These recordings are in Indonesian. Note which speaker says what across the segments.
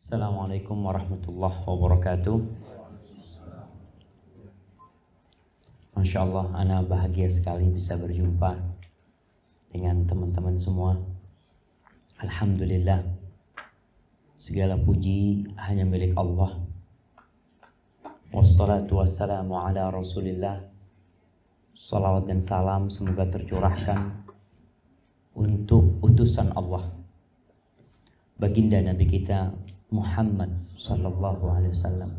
Speaker 1: Assalamualaikum warahmatullahi wabarakatuh. Masya Allah, ana bahagia sekali bisa berjumpa dengan teman-teman semua. Alhamdulillah, segala puji hanya milik Allah. Wassalatu wassalamu ala Rasulillah. Salawat dan salam semoga tercurahkan untuk utusan Allah, baginda Nabi kita Muhammad sallallahu alaihi wasallam,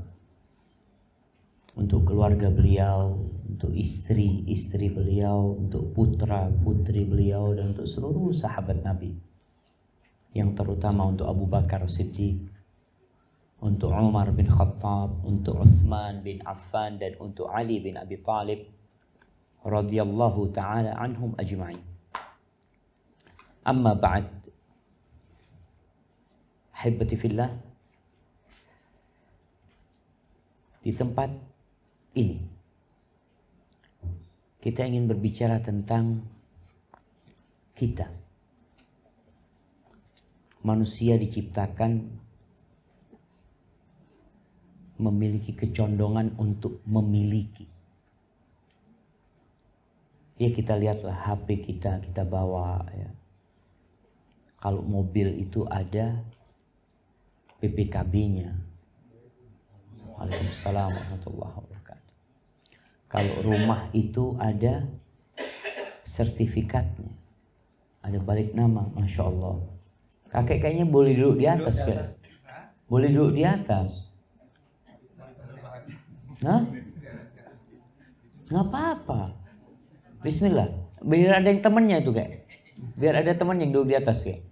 Speaker 1: untuk keluarga beliau, untuk istri-istri beliau, untuk putra-putri beliau, dan untuk seluruh sahabat Nabi, yang terutama untuk Abu Bakar Siddiq, untuk Umar bin Khattab, untuk Uthman bin Affan, dan untuk Ali bin Abi Thalib radhiyallahu ta'ala anhum ajma'in. Amma ba'd, Ahibati fillah, di tempat ini kita ingin berbicara tentang kita. Manusia diciptakan memiliki kecondongan untuk memiliki. Ya, kita lihatlah HP kita bawa ya. Kalau mobil itu ada PPKB-nya. Waalaikumsalam warahmatullahi wabarakatuh. Kalau rumah itu ada sertifikatnya, ada balik nama, Masya Allah. Kakek kayaknya boleh duduk di atas kan? Boleh duduk di atas. Hah? Nggak apa-apa. Bismillah. Biar ada yang temennya itu kayak. Biar ada teman yang duduk di atas kayak.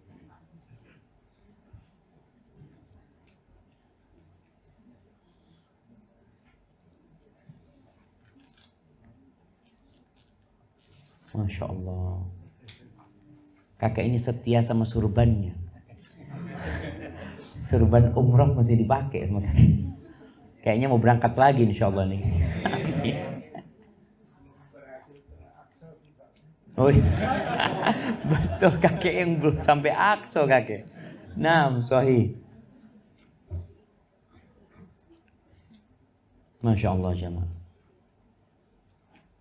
Speaker 1: Masya Allah. Kakek ini setia sama surbannya. Surban umroh masih dipakai sama kakek. Kayaknya mau berangkat lagi insya Allah nih. Oh iya. Betul, kakek yang belum sampai akso kakek. Naam, sahih. Masya Allah jemaah.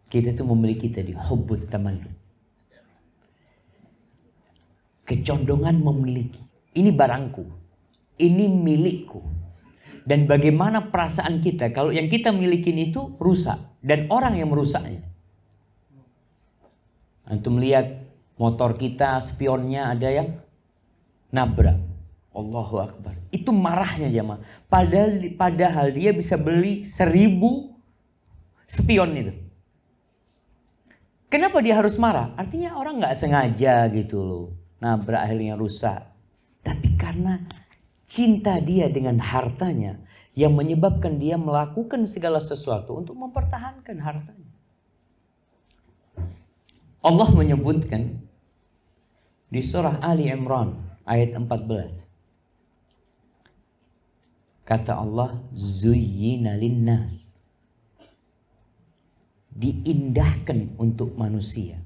Speaker 1: Kita itu memiliki tadi hubbut tamannu, kecondongan memiliki. Ini barangku, ini milikku. Dan bagaimana perasaan kita kalau yang kita milikin itu rusak dan orang yang merusaknya. Antum lihat motor kita, spionnya ada yang nabrak. Allahu Akbar. Itu marahnya jemaah. Padahal dia bisa beli 1000 spion itu. Kenapa dia harus marah? Artinya orang nggak sengaja gitu loh. Nabrak, akhirnya rusak. Tapi karena cinta dia dengan hartanya yang menyebabkan dia melakukan segala sesuatu untuk mempertahankan hartanya. Allah menyebutkan di surah Ali Imran ayat 14. Kata Allah, zuyyina linnas, diindahkan untuk manusia,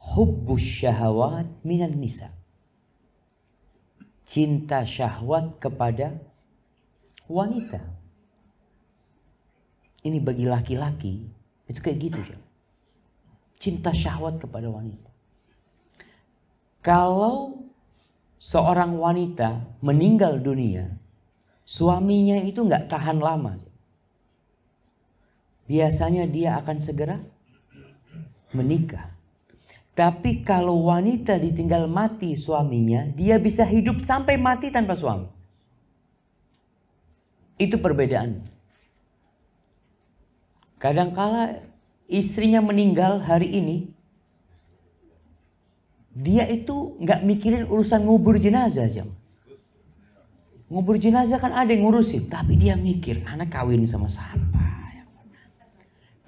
Speaker 1: hubbus syahawat minan nisa, cinta syahwat kepada wanita. Ini bagi laki-laki itu kayak gitu ya. Cinta syahwat kepada wanita. Kalau seorang wanita meninggal dunia, suaminya itu nggak tahan lama. Biasanya dia akan segera menikah. Tapi kalau wanita ditinggal mati suaminya, dia bisa hidup sampai mati tanpa suami. Itu perbedaan. Kadangkala istrinya meninggal hari ini, dia itu nggak mikirin urusan ngubur jenazah aja. Ngubur jenazah kan ada yang ngurusin, tapi dia mikir anak kawin sama siapa.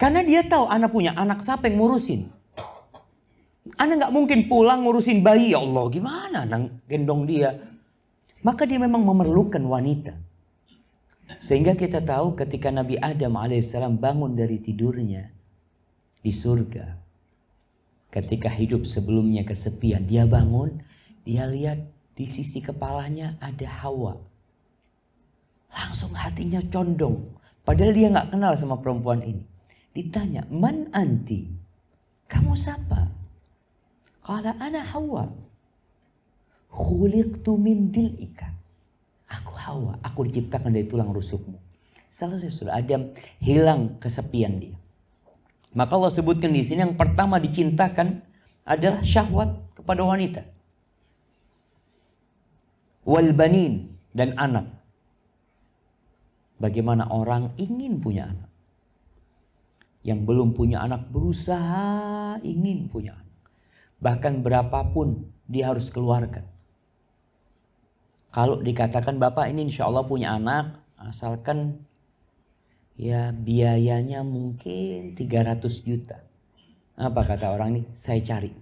Speaker 1: Karena dia tahu anak punya anak siapa yang ngurusin. Anak nggak mungkin pulang ngurusin bayi, ya Allah gimana gendong dia. Maka dia memang memerlukan wanita. Sehingga kita tahu ketika Nabi Adam alaihissalam bangun dari tidurnya di surga. Ketika hidup sebelumnya kesepian, dia bangun, dia lihat Di sisi kepalanya ada Hawa. Langsung hatinya condong. Padahal dia nggak kenal sama perempuan ini. Ditanya, man anti? Kamu siapa? Qala ana Hawa. Khuliqtu min dil'ika. Aku Hawa, aku diciptakan dari tulang rusukmu. Selesai sudah, Adam hilang kesepian dia. Maka Allah sebutkan di sini yang pertama dicintakan adalah syahwat kepada wanita. Wal banin, dan anak. Bagaimana orang ingin punya anak. Yang belum punya anak berusaha ingin punya anak. Bahkan berapapun dia harus keluarkan. Kalau dikatakan bapak ini insya Allah punya anak, asalkan ya biayanya mungkin 300 juta. Apa kata orang ini? Saya cari.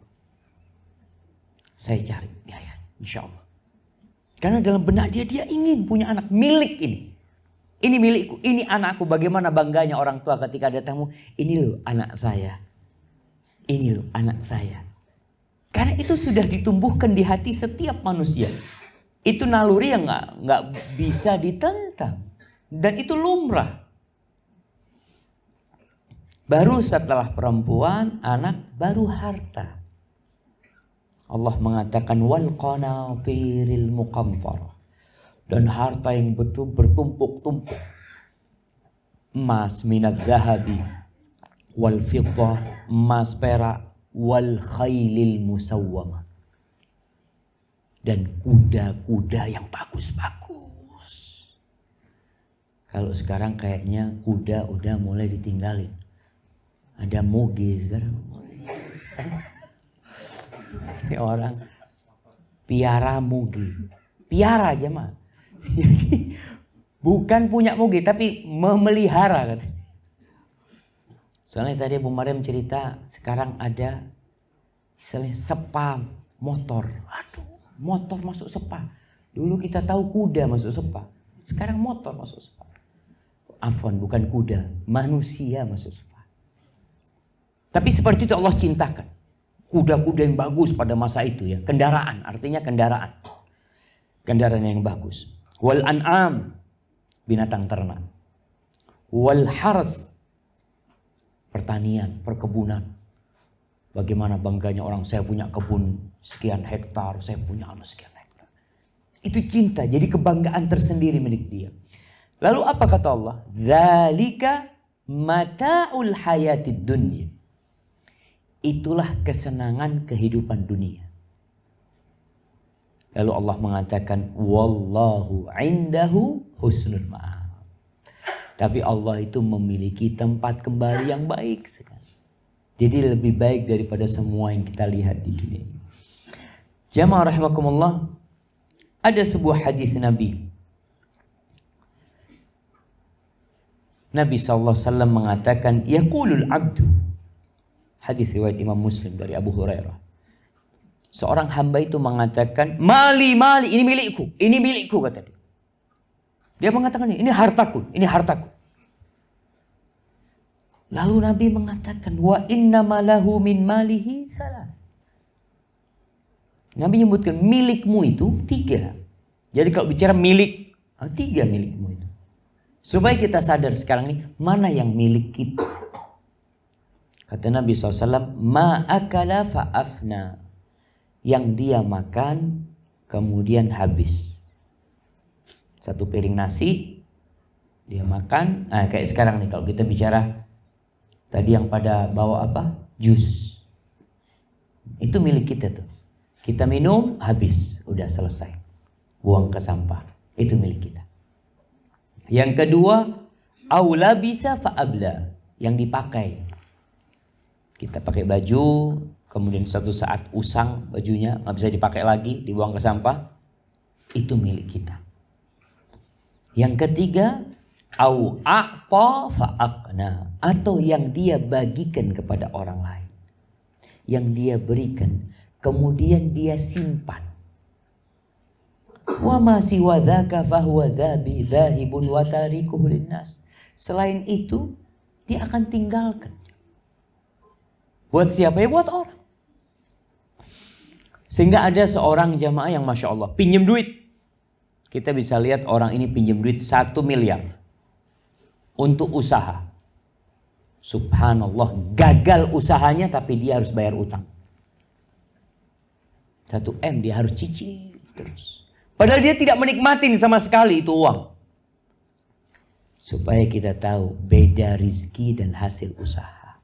Speaker 1: Saya cari biaya, insya Allah. Karena dalam benak dia ingin punya anak milik ini. Ini milikku, ini anakku. Bagaimana bangganya orang tua ketika ada tamu. Ini loh anak saya. Ini loh anak saya. Karena itu sudah ditumbuhkan di hati setiap manusia. Itu naluri yang nggak bisa ditentang. Dan itu lumrah. Baru setelah perempuan, anak, baru harta. Allah mengatakan wal qanatiril muqantarah, dan harta yang betul bertumpuk-tumpuk. Emas minadz zahabi wal fiddah, emas perak, wal khailil musawwamah, dan kuda-kuda yang bagus-bagus. Kalau sekarang kayaknya kuda udah mulai ditinggalin. Ada moge sekarang. Ini orang piara moge. Piara aja mah. Jadi bukan punya moge tapi memelihara. Soalnya tadi Bu Mariam cerita sekarang ada istilahnya sepa motor. Aduh, motor masuk sepa. Dulu kita tahu kuda masuk sepa. Sekarang motor masuk sepa. Afwan, bukan kuda, manusia masuk sepa. Tapi seperti itu Allah cintakan. Kuda-kuda yang bagus pada masa itu ya. Kendaraan, artinya kendaraan. Kendaraan yang bagus. Wal an'am, binatang ternak. Wal harth, pertanian, perkebunan. Bagaimana bangganya orang, saya punya kebun sekian hektar, saya punya sekian hektar. Itu cinta, jadi kebanggaan tersendiri milik dia. Lalu apa kata Allah? Zalika mata'ul hayatid dunya. Itulah kesenangan kehidupan dunia. Lalu Allah mengatakan wallahu indahu husnul ma'ab. Tapi Allah itu memiliki tempat kembali yang baik sekali. Jadi lebih baik daripada semua yang kita lihat di dunia ini. Jamaah rahimakumullah, ada sebuah hadis Nabi. Nabi SAW mengatakan yaqulul abdu. Hadis riwayat Imam Muslim dari Abu Hurairah. Seorang hamba itu mengatakan, mali, ini milikku, kata dia. Dia mengatakan, ini hartaku, ini hartaku. Lalu Nabi mengatakan, wa innama lahu min malihi salah. Nabi menyebutkan milikmu itu 3. Jadi kalau bicara milik, 3 milikmu itu. Supaya kita sadar sekarang ini, mana yang milik kita. Kata Nabi SAW, ma'akala fa'afna. Yang dia makan, kemudian habis. Satu piring nasi, dia makan. Kayak sekarang nih, kalau kita bicara, tadi yang pada bawa apa? Jus. Itu milik kita tuh. Kita minum, habis. Udah selesai. Buang ke sampah. Itu milik kita. Yang kedua, aula bisa fa'abla. Yang dipakai. Kita pakai baju, kemudian suatu saat usang bajunya, nggak bisa dipakai lagi, dibuang ke sampah. Itu milik kita. Yang ketiga, au a'ta fa'aqna, atau yang dia bagikan kepada orang lain. Yang dia berikan, kemudian dia simpan. Wa ma siwa dzaka fahuwa dzahibun wa tarikuhu linnas. Selain itu, dia akan tinggalkan. Buat siapa ya? Buat orang. Sehingga ada seorang jamaah yang Masya Allah pinjam duit. Kita bisa lihat orang ini pinjam duit 1 miliar untuk usaha. Subhanallah, gagal usahanya tapi dia harus bayar utang. 1 M dia harus cicil terus. Padahal dia tidak menikmatin sama sekali itu uang. Supaya kita tahu beda rizki dan hasil usaha.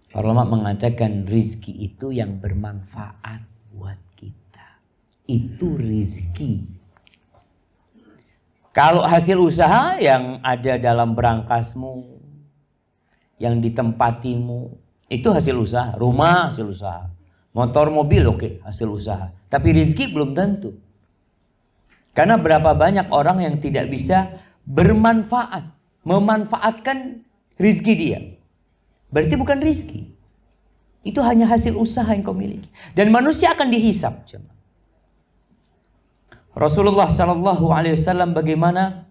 Speaker 1: Para ulama mengatakan rizki itu yang bermanfaat buat kita. Itu rizki. Kalau hasil usaha yang ada dalam berangkasmu, yang ditempatimu, itu hasil usaha. Rumah hasil usaha. Motor, mobil oke, hasil usaha. Tapi rizki belum tentu. Karena berapa banyak orang yang tidak bisa bermanfaat, memanfaatkan rizki dia. Berarti bukan rizki. Itu hanya hasil usaha yang kau miliki. Dan manusia akan dihisap. Rasulullah SAW bagaimana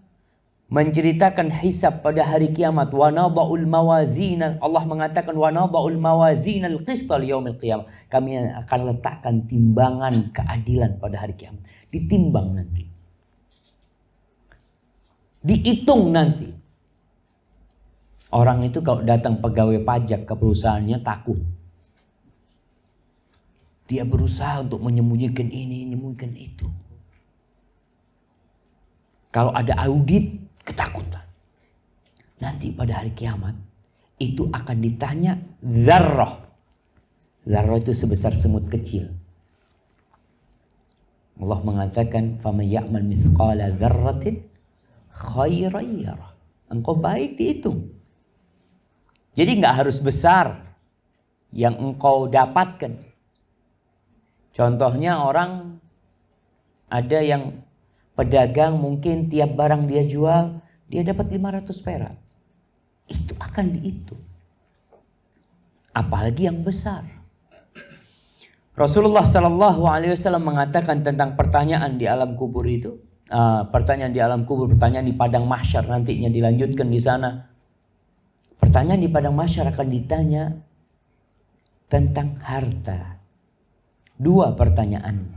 Speaker 1: menceritakan hisab pada hari kiamat. Wa nada'ul mawazin. Allah mengatakan wa nada'ul mawazin al-qista liyaumil qiyamah. Kami akan letakkan timbangan keadilan pada hari kiamat. Ditimbang nanti. Dihitung nanti. Orang itu kalau datang pegawai pajak ke perusahaannya takut. Dia berusaha untuk menyembunyikan ini, menyembunyikan itu. Kalau ada audit, ketakutan. Nanti pada hari kiamat, itu akan ditanya zarrah. Zarrah itu sebesar semut kecil. Allah mengatakan, فَمَنْ يَعْمَلْ مِثْقَالَ ذَرَّةٍ خَيْرًا يَرَهُ. Engkau baik dihitung. Jadi nggak harus besar yang engkau dapatkan. Contohnya orang ada yang pedagang mungkin tiap barang dia jual dia dapat 500 perak. Itu akan dihitung. Apalagi yang besar. Rasulullah SAW mengatakan tentang pertanyaan di alam kubur itu. Pertanyaan di alam kubur, pertanyaan di padang mahsyar nantinya dilanjutkan di sana. Pertanyaan di padang mahsyar akan ditanya tentang harta. 2 pertanyaan.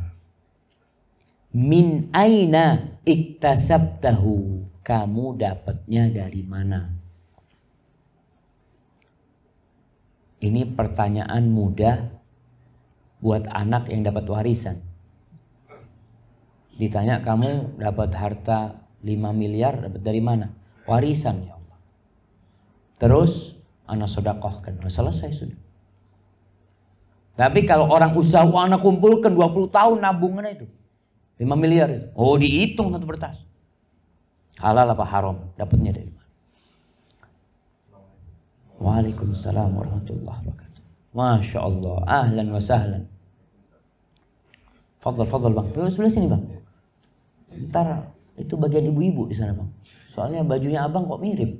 Speaker 1: Min aina iktasabtahu? Kamu dapatnya dari mana? Ini pertanyaan mudah buat anak yang dapat warisan. Ditanya kamu dapat harta 5 miliar dapat dari mana? Warisan ya Allah. Terus anak sedekahkan. Selesai sudah. Tapi kalau orang usaha anak kumpulkan 20 tahun nabungan itu 5 miliar itu. Oh dihitung satu kertas. Halal apa haram? Dapatnya dari mana? Waalaikumsalam warahmatullahi wabarakatuh. Masya Allah. Ahlan wa sahlan. Fadal bang. Sebelah sini bang. Ntar itu bagian ibu-ibu di sana bang. Soalnya bajunya abang kok mirip.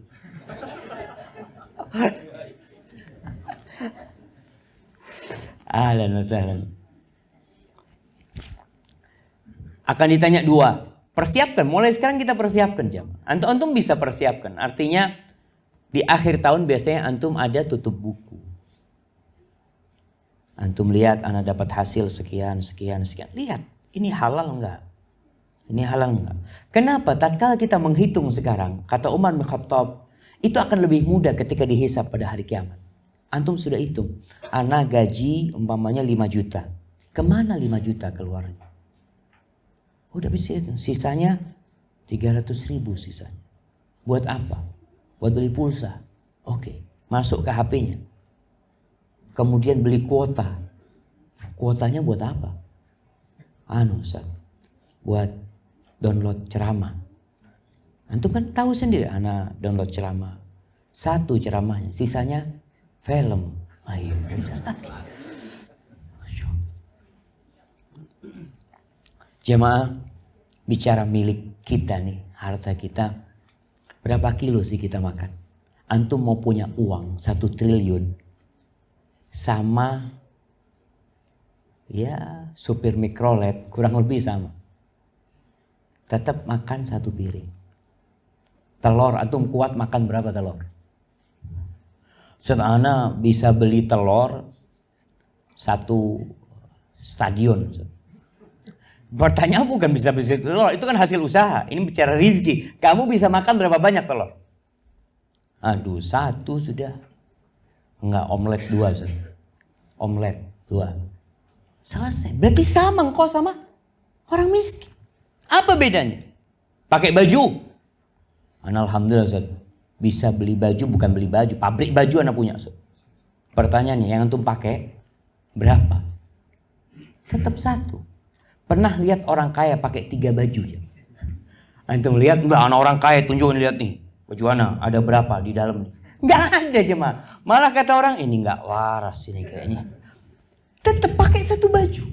Speaker 1: Ahlan wa sahlan. Akan ditanya 2. Persiapkan. Mulai sekarang kita persiapkan jam. Antum bisa persiapkan. Artinya di akhir tahun biasanya antum ada tutup buku. Antum lihat anak dapat hasil sekian. Lihat. Ini halal enggak? Ini halal enggak? Kenapa? Tatkala kita menghitung sekarang. Kata Umar bin Khattab. Itu akan lebih mudah ketika dihisab pada hari kiamat. Antum sudah hitung. Anak gaji umpamanya 5 juta. Kemana 5 juta keluarnya? Udah bisa itu. Sisanya 300.000 sisanya. Buat apa? Buat beli pulsa. Oke. Masuk ke HP-nya. Kemudian beli kuota. Kuotanya buat apa? Ustaz. Buat download ceramah. Antum kan tahu sendiri anak download ceramah. 1 ceramahnya. Sisanya film. Ayo. Jemaah, bicara milik kita nih, harta kita. Berapa kilo sih kita makan? Antum mau punya uang 1 triliun. Sama ya supir mikrolet kurang lebih sama. Tetap makan 1 piring. Telur, antum kuat makan berapa telur? Ana bisa beli telur 1 stadion. Pertanyaan bukan bisa telur, itu kan hasil usaha. Ini bicara rizki. Kamu bisa makan berapa banyak telur? Aduh, 1 sudah. Enggak, omelet 2. Omelet 2. Selesai. Berarti sama engkau sama orang miskin. Apa bedanya? Pakai baju. Alhamdulillah Ustaz. Bisa beli baju, bukan beli baju. Pabrik baju anak punya Ustaz. Pertanyaannya, yang antum pakai berapa? Tetap 1. Pernah lihat orang kaya pakai 3 baju ya? Antum lihat enggak, anak orang kaya tunjukin, lihat nih. Baju anak ada berapa di dalam nih? Enggak ada jemaah. Malah kata orang ini enggak waras ini kayaknya. Tetap pakai 1 baju.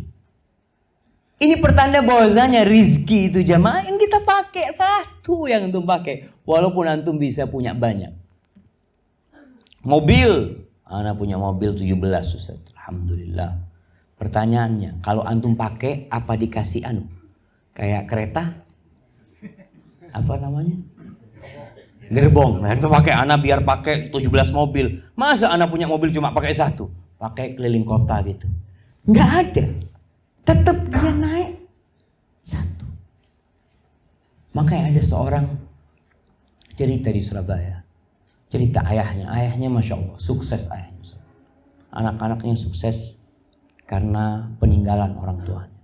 Speaker 1: Ini pertanda bahwasanya rizki itu jemaah yang kita pakai 1 yang antum pakai. Walaupun antum bisa punya banyak. Mobil. Anak punya mobil 17 Ustaz. Alhamdulillah. Pertanyaannya, kalau antum pakai apa dikasih anu? Kayak kereta? Apa namanya? Gerbong. Nah, itu pakai anak biar pakai 17 mobil. Masa anak punya mobil cuma pakai 1? Pakai keliling kota gitu. Nggak ada. Tetap dia naik 1. Makanya ada seorang cerita di Surabaya. Cerita ayahnya. Ayahnya Masya Allah. Sukses ayahnya. Anak-anaknya sukses karena peninggalan orang tuanya.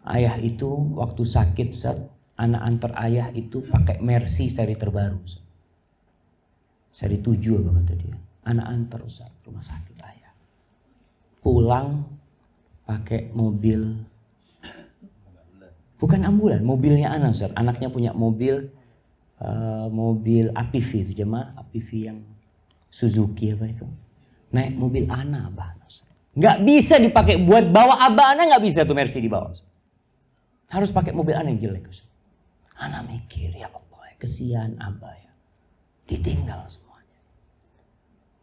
Speaker 1: Ayah itu waktu sakit, anak antar ayah itu pakai Mercy seri terbaru. Seri 7 apa kata dia. Anak antar Ustaz, rumah sakit ayah. Pulang pakai mobil. Bukan ambulan, mobilnya anak Ustaz. Anaknya punya mobil mobil APV itu jemaah, APV yang Suzuki apa itu. Naik mobil anak abah. Nggak bisa dipakai buat bawa abah anak, nggak bisa tuh Mercy dibawa. Harus pakai mobil anak yang jelek. Anak mikir, ya Allah, kesian abah ya. Ditinggal semuanya.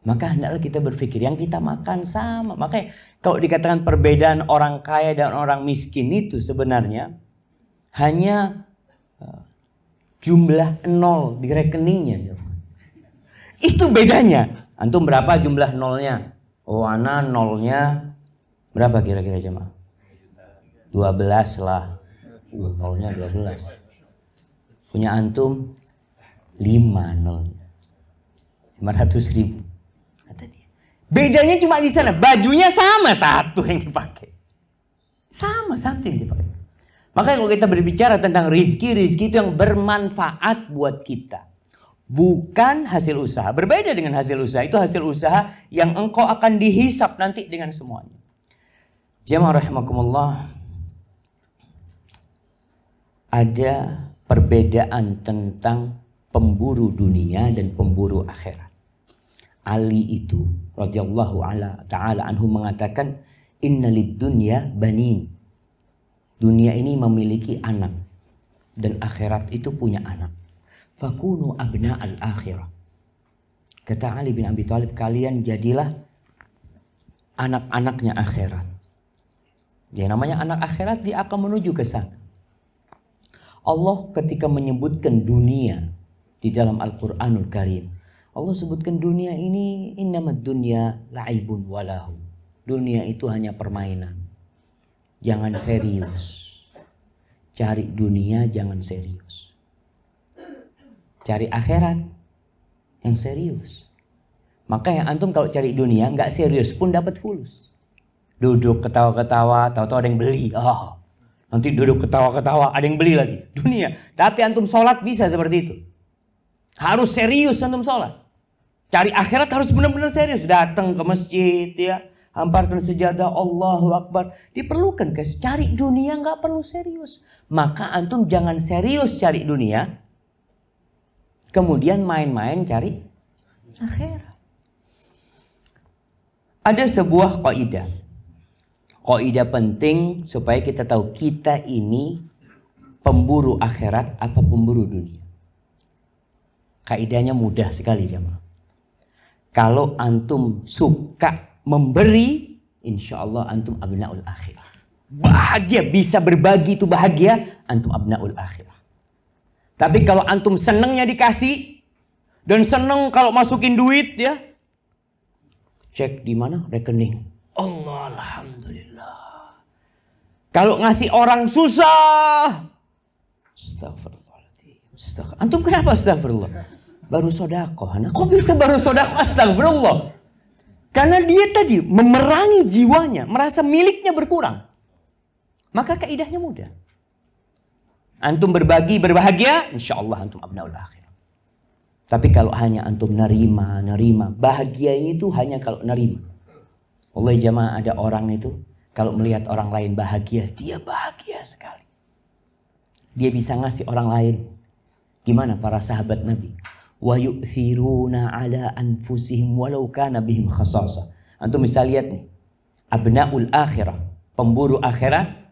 Speaker 1: Maka hendaklah kita berpikir, yang kita makan sama. Makanya kalau dikatakan perbedaan orang kaya dan orang miskin itu sebenarnya hanya jumlah 0 di rekeningnya. Itu bedanya. Antum berapa jumlah nolnya? Oh, ana nolnya berapa kira-kira jemaah? 12 lah. Nolnya 12. Punya antum 5 nolnya. 500.000. Kata dia. Bedanya cuma di sana. Bajunya sama 1 yang dipakai. Sama 1 yang dipakai. Makanya kalau kita berbicara tentang rizki itu yang bermanfaat buat kita. Bukan hasil usaha. Berbeda dengan hasil usaha. Itu hasil usaha yang engkau akan dihisap nanti dengan semuanya. Jamaah rahimakumullah. Ada perbedaan tentang pemburu dunia dan pemburu akhirat. Ali itu radhiyallahu ta'ala anhu mengatakan, innalid dunya banin. Dunia ini memiliki anak. Dan akhirat itu punya anak. Fakunu abna'al akhirah. Kata Ali bin Abi Thalib, kalian jadilah anak-anaknya akhirat. Dia namanya anak akhirat, dia akan menuju ke sana. Allah ketika menyebutkan dunia di dalam Al-Quranul Karim, Allah sebutkan dunia ini innamad dunya la'ibun walahu. Dunia itu hanya permainan. Jangan serius. Cari dunia jangan serius. Cari akhirat yang serius. Makanya antum kalau cari dunia nggak serius pun dapat fulus. Duduk ketawa-ketawa, tahu-tahu ada yang beli. Oh, nanti duduk ketawa-ketawa, ada yang beli lagi. Dunia. Tapi antum sholat bisa seperti itu. Harus serius antum sholat. Cari akhirat harus benar-benar serius. Datang ke masjid ya. Hamparkan sejadah, Allahu Akbar. Diperlukan guys. Cari dunia nggak perlu serius. Maka antum jangan serius cari dunia. Kemudian main-main cari akhirat. Ada sebuah kaidah. Kaidah penting supaya kita tahu kita ini pemburu akhirat apa pemburu dunia. Kaidahnya mudah sekali jemaah. Kalau antum suka memberi, insya Allah antum abnaul akhirah. Bahagia, bisa berbagi itu bahagia, antum abnaul akhirah. Tapi kalau antum senengnya dikasih dan seneng kalau masukin duit ya, cek di mana rekening. Allah, alhamdulillah. Kalau ngasih orang susah, astagfirullahaladzim. Antum kenapa astagfirullah? Baru sodakoh. Nah, kok bisa baru sodakoh? Astagfirullah. Karena dia tadi memerangi jiwanya, merasa miliknya berkurang. Maka kaidahnya mudah. Antum berbagi, berbahagia, insya Allah antum abnaul akhirah. Tapi kalau hanya antum nerima, bahagianya itu hanya kalau nerima. Wallahi jamaah, ada orang itu kalau melihat orang lain bahagia, dia bahagia sekali. Dia bisa ngasih orang lain. Gimana para sahabat Nabi? Wa yu'thiruna ala anfusihim walau kana bihim khasasah. Antum bisa lihat nih, abnaul akhirah, pemburu akhirat.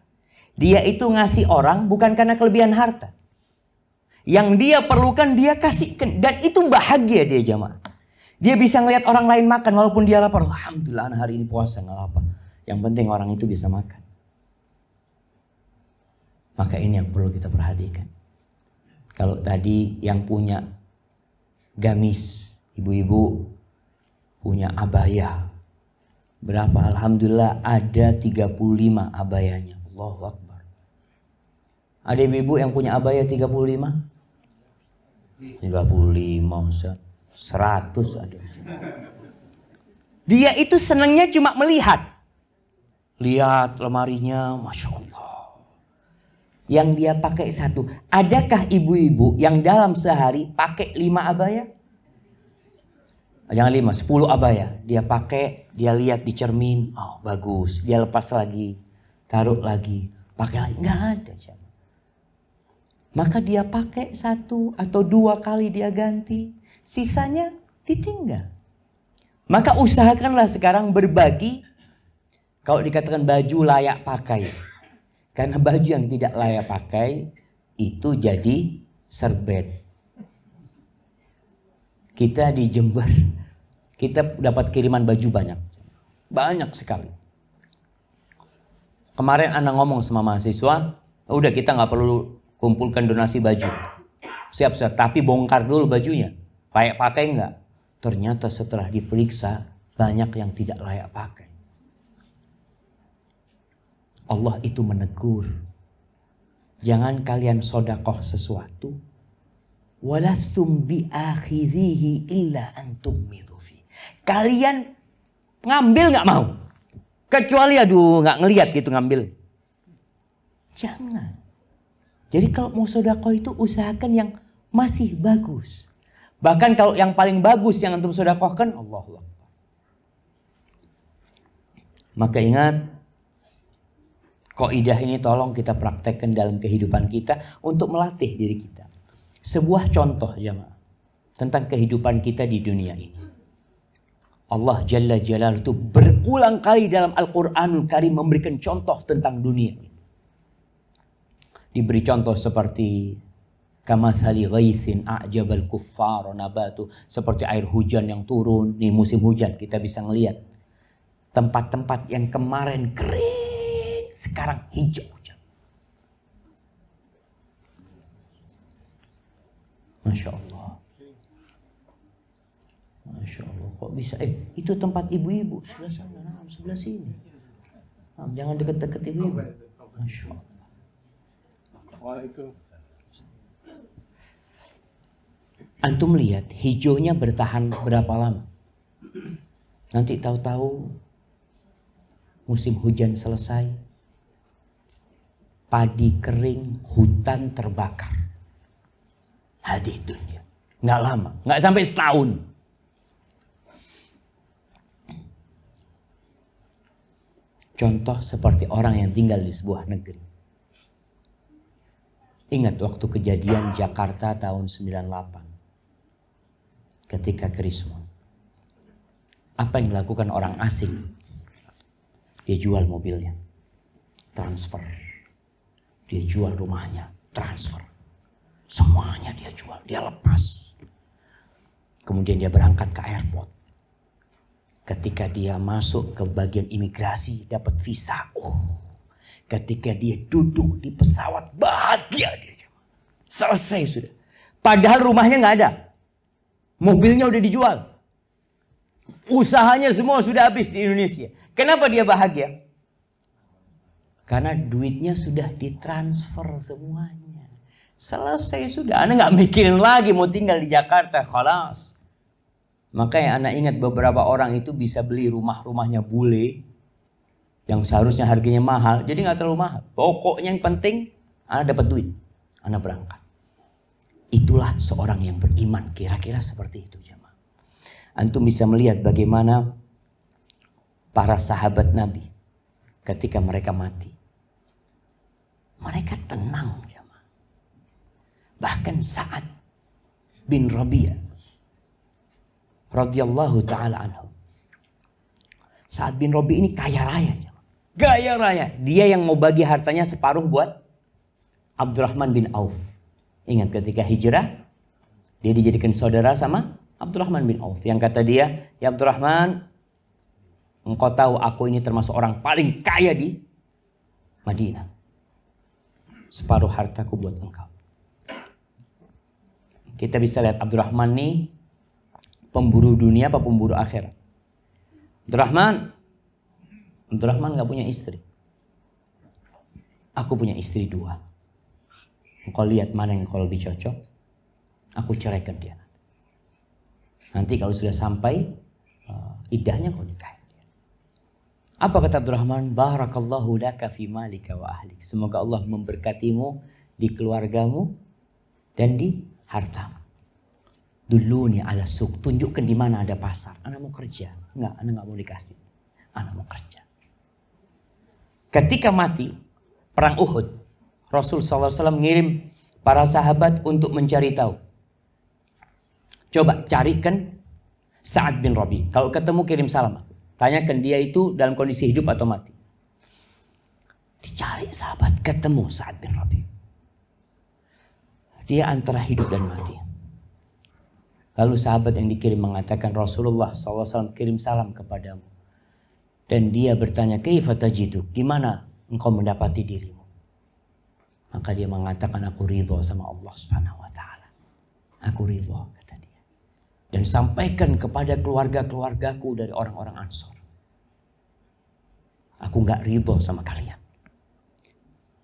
Speaker 1: Dia itu ngasih orang bukan karena kelebihan harta. Yang dia perlukan dia kasihkan. Dan itu bahagia dia jamaah. Dia bisa ngelihat orang lain makan walaupun dia lapar. Alhamdulillah hari ini puasa, nggak apa. Yang penting orang itu bisa makan. Maka ini yang perlu kita perhatikan. Kalau tadi yang punya gamis, ibu-ibu punya abaya. Berapa? Alhamdulillah ada 35 abayanya. Allahu Akbar. Ada ibu-ibu yang punya abaya 35? 35 Ustaz. 100 ada. Dia itu senangnya cuma melihat. Lihat lemarinya, Masya Allah. Yang dia pakai satu. Adakah ibu-ibu yang dalam sehari pakai 5 abaya? Jangan 5, 10 abaya. Dia pakai, dia lihat di cermin. Oh bagus. Dia lepas lagi. Taruh lagi. Pakai lagi. Nggak ada. Maka dia pakai 1 atau 2 kali dia ganti. Sisanya ditinggal. Maka usahakanlah sekarang berbagi. Kalau dikatakan baju layak pakai. Karena baju yang tidak layak pakai itu jadi serbet. Kita di Jember, kita dapat kiriman baju banyak. Banyak sekali. Kemarin anak ngomong sama mahasiswa, udah kita nggak perlu kumpulkan donasi baju. Siap-siap, tapi bongkar dulu bajunya. Layak pakai nggak? Ternyata setelah diperiksa, banyak yang tidak layak pakai. Allah itu menegur. Jangan kalian sodakoh sesuatu. Walastum bi'akhidhihi illa antum midhufi. Kalian ngambil nggak mau. Kecuali aduh nggak ngelihat gitu ngambil. Jangan. Jadi kalau mau sodakoh itu usahakan yang masih bagus. Bahkan kalau yang paling bagus yang antum sodakohkan, Allahu Akbar. Maka ingat, kaidah ini tolong kita praktekkan dalam kehidupan kita untuk melatih diri kita. Sebuah contoh jemaah tentang kehidupan kita di dunia ini. Allah Jalla Jalaluhu itu berulang kali dalam Al-Quranul Karim memberikan contoh tentang dunia ini. Diberi contoh seperti kamathali ghaithin a'jabal kuffar nabatu, seperti air hujan yang turun. Nih musim hujan kita bisa ngelihat tempat-tempat yang kemarin kering sekarang hijau. Masya Allah. Masya Allah. Kok bisa? Itu tempat ibu-ibu. Sebelah sana. Nah, sebelah sini. Nah, jangan deket-deket ibu-ibu. Masya Allah. Antum lihat hijaunya bertahan berapa lama? Nanti tahu-tahu musim hujan selesai. Padi kering, hutan terbakar. Hadih dunia. Nggak lama. Nggak sampai setahun. Contoh seperti orang yang tinggal di sebuah negeri. Ingat waktu kejadian Jakarta tahun 98. Ketika Krismon. Apa yang dilakukan orang asing? Dia jual mobilnya. Transfer. Dia jual rumahnya. Transfer. Semuanya dia jual, dia lepas. Kemudian dia berangkat ke airport. Ketika dia masuk ke bagian imigrasi, dapat visa. Ketika dia duduk di pesawat, bahagia dia. Selesai sudah. Padahal rumahnya nggak ada. Mobilnya udah dijual. Usahanya semua sudah habis di Indonesia. Kenapa dia bahagia? Karena duitnya sudah ditransfer semuanya. Selesai sudah. Anda nggak mikirin lagi mau tinggal di Jakarta. Khalas. Makanya Anda ingat beberapa orang itu bisa beli rumahnya bule. Yang seharusnya harganya mahal. Jadi nggak terlalu mahal. Pokoknya yang penting Anda dapat duit. Anda berangkat. Itulah seorang yang beriman. Kira-kira seperti itu jemaah. Antum bisa melihat bagaimana para sahabat Nabi ketika mereka mati. Mereka tenang jemaah. Bahkan Sa'ad bin Rabi'ah radhiyallahu taala anhu. Sa'ad bin Rabi'ah ini kaya raya. Kaya raya. Dia yang mau bagi hartanya separuh buat Abdurrahman bin Auf. Ingat ketika hijrah, dia dijadikan saudara sama Abdurrahman bin Auf. Yang kata dia, ya Abdurrahman, engkau tahu aku ini termasuk orang paling kaya di Madinah. Separuh hartaku buat engkau. Kita bisa lihat Abdurrahman nih pemburu dunia apa pemburu akhirat. Abdurrahman gak punya istri. Aku punya istri 2. Engkau lihat mana yang kau lebih cocok. Aku ceraikan dia. Nanti kalau sudah sampai iddahnya kau nikahin dia. Apa kata Abdurrahman? Barakallahu laka fi malika wa ahlik. Semoga Allah memberkatimu di keluargamu dan di hartamu. Duluni ala suq. Tunjukkan di mana ada pasar. Anak mau kerja. Enggak, anak enggak mau dikasih. Anak mau kerja. Ketika mati perang Uhud, Rasul SAW ngirim para sahabat untuk mencari tahu. Coba carikan Sa'ad bin Rabi. Kalau ketemu kirim salam. Tanyakan dia itu dalam kondisi hidup atau mati. Dicari sahabat, ketemu Sa'ad bin Rabi. Dia antara hidup dan mati. Lalu sahabat yang dikirim mengatakan, Rasulullah SAW kirim salam kepadamu. Dan dia bertanya, kaifa tajidu? Gimana engkau mendapati dirimu? Maka dia mengatakan, aku ridho sama Allah Subhanahu wa taala. Aku ridho, kata dia. Dan sampaikan kepada keluarga-keluargaku dari orang-orang Ansor. Aku enggak ridho sama kalian.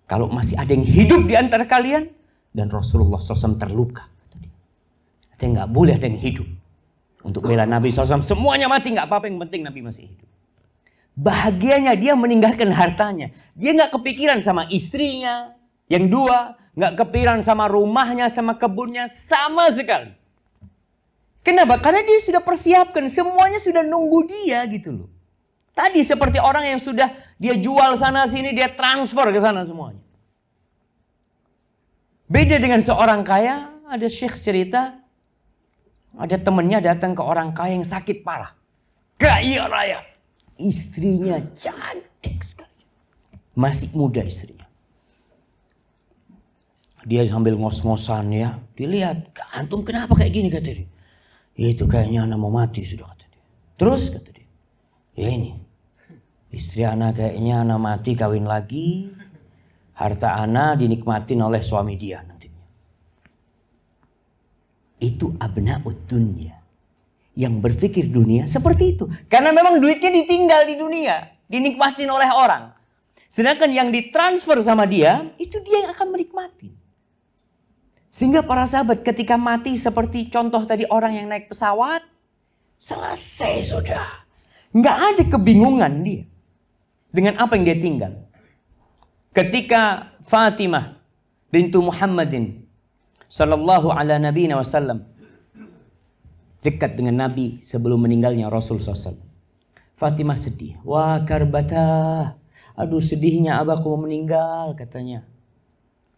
Speaker 1: Kalau masih ada yang hidup di antara kalian dan Rasulullah SAW terluka, kata dia. Artinya enggak boleh ada yang hidup. Untuk bela Nabi SAW semuanya mati, enggak apa-apa, yang penting Nabi masih hidup. Bahagianya dia meninggalkan hartanya. Dia nggak kepikiran sama istrinya yang 2, nggak kepikiran sama rumahnya, sama kebunnya, sama sekali. Kenapa? Karena dia sudah persiapkan, semuanya sudah nunggu dia gitu loh. Tadi seperti orang yang sudah dia jual sana sini, dia transfer ke sana semuanya. Beda dengan seorang kaya, ada syekh cerita, ada temennya datang ke orang kaya yang sakit parah, kaya raya. Istrinya cantik sekali. Masih muda istrinya. Dia sambil ngos-ngosan ya. Dilihat, antum kenapa kayak gini, kata dia. Ya itu kayaknya anak mau mati sudah, kata dia. Terus kata dia. Ya ini. Istri anak kayaknya anak mati kawin lagi. Harta anak dinikmatin oleh suami dia nantinya. Itu abna'ud dunya. Yang berpikir dunia seperti itu. Karena memang duitnya ditinggal di dunia. Dinikmatin oleh orang. Sedangkan yang ditransfer sama dia, itu dia yang akan menikmati. Sehingga para sahabat ketika mati seperti contoh tadi orang yang naik pesawat. Selesai sudah. Nggak ada kebingungan dia. Dengan apa yang dia tinggal. Ketika Fatimah bintu Muhammadin sallallahu ala nabiyina wasallam dekat dengan Nabi sebelum meninggalnya Rasul SAW. Fatimah sedih. Wah karbata. Aduh sedihnya abahku mau meninggal, katanya.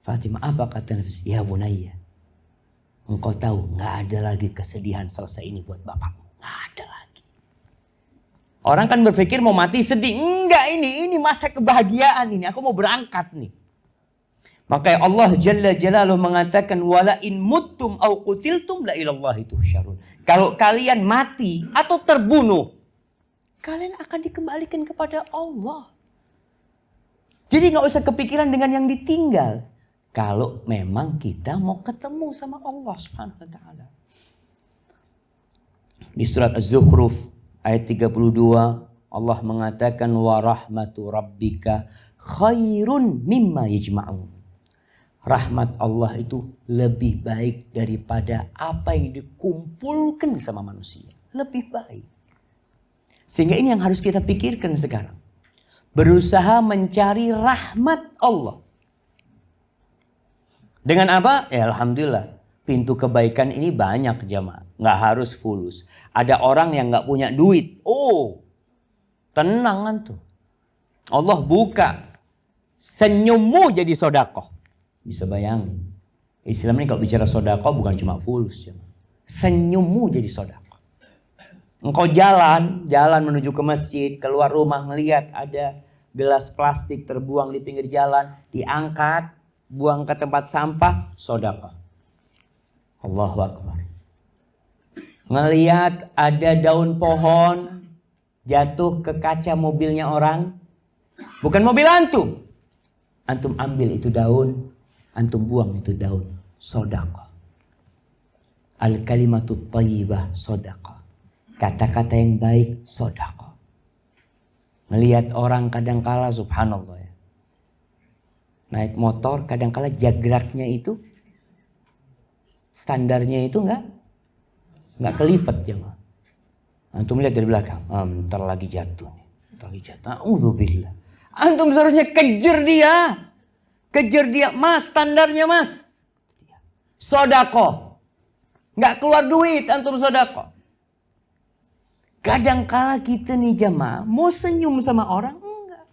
Speaker 1: Fatimah, apa kata Nabi? Ya bunayya. Engkau tahu gak ada lagi kesedihan selesai ini buat bapakmu. Gak ada lagi. Orang kan berpikir mau mati sedih. Enggak, ini masa kebahagiaan ini. Aku mau berangkat nih. Maka Allah Jalla Jalaluhu mengatakan wala in muttum au qutiltum la ilallahi tuhsyarun. Kalau kalian mati atau terbunuh, kalian akan dikembalikan kepada Allah. Jadi nggak usah kepikiran dengan yang ditinggal. Kalau memang kita mau ketemu sama Allah Subhanahu wa taala. Di surat Az-Zukhruf ayat 32 Allah mengatakan wa rahmatu rabbika khairun mimma yajma'un. Rahmat Allah itu lebih baik daripada apa yang dikumpulkan sama manusia. Lebih baik. Sehingga ini yang harus kita pikirkan sekarang. Berusaha mencari rahmat Allah. Dengan apa? Ya alhamdulillah. Pintu kebaikan ini banyak jamaah. Nggak harus fulus. Ada orang yang nggak punya duit. Oh, tenang antum. Allah buka. Senyummu jadi sodakoh. Bisa bayangin. Islam ini kalau bicara sodakoh bukan cuma fulus. Senyummu jadi sodakoh. Engkau jalan menuju ke masjid. Keluar rumah melihat ada gelas plastik terbuang di pinggir jalan. Diangkat. Buang ke tempat sampah. Sodakoh. Allahu Akbar. Ngelihat ada daun pohon jatuh ke kaca mobilnya orang. Bukan mobil antum. Antum ambil itu daun. Antum buang itu daun. Sedekah. Al-kalimatut thayyibah sedekah. Kata-kata yang baik sedekah. Melihat orang kadangkala subhanallah ya. Naik motor kadangkala jagraknya itu standarnya itu enggak kelipet ya. Antum lihat dari belakang. Ntar lagi jatuh nih. Ntar lagi jatuh. A'udzubillah. Antum seharusnya kejar dia. Kejar dia. Mas, standarnya mas. Sodako. Nggak keluar duit antum sodako. Kadangkala kita nih jamaah. Mau senyum sama orang? Enggak.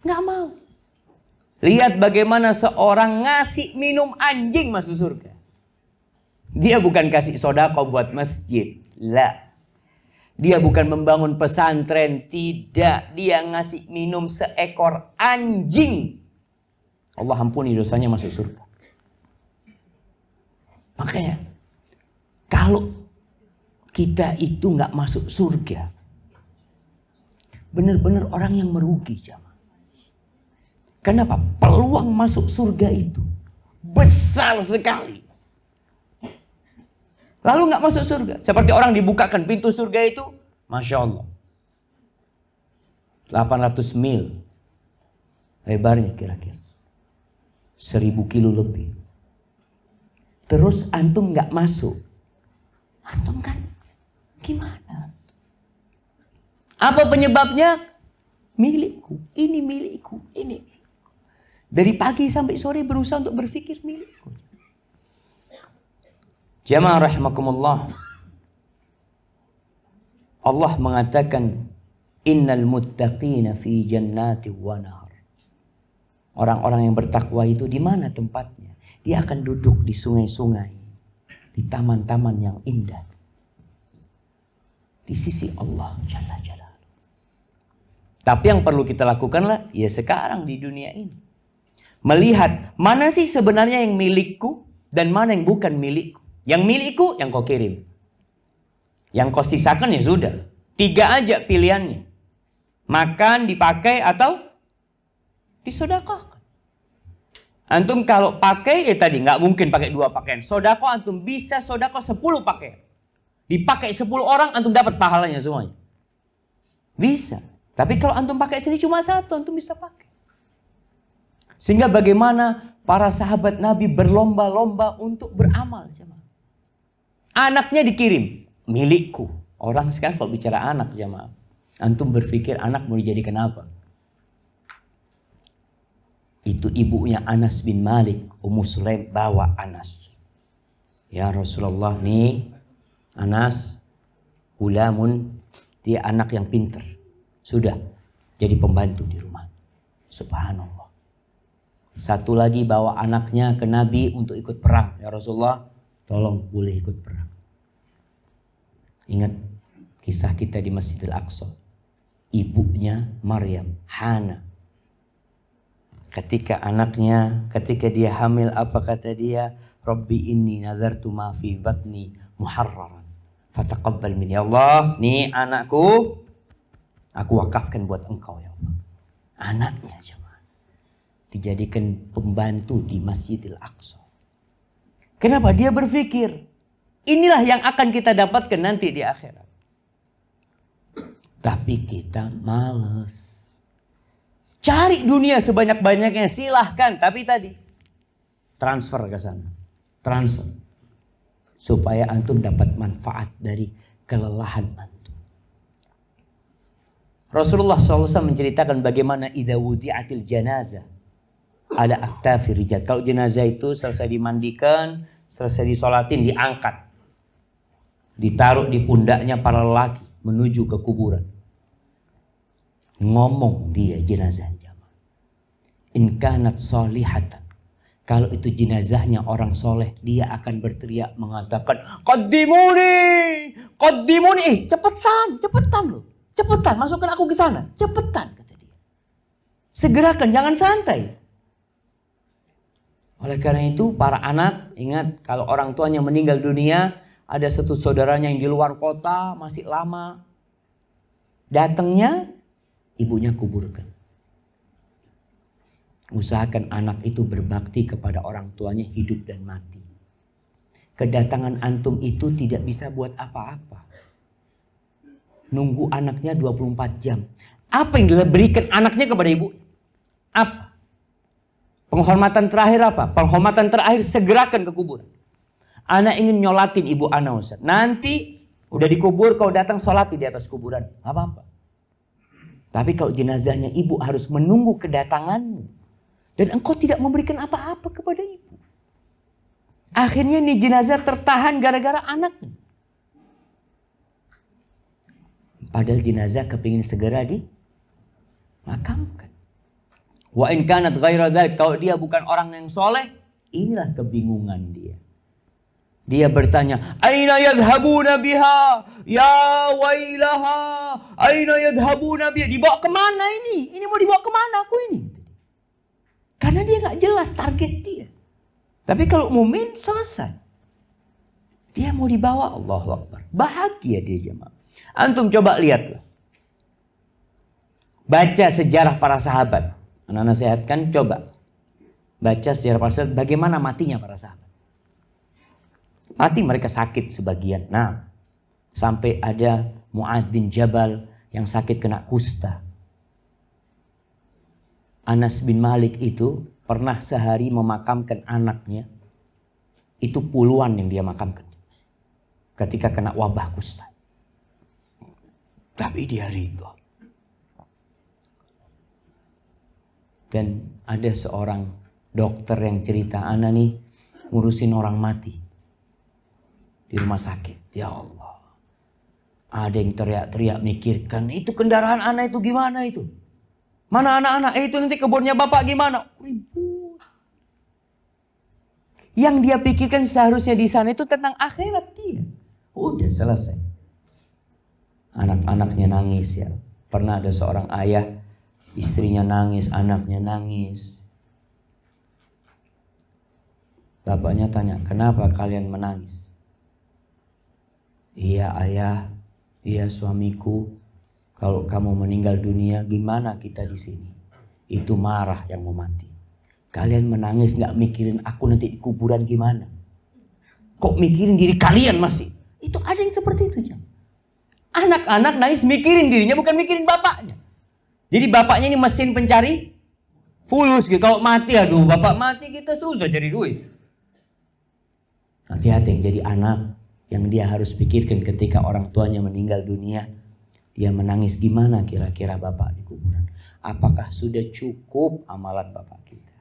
Speaker 1: Nggak mau. Lihat bagaimana seorang ngasih minum anjing masuk surga. Dia bukan kasih sodako buat masjid. Lah. Dia bukan membangun pesantren. Tidak. Dia ngasih minum seekor anjing. Allah ampuni dosanya masuk surga. Makanya. Kalau kita itu nggak masuk surga. Benar-benar orang yang merugi. Kenapa? Peluang masuk surga itu besar sekali. Lalu nggak masuk surga. Seperti orang dibukakan pintu surga itu. Masya Allah. 800 mil. Lebarnya kira-kira. 1000 kilo lebih. Terus antum nggak masuk. Antum kan gimana? Apa penyebabnya? Milikku. Ini milikku. Ini milikku. Dari pagi sampai sore berusaha untuk berpikir milikku. Jamaah rahimakumullah. Allah mengatakan innal muttaqina fi jannati wa nahar. Orang-orang yang bertakwa itu di mana tempatnya? Dia akan duduk di sungai-sungai, di taman-taman yang indah. Di sisi Allah Jalla Jalla. Tapi yang perlu kita lakukanlah ya sekarang di dunia ini. Melihat mana sih sebenarnya yang milikku dan mana yang bukan milikku. Yang milikku yang kau kirim. Yang kau sisakan ya sudah. 3 aja pilihannya. Makan, dipakai atau disedekahkan. Antum kalau pakai tadi nggak mungkin pakai 2 pakaian. Sedekah antum bisa sedekah 10 pakaian. Dipakai 10 orang antum dapat pahalanya semuanya. Bisa. Tapi kalau antum pakai sendiri cuma 1 antum bisa pakai. Sehingga bagaimana para sahabat Nabi berlomba-lomba untuk beramal. Anaknya dikirim. Milikku. Orang sekarang kalau bicara anak jamaah. Antum berpikir anak mau dijadikan apa? Itu ibunya Anas bin Malik. Ummu Sulaim bawa Anas. Ya Rasulullah nih. Anas. Ulamun. Dia anak yang pintar. Sudah. Jadi pembantu di rumah. Subhanallah. Satu lagi bawa anaknya ke Nabi untuk ikut perang. Ya Rasulullah. Tolong boleh ikut perang. Ingat kisah kita di Masjidil Aqsa. Ibunya Maryam, Hana. Ketika dia hamil, apa kata dia? Rabbi inni nazartu ma fi batni muharraran. Fataqabbal minni. Ya Allah, nih anakku. Aku wakafkan buat engkau ya Allah. Anaknya cuma dijadikan pembantu di Masjidil Aqsa. Kenapa? Dia berpikir inilah yang akan kita dapatkan nanti di akhirat. Tapi kita males. Cari dunia sebanyak-banyaknya silahkan. Tapi tadi transfer ke sana. Transfer. Supaya antum dapat manfaat dari kelelahan antum. Rasulullah SAW menceritakan bagaimana idza wudi'atil janazah ala aktafi rijal. Kalau jenazah itu selesai dimandikan, selesai disolatin, diangkat. Ditaruh di pundaknya para lelaki menuju ke kuburan. Ngomong dia jenazah jamaah. In kanat solihatan. Kalau itu jenazahnya orang soleh, dia akan berteriak mengatakan, qaddimuni, qaddimuni, cepetan loh, cepetan, masukkan aku ke sana, cepetan kata dia. Segerakan, jangan santai. Oleh karena itu, para anak ingat kalau orang tuanya meninggal dunia, ada satu saudaranya yang di luar kota masih lama, datangnya ibunya kuburkan. Usahakan anak itu berbakti kepada orang tuanya hidup dan mati. Kedatangan antum itu tidak bisa buat apa-apa. Nunggu anaknya 24 jam. Apa yang diberikan anaknya kepada ibu? Apa? Penghormatan terakhir apa? Penghormatan terakhir segerakan ke kuburan. Anak ingin nyolatin ibu anak Ustaz. Nanti udah dikubur kau datang sholat di atas kuburan. Apa-apa. Tapi kalau jenazahnya ibu harus menunggu kedatanganmu. Dan engkau tidak memberikan apa-apa kepada ibu. Akhirnya nih jenazah tertahan gara-gara anaknya. Padahal jenazah kepingin segera dimakamkan. Wa in kanat ghaira dzalik, kalau dia bukan orang yang soleh, inilah kebingungan dia. Dia bertanya, aina yadhhabuna biha? Ya wailaha, aina yadhhabuna biha? Dibawa kemana ini? Ini mau dibawa kemana aku ini? Karena dia gak jelas target dia. Tapi kalau mukmin selesai. Dia mau dibawa, Allahu Akbar. Bahagia dia jemaah. Antum coba lihatlah. Baca sejarah para sahabat. Anak-anak sehatkan coba. Baca sejarah para sahabat. Bagaimana matinya para sahabat. Mati mereka sakit sebagian. Nah, sampai ada Mu'adz bin Jabal yang sakit kena kusta. Anas bin Malik itu pernah sehari memakamkan anaknya. Itu puluhan yang dia makamkan. Ketika kena wabah kusta. Tapi dia ridho. Dan ada seorang dokter yang cerita, ana nih ngurusin orang mati. Di rumah sakit. Ya Allah. Ada yang teriak-teriak mikirkan. Itu kendaraan anak itu gimana itu? Mana anak-anak? Itu nanti kebunnya bapak gimana? Ribut. Yang dia pikirkan seharusnya di sana itu tentang akhirat dia. Udah selesai. Anak-anaknya nangis ya. Pernah ada seorang ayah, istrinya nangis, anaknya nangis. Bapaknya tanya, kenapa kalian menangis? Iya ayah, iya suamiku. Kalau kamu meninggal dunia, gimana kita di sini? Itu marah yang mau mati. Kalian menangis nggak mikirin aku nanti di kuburan gimana? Kok mikirin diri kalian masih? Itu ada yang seperti itu. Anak-anak nangis mikirin dirinya, bukan mikirin bapaknya. Jadi bapaknya ini mesin pencari fulus gitu. Kalau mati, aduh bapak mati kita susah cari duit. Hati-hati yang jadi anak yang dia harus pikirkan ketika orang tuanya meninggal dunia. Dia menangis gimana kira-kira bapak di kuburan. Apakah sudah cukup amalan bapak kita?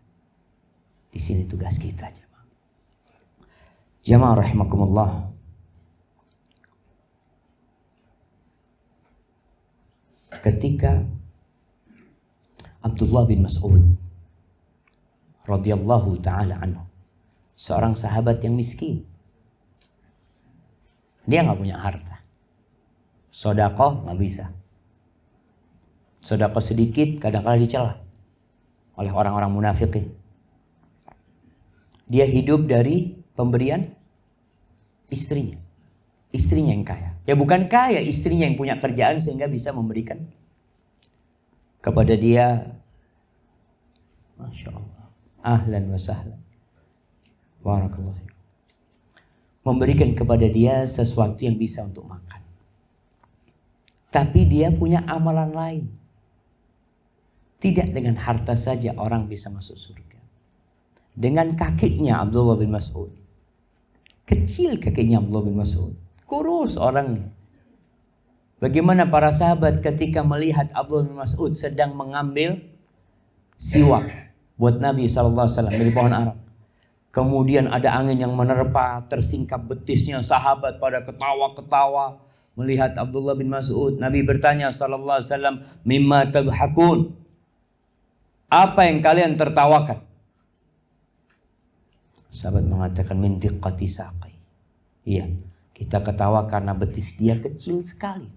Speaker 1: Di sini tugas kita jemaah. Jemaah rahimakumullah. Ketika Abdullah bin Mas'ud radhiyallahu taala anhu, seorang sahabat yang miskin. Dia nggak punya harta. Sedekah nggak bisa. Sedekah sedikit kadang-kadang dicela oleh orang-orang munafikin. Dia hidup dari pemberian istrinya. Istrinya yang kaya. Ya bukan kaya, istrinya yang punya kerjaan sehingga bisa memberikan kepada dia. Masya Allah. Ahlan wa sahlan. Barakallahu fiikum. Memberikan kepada dia sesuatu yang bisa untuk makan. Tapi dia punya amalan lain. Tidak dengan harta saja orang bisa masuk surga. Dengan kakinya Abdullah bin Mas'ud. Kecil kakinya Abdullah bin Mas'ud. Kurus orangnya. Bagaimana para sahabat ketika melihat Abdullah bin Mas'ud sedang mengambil siwak buat Nabi SAW dari pohon ara. Kemudian ada angin yang menerpa, tersingkap betisnya, sahabat pada ketawa-ketawa melihat Abdullah bin Mas'ud. Nabi bertanya SAW, "Mimma tadhakun?" Apa yang kalian tertawakan? Sahabat mengatakan, "Min diqqati saqai." Iya, kita ketawa karena betis dia kecil sekali.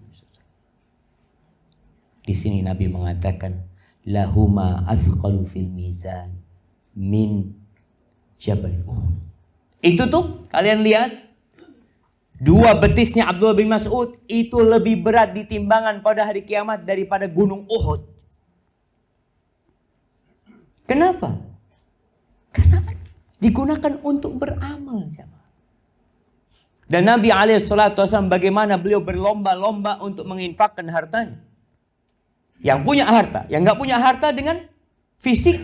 Speaker 1: Di sini Nabi mengatakan, "Lahuma athqalu fil mizan min jabal Uhud." Itu tuh kalian lihat, dua betisnya Abdullah bin Mas'ud itu lebih berat di timbangan pada hari kiamat daripada gunung Uhud. Kenapa? Karena digunakan untuk beramal. Dan Nabi SAW bagaimana beliau berlomba-lomba untuk menginfakkan hartanya. Yang punya harta, yang nggak punya harta dengan fisik.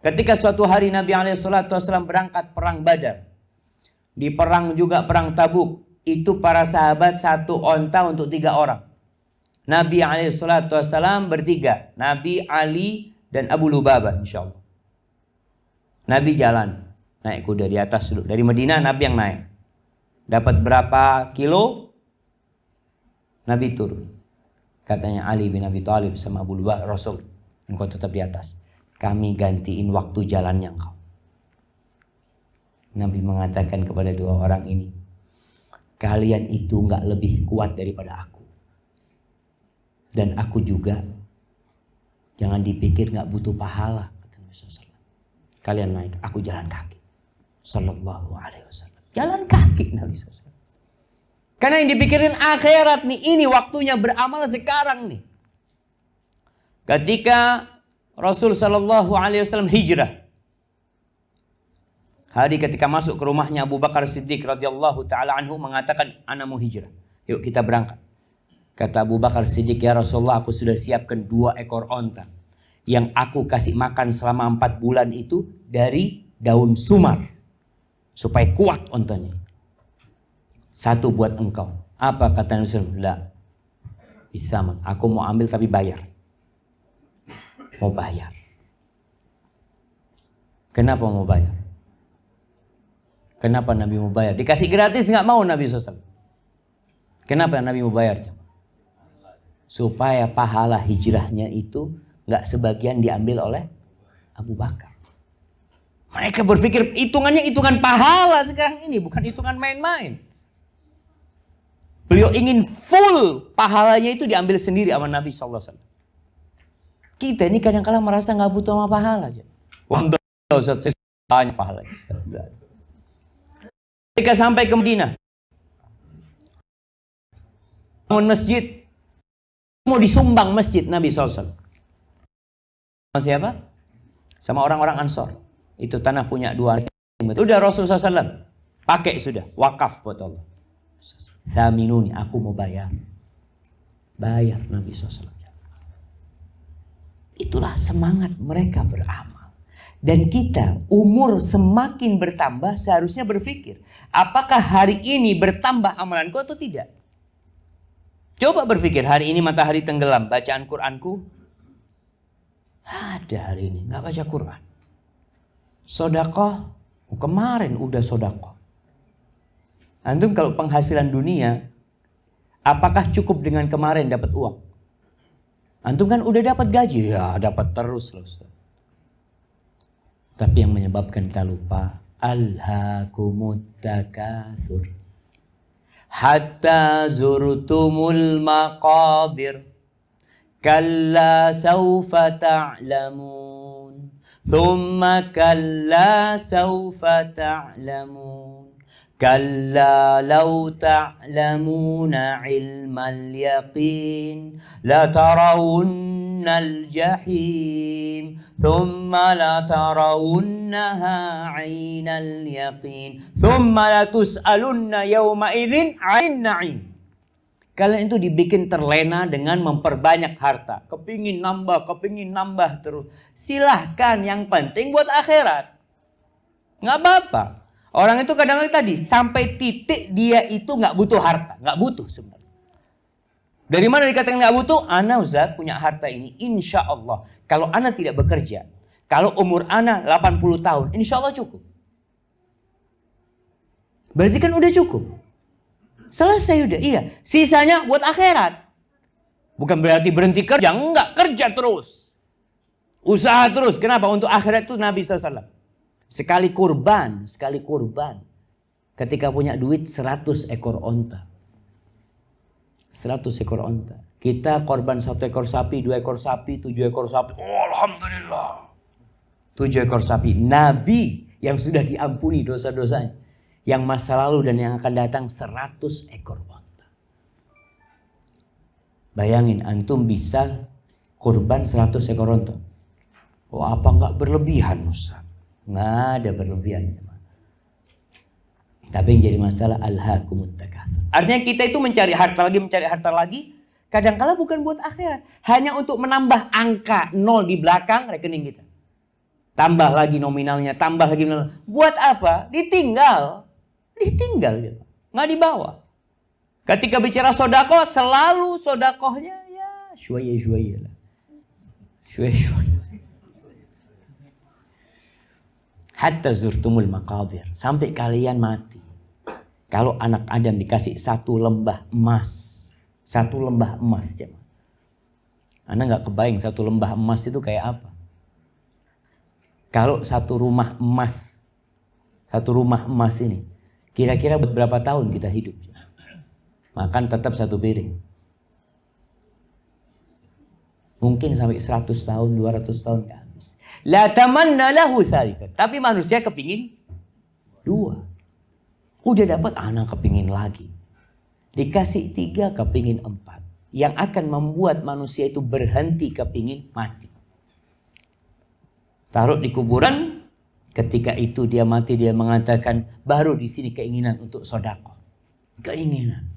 Speaker 1: Ketika suatu hari Nabi SAW berangkat perang Badar. Di perang juga perang Tabuk. Itu para sahabat satu onta untuk 3 orang. Nabi SAW bertiga. Nabi, Ali, dan Abu Lubabah insyaallah. Nabi jalan. Naik kuda di atas dulu. Dari Madinah Nabi yang naik. Dapat berapa kilo? Nabi turun. Katanya Ali bin Abi Thalib sama Abu Lubabah, "Rasul, engkau tetap di atas. Kami gantiin waktu jalannya engkau." Nabi mengatakan kepada 2 orang ini, "Kalian itu nggak lebih kuat daripada aku. Dan aku juga. Jangan dipikir nggak butuh pahala." Kalian naik, aku jalan kaki. Sallallahu alaihi wasallam. Jalan kaki Nabi SAW. Karena yang dipikirin akhirat nih, ini waktunya beramal sekarang nih. Ketika Rasul Sallallahu alaihi wasallam hijrah, hari ketika masuk ke rumahnya Abu Bakar Siddiq radhiyallahu taala anhu mengatakan, "Ana mau hijrah. Yuk kita berangkat." Kata Abu Bakar Siddiq, "Ya Rasulullah, aku sudah siapkan 2 ekor onta. Yang aku kasih makan selama 4 bulan itu dari daun sumar. Supaya kuat ontanya. 1 buat engkau." Apa kata Nabi SAW? "La, bisa, aku mau ambil tapi bayar." Mau bayar. Kenapa mau bayar? Kenapa Nabi mau bayar? Dikasih gratis nggak mau Nabi SAW. Kenapa Nabi mau bayar? Supaya pahala hijrahnya itu nggak sebagian diambil oleh Abu Bakar. Mereka berpikir hitungannya hitungan pahala sekarang ini, bukan hitungan main-main. Beliau ingin full pahalanya itu diambil sendiri sama Nabi SAW. Kita ini kadang-kadang merasa nggak butuh sama pahala aja. Wah, Ustaz, saya banyak pahalanya. Ketika sampai ke Madinah, bangun masjid, mau disumbang masjid Nabi SAW. Sama siapa? Sama orang-orang Ansor. Itu tanah punya 2. Udah Rasulullah SAW pakai sudah, wakaf buat Allah. Saminuni, aku mau bayar. Bayar Nabi SAW. Itulah semangat mereka beramal. Dan kita umur semakin bertambah seharusnya berpikir, apakah hari ini bertambah amalanku atau tidak? Coba berpikir, hari ini matahari tenggelam, bacaan Quranku ada hari ini, nggak baca Quran. Sodakoh, kemarin udah sodakoh. Antum kalau penghasilan dunia, apakah cukup dengan kemarin dapat uang? Antum kan udah dapat gaji, ya dapat terus loh. Tapi yang menyebabkan kita lupa, alhaakumut takatsur hatta zurtumul maqabir kalla sawfa ta'lamun thumma kalla sawfa ta'lamun kalla law ta'lamuna ilmal yaqin la tarawunnal jahim thumma la tarawunnaha 'ainal yaqin thumma la tus'alunna yawma idzin 'ain na'im Kalian itu dibikin terlena dengan memperbanyak harta. Kepingin nambah terus. Silahkan, yang penting buat akhirat. Nggak apa-apa. Orang itu kadang-kadang tadi, sampai titik dia itu nggak butuh harta. Nggak butuh sebenarnya. Dari mana dikatakan nggak butuh? Ana Ustaz punya harta ini, insya Allah. Kalau ana tidak bekerja, kalau umur ana 80 tahun, insya Allah cukup. Berarti kan udah cukup. Selesai udah, iya. Sisanya buat akhirat. Bukan berarti berhenti kerja, enggak. Kerja terus. Usaha terus. Kenapa? Untuk akhirat itu Nabi SAW. Sekali kurban. Ketika punya duit 100 ekor onta. 100 ekor onta. Kita korban 1 ekor sapi, 2 ekor sapi, 7 ekor sapi. Oh, alhamdulillah. 7 ekor sapi. Nabi yang sudah diampuni dosa-dosanya. Yang masa lalu dan yang akan datang 100 ekor onta. Bayangin antum bisa kurban 100 ekor onta. Oh, apa enggak berlebihan Ustaz? Nggak ada berlebihannya. Tapi yang jadi masalah alhaakumut takatsur. Artinya kita itu mencari harta lagi. Kadang-kala bukan buat akhirat. Hanya untuk menambah angka 0 di belakang rekening kita. Tambah lagi nominalnya, tambah lagi nominalnya. Buat apa? Ditinggal gitu. Nggak dibawa. Ketika bicara sodako, selalu sodakohnya ya syuaya lah. Syuaya. Hatta zurtumul maqabir. Sampai kalian mati. Kalau anak Adam dikasih 1 lembah emas. 1 lembah emas. Anda nggak kebayang 1 lembah emas itu kayak apa. Kalau 1 rumah emas. 1 rumah emas ini. Kira-kira berapa tahun kita hidup? Makan tetap 1 piring. Mungkin sampai 100 tahun, 200 tahun gak habis. La tamanna lahu tsalitsan. Tapi manusia kepingin 2. Udah dapat anak kepingin lagi. Dikasih 3 kepingin 4. Yang akan membuat manusia itu berhenti kepingin mati. Taruh di kuburan. Ketika itu dia mati, dia mengatakan baru di sini keinginan untuk sodako. Keinginan.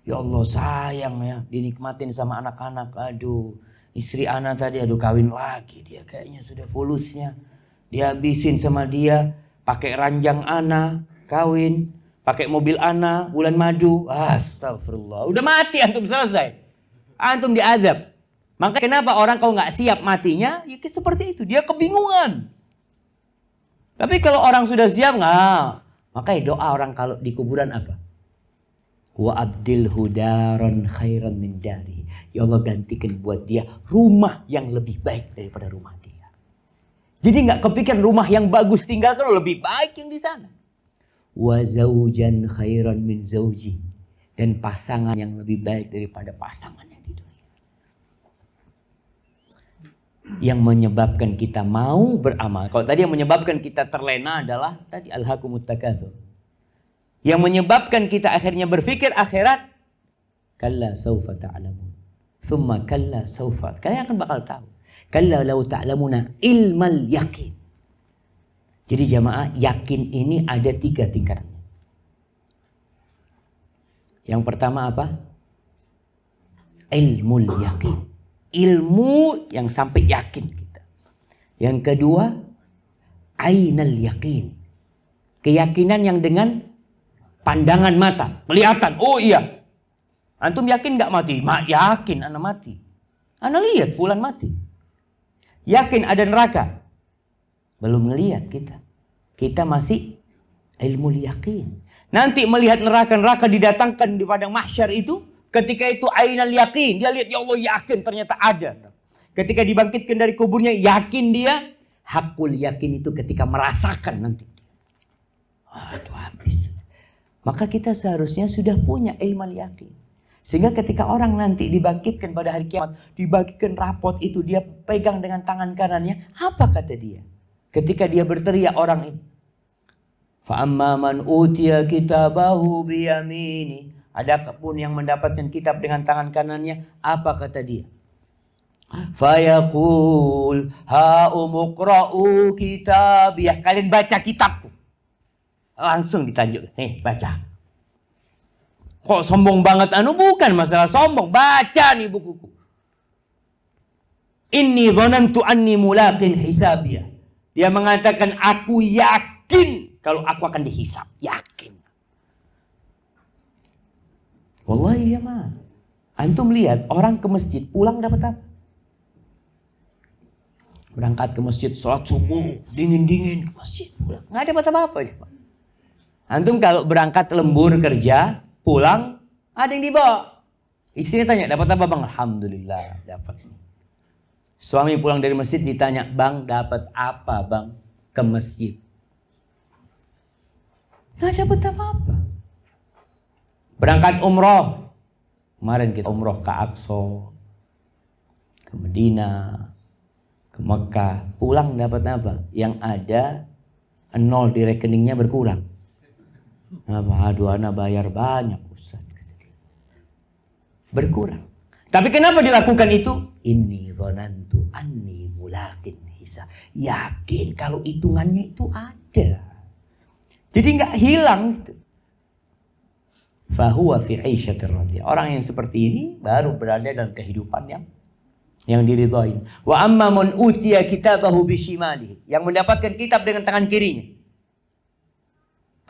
Speaker 1: Ya Allah sayang ya, dinikmatin sama anak-anak. Aduh, istri anak tadi kawin lagi. Dia kayaknya sudah fulusnya. Dihabisin sama dia. Pakai ranjang anak, kawin. Pakai mobil anak, bulan madu. Astagfirullah. Udah mati antum, selesai. Antum diazab. Maka kenapa orang kalau nggak siap matinya? Ya seperti itu. Dia kebingungan. Tapi kalau orang sudah siap, nggak. Makanya doa orang kalau di kuburan apa? Wa abdil hudaron khairan min dari. Ya Allah gantikan buat dia rumah yang lebih baik daripada rumah dia. Jadi nggak kepikiran rumah yang bagus tinggalkan lebih baik yang di sana. Wa zaujan khairan min zauji. Dan pasangan yang lebih baik daripada pasangannya di dunia. Yang menyebabkan kita mau beramal. Kalau tadi yang menyebabkan kita terlena adalah tadi alhaakumut takatsur. Yang menyebabkan kita akhirnya berpikir akhirat. Kalla saufa ta'lamun. Thumma kalla saufa. Kalian akan bakal tahu. Kalla law ta'lamuna ilmal yakin. Jadi jamaah, yakin ini ada 3 tingkatannya. Yang pertama apa? Ilmul yakin. Ilmu yang sampai yakin kita. Yang kedua, ainal yakin. Keyakinan yang dengan pandangan mata. Kelihatan, oh iya. Antum yakin gak mati? Yakin anak mati. Anak lihat fulan mati. Yakin ada neraka? Belum ngelihat kita. Kita masih ilmu yakin. Nanti melihat neraka didatangkan di padang mahsyar itu. Ketika itu ainal yakin. Dia lihat ya Allah yakin ternyata ada. Ketika dibangkitkan dari kuburnya yakin dia. Hakul yakin itu ketika merasakan nanti. Aduh habis. Maka kita seharusnya sudah punya ilmu yakin. Sehingga ketika orang nanti dibangkitkan pada hari kiamat. Dibagikan rapot itu. Dia pegang dengan tangan kanannya. Apa kata dia? Ketika dia berteriak orang ini. Fa'amma man utiya kitabahu biyamini. Adapun yang mendapatkan kitab dengan tangan kanannya. Apa kata dia? Fayaqul ha'umuqra'u kitabiyah. Kalian baca kitabku. Langsung ditanjuk. Nih baca. Kok sombong banget anu? Bukan masalah sombong. Baca nih bukuku. Inni dhanantu anni mulaqin hisabiyah. Dia mengatakan aku yakin kalau aku akan dihisab. Yakin. Wallahi ya mah. Antum lihat orang ke masjid pulang dapat apa? Berangkat ke masjid sholat subuh dingin-dingin ke masjid pulang. Nggak dapat apa-apa. Antum kalau berangkat lembur kerja pulang ada yang dibawa. Istrinya tanya dapat apa bang? Alhamdulillah dapat. Suami pulang dari masjid ditanya, bang dapat apa bang ke masjid? Nggak dapat apa-apa. Berangkat umroh. Kemarin kita umroh ke Aqsa, ke Medina, ke Mekah. Pulang dapat apa? Yang ada nol di rekeningnya berkurang. Apa? Aduh anak bayar banyak Ustaz. Berkurang. Tapi kenapa dilakukan itu? Inni dhanantu anni mulaqin hisab. Yakin kalau hitungannya itu ada. Jadi nggak hilang gitu. Fahuwa fi 'aisyatir radiyah. Orang yang seperti ini baru berada dalam kehidupan yang diridhai. Wa amma man utiya kitabahu bishimalihi, yang mendapatkan kitab dengan tangan kirinya.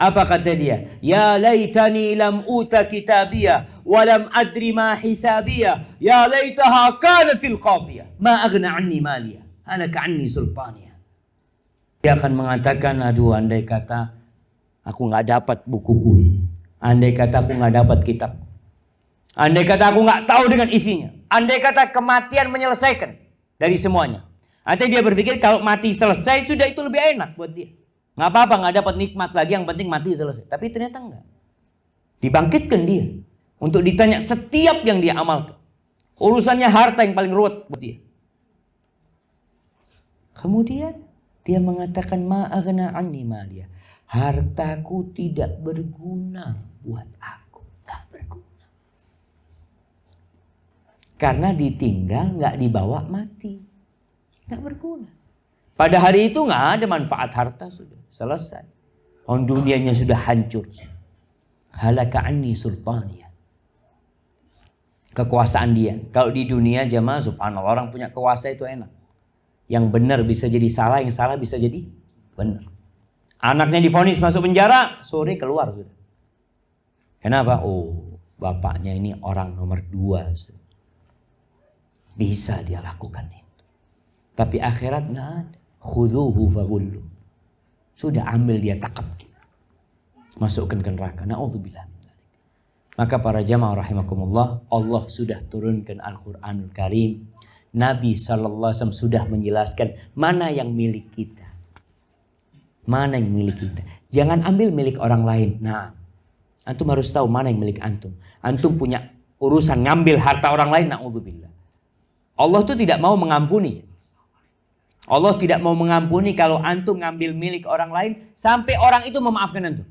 Speaker 1: Apa kata dia? Ya laitani lam uta kitabiyah wa lam adri ma hisabiyah. Ya laitaha kanatil qadiyah. Ma aghna anni maliyah. Halaka anni sultaniyah. Dia akan mengatakan, aduh andai kata aku nggak dapat bukuku ini. Andai kata aku nggak dapat kitab. Andai kata aku nggak tahu dengan isinya. Andai kata kematian menyelesaikan dari semuanya. Nanti dia berpikir kalau mati selesai sudah itu lebih enak buat dia. Nggak apa-apa, nggak dapat nikmat lagi, yang penting mati selesai. Tapi ternyata enggak. Dibangkitkan dia untuk ditanya setiap yang dia amalkan. Urusannya harta yang paling ruwet buat dia. Kemudian dia mengatakan ma aghna anni maliyah. Hartaku tidak berguna buat aku. Tak berguna. Karena ditinggal, nggak dibawa, mati. Nggak berguna. Pada hari itu nggak ada manfaat harta, sudah selesai. Dunianya sudah hancur. Halaka anni sultaniyah. Kekuasaan dia. Kalau di dunia jamaah subhanallah orang punya kuasa itu enak. Yang benar bisa jadi salah, yang salah bisa jadi benar. Anaknya divonis masuk penjara, sore keluar sudah. Kenapa? Oh, bapaknya ini orang nomor 2. Bisa dia lakukan itu. Tapi akhirat nggak ada. Khudhuhu faghullu. Sudah ambil dia, tangkap dia. Masukkan ke neraka. Na'udzubillah. Maka para jamaah rahimakumullah, Allah sudah turunkan Al-Qur'anul Karim. Nabi SAW sudah menjelaskan mana yang milik kita. Mana yang milik kita. Jangan ambil milik orang lain. Nah, antum harus tahu mana yang milik antum. Antum punya urusan ngambil harta orang lain, na'udzubillah. Allah itu tidak mau mengampuni. Allah tidak mau mengampuni kalau antum ngambil milik orang lain sampai orang itu memaafkan antum.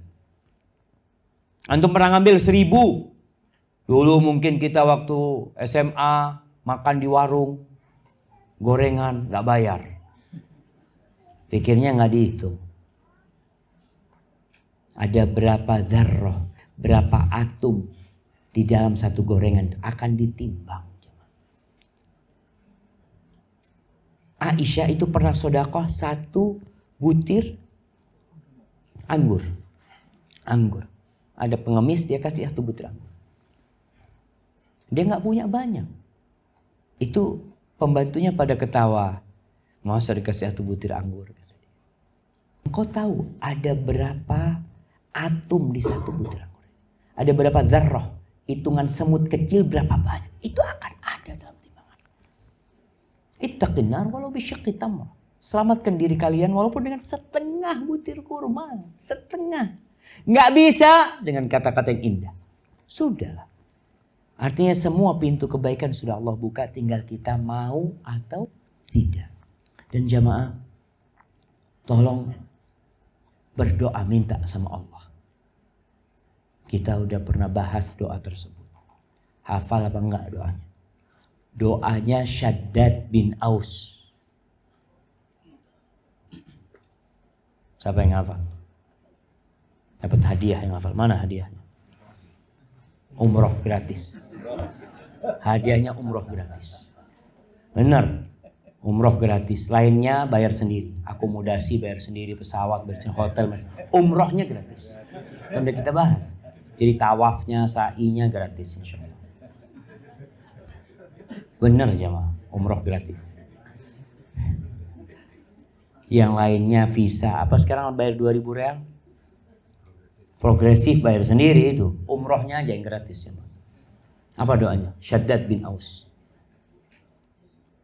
Speaker 1: Antum pernah ngambil 1000. Dulu mungkin kita waktu SMA makan di warung, gorengan nggak bayar. Pikirnya nggak dihitung. Ada berapa dzarrah, berapa atom di dalam satu gorengan akan ditimbang. Aisyah itu pernah sedekah 1 butir anggur. Ada pengemis, dia kasih 1 butir anggur. Dia nggak punya banyak. Itu pembantunya pada ketawa. Masa dikasih 1 butir anggur? Engkau tahu ada berapa atom di 1 butir anggur? Ada berapa dzarrah? Hitungan semut kecil berapa banyak? Itu akan ada dalam timbangan. Ittaqin nar walau bisyaqqi tamr. Selamatkan diri kalian walaupun dengan setengah butir kurma. Setengah. Nggak bisa dengan kata-kata yang indah. Sudahlah. Artinya semua pintu kebaikan sudah Allah buka. Tinggal kita mau atau tidak. Dan jamaah, tolong berdoa minta sama Allah. Kita udah pernah bahas doa tersebut. Hafal apa enggak doanya? Doanya Syaddad bin Aus. Siapa yang hafal? Dapat hadiah yang hafal. Mana hadiahnya? Umroh gratis. Hadiahnya umroh gratis. Benar. Umroh gratis. Lainnya bayar sendiri. Akomodasi bayar sendiri, pesawat, bayar sendiri, hotel. Umrohnya gratis. Kan udah kita bahas. Jadi tawafnya, sa'inya gratis insya Allah. Benar jamaah. Umroh gratis. Yang lainnya visa. Apa sekarang bayar 2.000 real? Progresif bayar sendiri itu. Umrohnya aja yang gratis jamaah. Apa doanya? Shaddad bin Aus.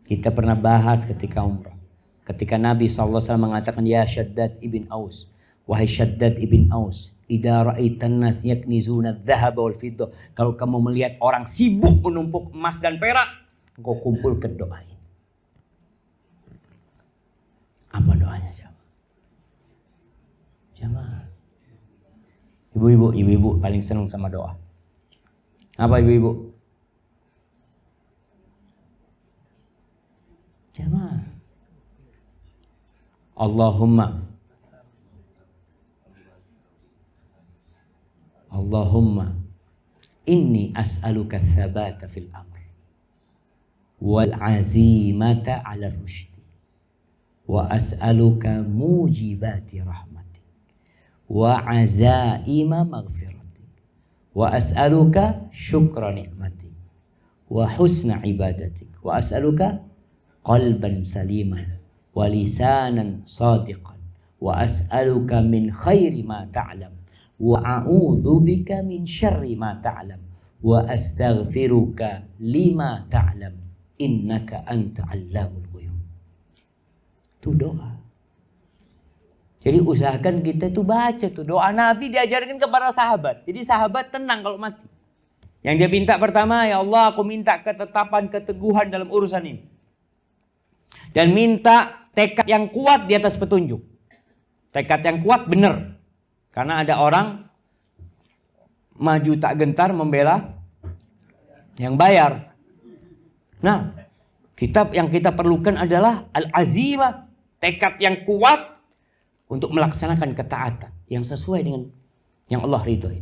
Speaker 1: Kita pernah bahas ketika umrah. Ketika Nabi SAW mengatakan, ya Shaddad ibn Aus. Wahai Shaddad ibn Aus. Idza ra'aitan nas yaknizuna adh-dhahaba wal fiddah. Kalau kamu melihat orang sibuk menumpuk emas dan perak, engkau kumpulkan doa ini. Apa doanya jamaah? Ibu-ibu paling senang sama doa. Apa ibu-ibu? Jamaah. Allahumma inni as'aluka tsabata fil amr wal azimata 'ala rusydi wa as'aluka mujibati rahmatik wa azaima maghfiratik wa as'aluka syukra ni'matik wa husna ibadatik wa as'aluka qalban saliman wa lisanan sadiqan wa as'aluka min khairi ma ta'lam wa a'udzu bika min syarri ma ta'lam wa astaghfiruka lima ta'lam innaka anta 'allamul ghuyub. Itu doa. Jadi usahakan kita itu baca tuh doa Nabi diajarkan kepada sahabat. Jadi sahabat tenang kalau mati. Yang dia minta pertama, ya Allah aku minta ketetapan, keteguhan dalam urusan ini. Dan minta tekad yang kuat di atas petunjuk. Tekad yang kuat benar. Karena ada orang maju tak gentar membela yang bayar. Nah, yang kita perlukan adalah al-azimah. Tekad yang kuat untuk melaksanakan ketaatan yang sesuai dengan yang Allah ridhoi.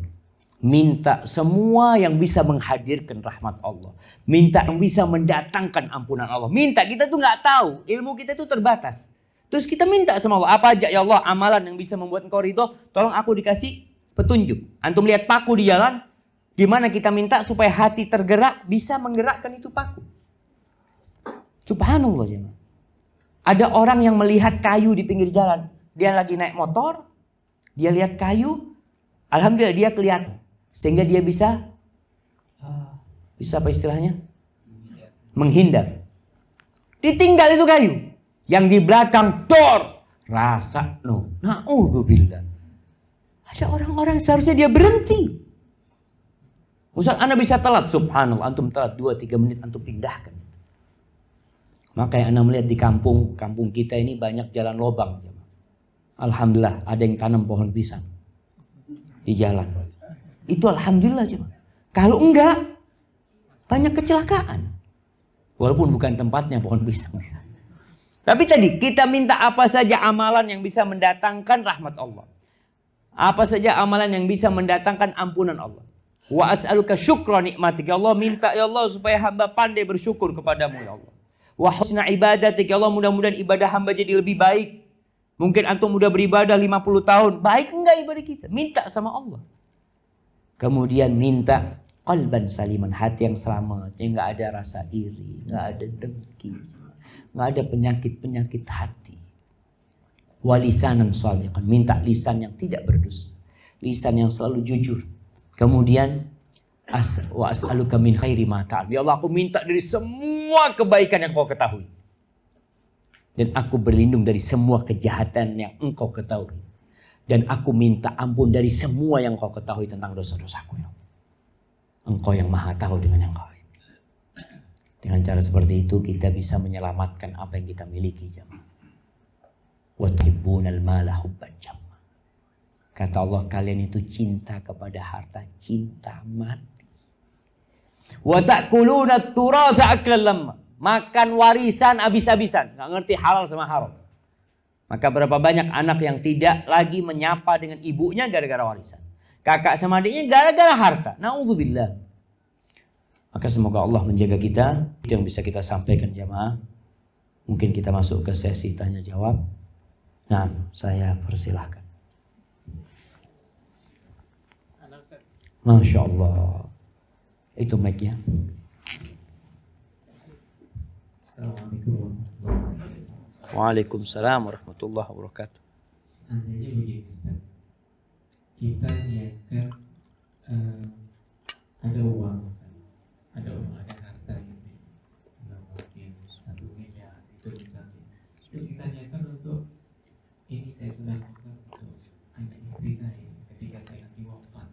Speaker 1: Minta semua yang bisa menghadirkan rahmat Allah. Minta yang bisa mendatangkan ampunan Allah. Minta, kita tuh nggak tahu. Ilmu kita tuh terbatas. Terus kita minta sama Allah. Apa aja ya Allah amalan yang bisa membuat engkau ridho. Tolong aku dikasih petunjuk. Antum lihat paku di jalan. Gimana kita minta supaya hati tergerak. Bisa menggerakkan itu paku. Subhanallah jemaah. Ada orang yang melihat kayu di pinggir jalan. Dia lagi naik motor. Dia lihat kayu. Alhamdulillah dia kelihatan. Sehingga dia bisa apa istilahnya? Menghindar. Ditinggal itu kayu. Yang di belakang dor. Rasa no. Na'udzubillah. Ada orang-orang seharusnya dia berhenti. Ustaz, Anda bisa telat. Subhanallah. Antum telat 2-3 menit. Antum pindahkan. Maka yang Anda melihat di kampung kita ini banyak jalan lobang. Alhamdulillah ada yang tanam pohon pisang. Di jalan. Itu alhamdulillah. Kalau enggak, banyak kecelakaan. Walaupun bukan tempatnya pohon pisang. Tapi tadi kita minta apa saja amalan yang bisa mendatangkan rahmat Allah. Apa saja amalan yang bisa mendatangkan ampunan Allah. Wa as'aluka syukra nikmatik. Ya Allah minta ya Allah supaya hamba pandai bersyukur kepadamu ya Allah. Wa husna ibadatik. Ya Allah mudah-mudahan ibadah hamba jadi lebih baik. Mungkin antum udah beribadah 50 tahun. Baik enggak ibadah kita? Minta sama Allah. Kemudian minta qalban saliman. Hati yang selamat. Yang enggak ada rasa iri. Enggak ada dengki. Enggak ada penyakit-penyakit hati. Walisanan shadiqan. Minta lisan yang tidak berdusta. Lisan yang selalu jujur. Kemudian wa as'aluka min khairi ma ta'lam. Ya Allah aku minta dari semua kebaikan yang kau ketahui. Dan aku berlindung dari semua kejahatan yang engkau ketahui. Dan aku minta ampun dari semua yang kau ketahui tentang dosa-dosaku. Engkau yang maha tahu dengan yang kau. Dengan cara seperti itu kita bisa menyelamatkan apa yang kita miliki. Wa tuhibbunal mala hubban jamma. Kata Allah kalian itu cinta kepada harta. Cinta mati. Wa ta'kuluna turatha aklan lamma. Makan warisan habis-habisan. Gak ngerti halal sama haram. Maka berapa banyak anak yang tidak lagi menyapa dengan ibunya gara-gara warisan. Kakak sama adiknya gara-gara harta. Na'udzubillah. Maka semoga Allah menjaga kita. Itu yang bisa kita sampaikan jamaah. Mungkin kita masuk ke sesi tanya jawab. Nah, saya persilahkan. Masya Allah. Itu mic-nya.
Speaker 2: Assalamualaikum.
Speaker 1: Waalaikumsalam warahmatullahi wabarakatuh.
Speaker 2: Seandainya begini Ustaz, kita niatkan ada uang Ustaz, ada harta ini, mungkin 1 miliar itu misalnya. Terus kita niatkan untuk ini saya sudah lakukan untuk anak istri saya ketika saya nanti wafat.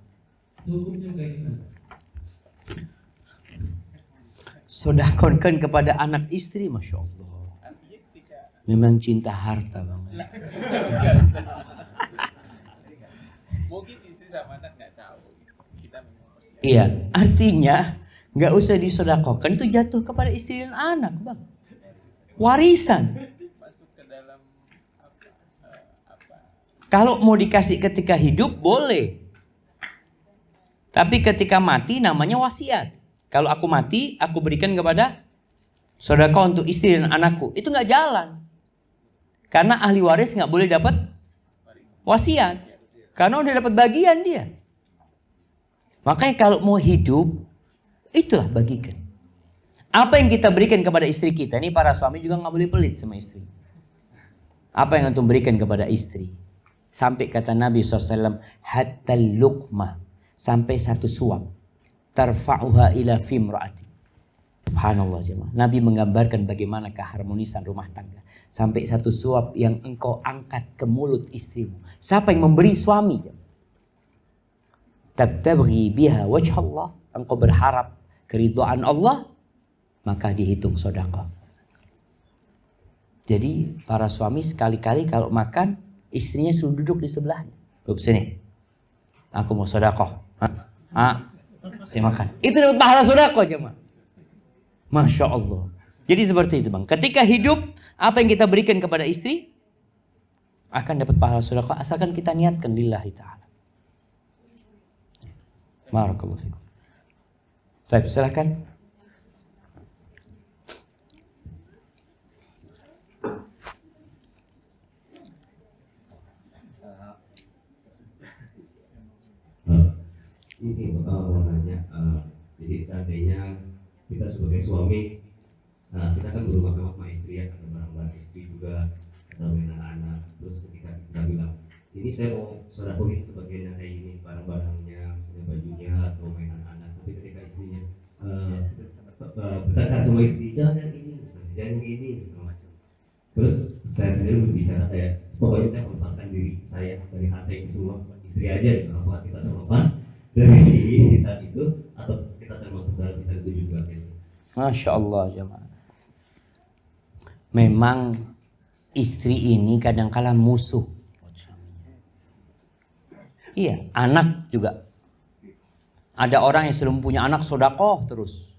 Speaker 2: Itu hukumnya bagaimana Ustaz?
Speaker 1: Sodakonkan kepada anak istri, Masya Allah. Memang cinta harta banget.
Speaker 3: Mungkin istri sama anak nggak tahu. Kita memang persiapan.
Speaker 1: Iya, artinya nggak usah disodakokan, itu jatuh kepada istri dan anak, bang. Warisan.
Speaker 3: Masuk ke dalam apa?
Speaker 1: Kalau mau dikasih ketika hidup boleh, tapi ketika mati namanya wasiat. Kalau aku mati, aku berikan kepada sedekah untuk istri dan anakku. Itu nggak jalan. Karena ahli waris nggak boleh dapat wasiat. Karena udah dapat bagian dia. Makanya kalau mau hidup, itulah bagikan. Apa yang kita berikan kepada istri kita, ini para suami juga nggak boleh pelit sama istri. Apa yang antum berikan kepada istri? Sampai kata Nabi SAW, hatta luqmah, sampai 1 suap. Tarfa'uha ila fimra'ati. Subhanallah jemaah. Nabi menggambarkan bagaimana keharmonisan rumah tangga. Sampai 1 suap yang engkau angkat ke mulut istrimu. Siapa yang memberi suami? Tabtaghi biha wajh Allah. Engkau berharap keridhaan Allah, maka dihitung sedekah. Jadi para suami sekali-kali kalau makan, istrinya suruh duduk di sebelahnya. Duduk sini. Aku mau sedekah. Saya makan. Itu dapat pahala sedekah jemaah. Masya Allah. Jadi seperti itu bang. Ketika hidup, apa yang kita berikan kepada istri akan dapat pahala sedekah asalkan kita niatkan lillahi ta'ala. Barakallahu fikum. Baik, silakan.
Speaker 4: Ini mau nanya, jadi seandainya kita sebagai suami, kita kan berumah tangga sama istri ya, ada barang-barang istri juga, ada mainan anak. Terus ketika kita bilang, ini saya mau sodakohin sebagian kayak ini, barang-barangnya, bajunya atau mainan anak. Tapi ketika istrinya berkata sama istri, jangan ini, jangan ini, macam. Terus saya sendiri berbicara kayak, pokoknya saya melepaskan diri saya dari harta ini semua, istri aja, apakah kita terlepas dari saat itu atau kita termasuk dalam kisah itu juga?
Speaker 1: Masya Allah jemaah. Memang istri ini kadang-kala musuh. Iya, anak juga. Ada orang yang sebelum punya anak sedekah terus.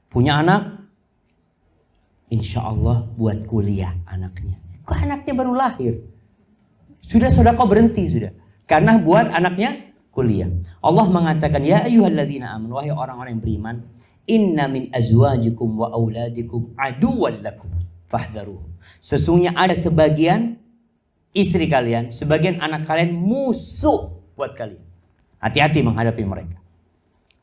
Speaker 1: Punya anak, insya Allah buat kuliah anaknya. Kok anaknya baru lahir? Sudah sedekah berhenti sudah. Karena buat anaknya kuliah. Allah mengatakan, ya ayyuhalladzina amanu, wahai orang-orang yang beriman, inna min azwajikum wa auladikum aduwwan lakum fahdharuhum. Sesungguhnya ada sebagian istri kalian, sebagian anak kalian musuh buat kalian. Hati-hati menghadapi mereka.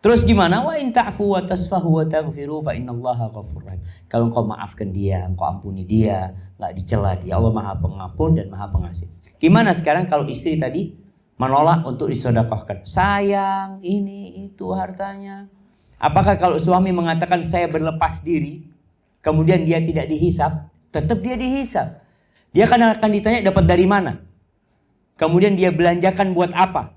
Speaker 1: Terus gimana? Wa in ta'fu wa tasfahu wa taghfiru fa innallaha ghafurur rahim. Kalau engkau maafkan dia, engkau ampuni dia, enggak dicela dia, Allah Maha Pengampun dan Maha Pengasih. Gimana sekarang kalau istri tadi menolak untuk disedekahkan? Sayang, ini itu hartanya. Apakah kalau suami mengatakan saya berlepas diri, kemudian dia tidak dihisap, tetap dia dihisap. Dia akan ditanya dapat dari mana. Kemudian dia belanjakan buat apa.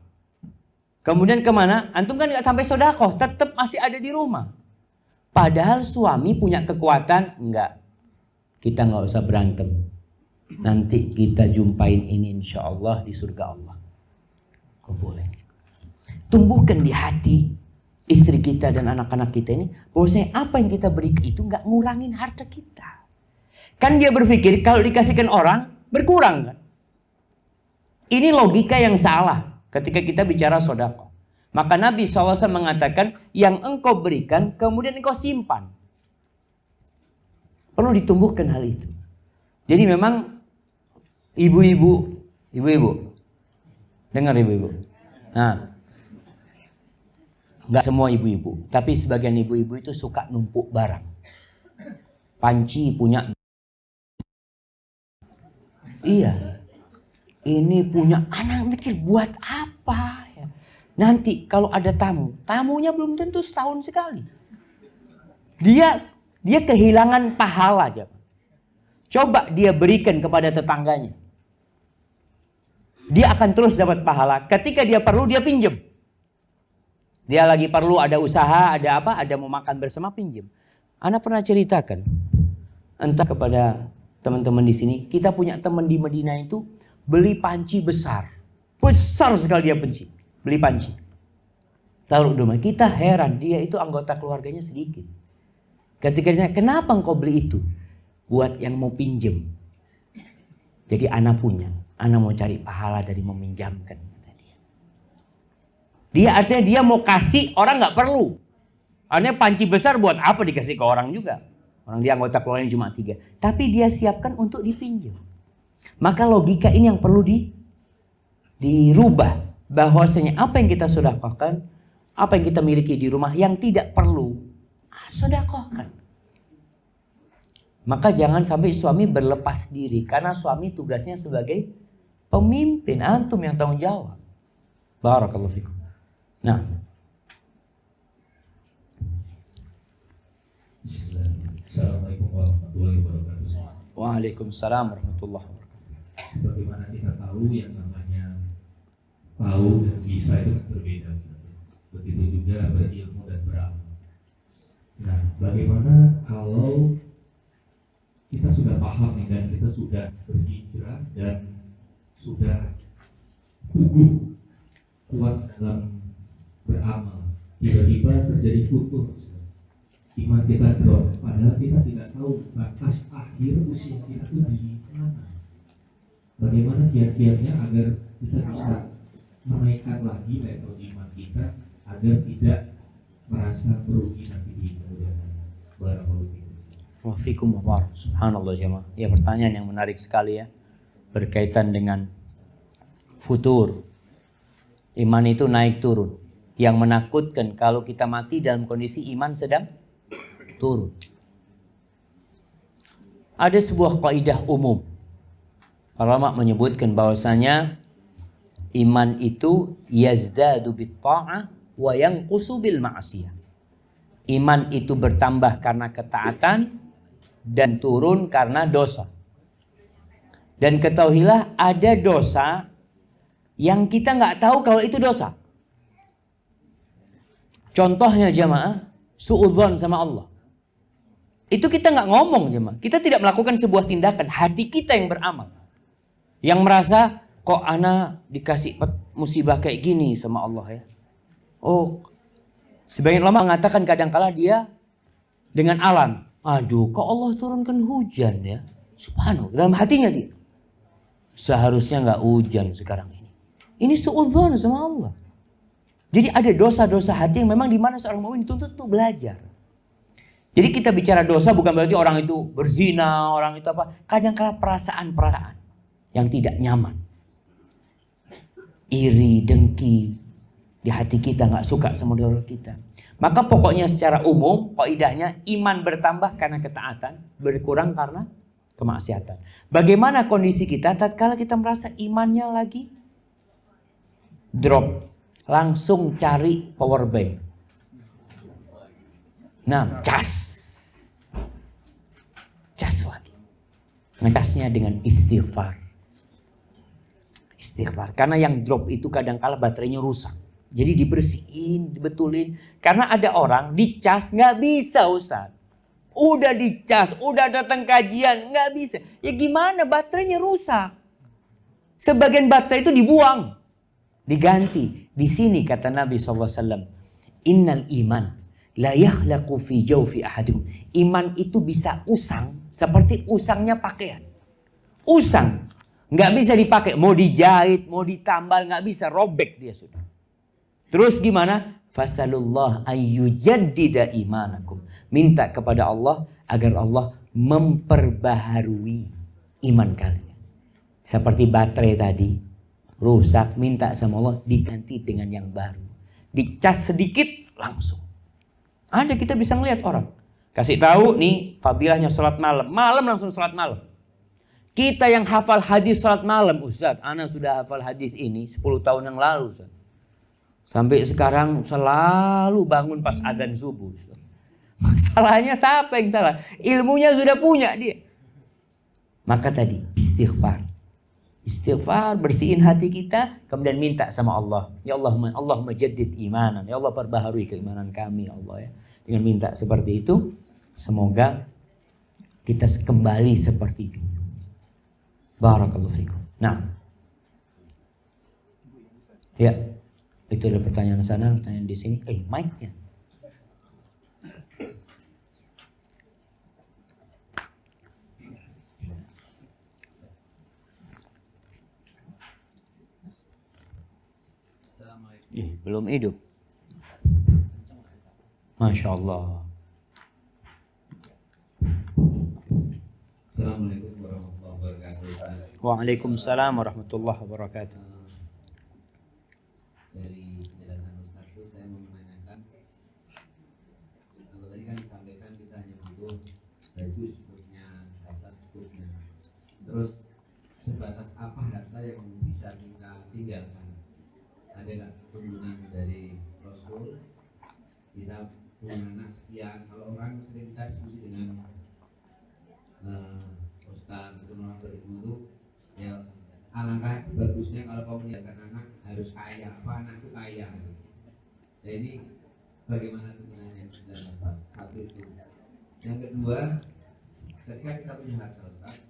Speaker 1: Kemudian kemana? Antum kan nggak sampai sedekah, tetap masih ada di rumah. Padahal suami punya kekuatan, enggak. Kita nggak usah berantem. Nanti kita jumpain ini insya Allah di surga Allah. Kok boleh? Tumbuhkan di hati istri kita dan anak-anak kita ini, bahwasanya apa yang kita beri itu nggak ngurangin harta kita. Kan dia berpikir kalau dikasihkan orang berkurang kan? Ini logika yang salah ketika kita bicara sedekah. Maka Nabi SAW mengatakan, yang engkau berikan, kemudian engkau simpan. Perlu ditumbuhkan hal itu. Jadi memang ibu-ibu, dengar ibu-ibu. Nah, nggak semua ibu-ibu, tapi sebagian ibu-ibu itu suka numpuk barang. Panci punya. Iya. Ini punya, anak mikir buat apa ya? Nanti kalau ada tamu, tamunya belum tentu setahun sekali. Dia kehilangan pahala aja. Coba dia berikan kepada tetangganya. Dia akan terus dapat pahala. Ketika dia perlu, dia pinjam. Dia lagi perlu, ada usaha, ada apa, ada mau makan bersama, pinjam. Ana pernah ceritakan, entah kepada teman-teman di sini, kita punya teman di Madinah itu beli panci besar. Besar sekali dia beli panci. Taruh di rumah. Kita heran, dia itu anggota keluarganya sedikit. Ketika ditanya, kenapa engkau beli itu? Buat yang mau pinjam. Jadi anak punya. Anak mau cari pahala dari meminjamkan. Dia artinya dia mau kasih, orang nggak perlu. Artinya panci besar buat apa dikasih ke orang juga. Orang dia anggota keluarganya cuma 3. Tapi dia siapkan untuk dipinjam. Maka logika ini yang perlu dirubah. Bahwasanya apa yang kita sedekahkan, apa yang kita miliki di rumah yang tidak perlu, sedekahkan. Maka jangan sampai suami berlepas diri. Karena suami tugasnya sebagai pemimpin. Antum yang tanggung jawab. Barakallahu fikum. Nah.
Speaker 4: Assalamualaikum warahmatullahi wabarakatuh.
Speaker 1: Waalaikumsalam warahmatullahi wabarakatuh.
Speaker 4: Bagaimana kita tahu yang namanya tahu dan bisa itu berbeda. Begitu juga berilmu dan beramal. Nah, bagaimana kalau kita sudah paham nih dan kita sudah berhijrah dan sudah teguh kuat dalam beramal, tiba-tiba terjadi futur, iman kita drop, padahal kita tidak tahu batas akhir usia kita itu di mana. Bagaimana kiat-kiatnya agar kita bisa menaikkan lagi level iman kita agar tidak merasa merugi nanti di kemudian hari. Barakallahu fikum.
Speaker 1: Wafikum wabar. Subhanallah jemaah. Ya, pertanyaan yang menarik sekali ya. Berkaitan dengan futur. Iman itu naik turun. Yang menakutkan kalau kita mati dalam kondisi iman sedang turun. Ada sebuah kaidah umum. Para ulama menyebutkan bahwasanya iman itu yazdadu bit ta'ah wa yanqusu bil ma'siyah. Iman itu bertambah karena ketaatan dan turun karena dosa. Dan ketahuilah ada dosa yang kita nggak tahu kalau itu dosa. Contohnya jemaah, suudzon sama Allah. Itu kita nggak ngomong jemaah. Kita tidak melakukan sebuah tindakan. Hati kita yang beramal. Yang merasa kok ana dikasih musibah kayak gini sama Allah ya. Oh, sebagian ulama mengatakan kadangkala dia dengan alam. Aduh, kok Allah turunkan hujan ya? Subhanallah, dalam hatinya dia. Seharusnya nggak hujan sekarang ini. Ini suudzon sama Allah. Jadi ada dosa-dosa hati yang memang di mana seorang mukmin dituntut untuk belajar. Jadi kita bicara dosa bukan berarti orang itu berzina, orang itu apa. Kadang-kala perasaan-perasaan yang tidak nyaman. Iri, dengki. Di hati kita nggak suka sama saudara kita. Maka pokoknya secara umum, kaidahnya iman bertambah karena ketaatan, berkurang karena kemaksiatan. Bagaimana kondisi kita tatkala kita merasa imannya lagi drop? Langsung cari power bank. Nah, cas lagi. Ngecasnya dengan istighfar. Istighfar. Karena yang drop itu kadang-kala baterainya rusak. Jadi dibersihin, dibetulin. Karena ada orang dicas nggak bisa Ustaz. Udah dicas, udah datang kajian nggak bisa. Ya gimana baterainya rusak. Sebagian baterai itu dibuang, diganti. Di sini kata Nabi SAW, Innal iman la yakhlaqu fi jawfi ahadikum. Iman itu bisa usang seperti usangnya pakaian. Usang nggak bisa dipakai, mau dijahit, mau ditambal nggak bisa, robek dia sudah. Terus gimana? Fasalullah ayyujaddida imanakum. Minta kepada Allah agar Allah memperbaharui iman kalian. Seperti baterai tadi rusak, minta sama Allah diganti dengan yang baru. Dicas sedikit langsung. Ada, kita bisa ngelihat orang. Kasih tahu nih fadilahnya salat malam. Malam langsung salat malam. Kita yang hafal hadis salat malam, Ustaz, ana sudah hafal hadis ini 10 tahun yang lalu, Ustaz. Sampai sekarang selalu bangun pas adzan subuh, Ustaz. Masalahnya siapa yang salah? Ilmunya sudah punya dia. Maka tadi istighfar. Istighfar, bersihin hati kita, kemudian minta sama Allah. Ya Allahumma jaddid imanan. Ya Allah, perbaharui keimanan kami, ya Allah ya. Dengan minta seperti itu, semoga kita kembali seperti dulu. Barakallahu fikum. Nah. Ya. Itu ada pertanyaan sana, pertanyaan di sini. Mic-nya. Belum hidup. Masya Allah.
Speaker 4: Assalamualaikum warahmatullahi wabarakatuh.
Speaker 1: Waalaikumsalam warahmatullahi wabarakatuh.
Speaker 4: Dari penjelasan Ustaz itu saya mau menanyakan, kalau tadi kan disampaikan kita hanya butuh baju secukupnya, harta secukupnya. Terus sebatas apa harta yang bisa kita tinggalkan? Ada nggak tuntunan dari Rasul? Kita punya anak sekian. Kalau orang sering kita diskusi dengan Ustaz atau orang berilmu, ya alangkah bagusnya kalau kau meninggalkan anak harus kaya, apa anakku kaya. Nah ini bagaimana sebenarnya yang satu itu. Yang kedua, ketika kita punya harta Ustaz,